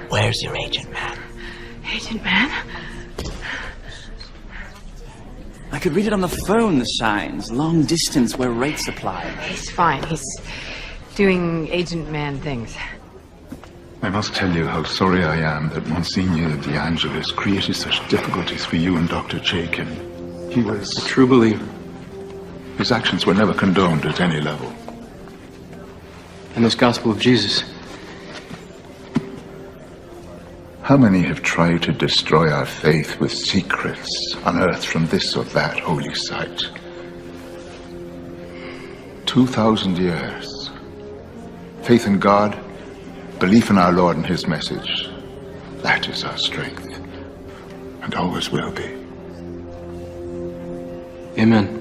where's your agent man? Agent man? I could read it on the phone, the signs. Long distance where rates apply. He's fine. He's doing agent man things. I must tell you how sorry I am that Monsignor De Angelis created such difficulties for you and Dr. Chaikin. He was a true believer. His actions were never condoned at any level. And this gospel of Jesus. How many have tried to destroy our faith with secrets unearthed from this or that holy site? 2,000 years. Faith in God, belief in our Lord and His message. That is our strength. And always will be. Amen.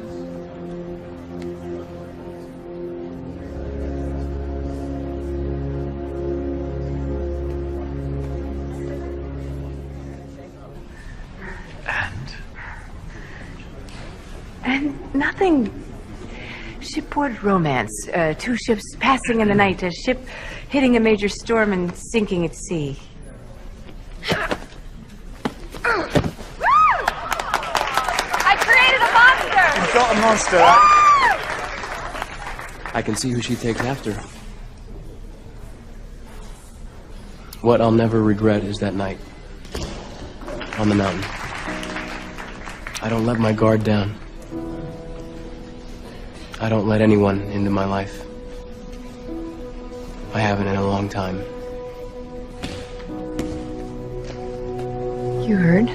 And nothing. Shipboard romance. 2 ships passing in the night. A ship hitting a major storm and sinking at sea. I created a monster! You've got a monster, I can see who she takes after. What I'll never regret is that night. On the mountain. I don't let my guard down. I don't let anyone into my life. I haven't in a long time. You heard?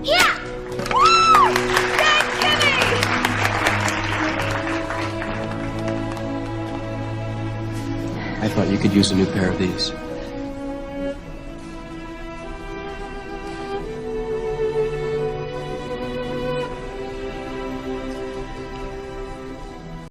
Yeah! I thought you could use a new pair of these.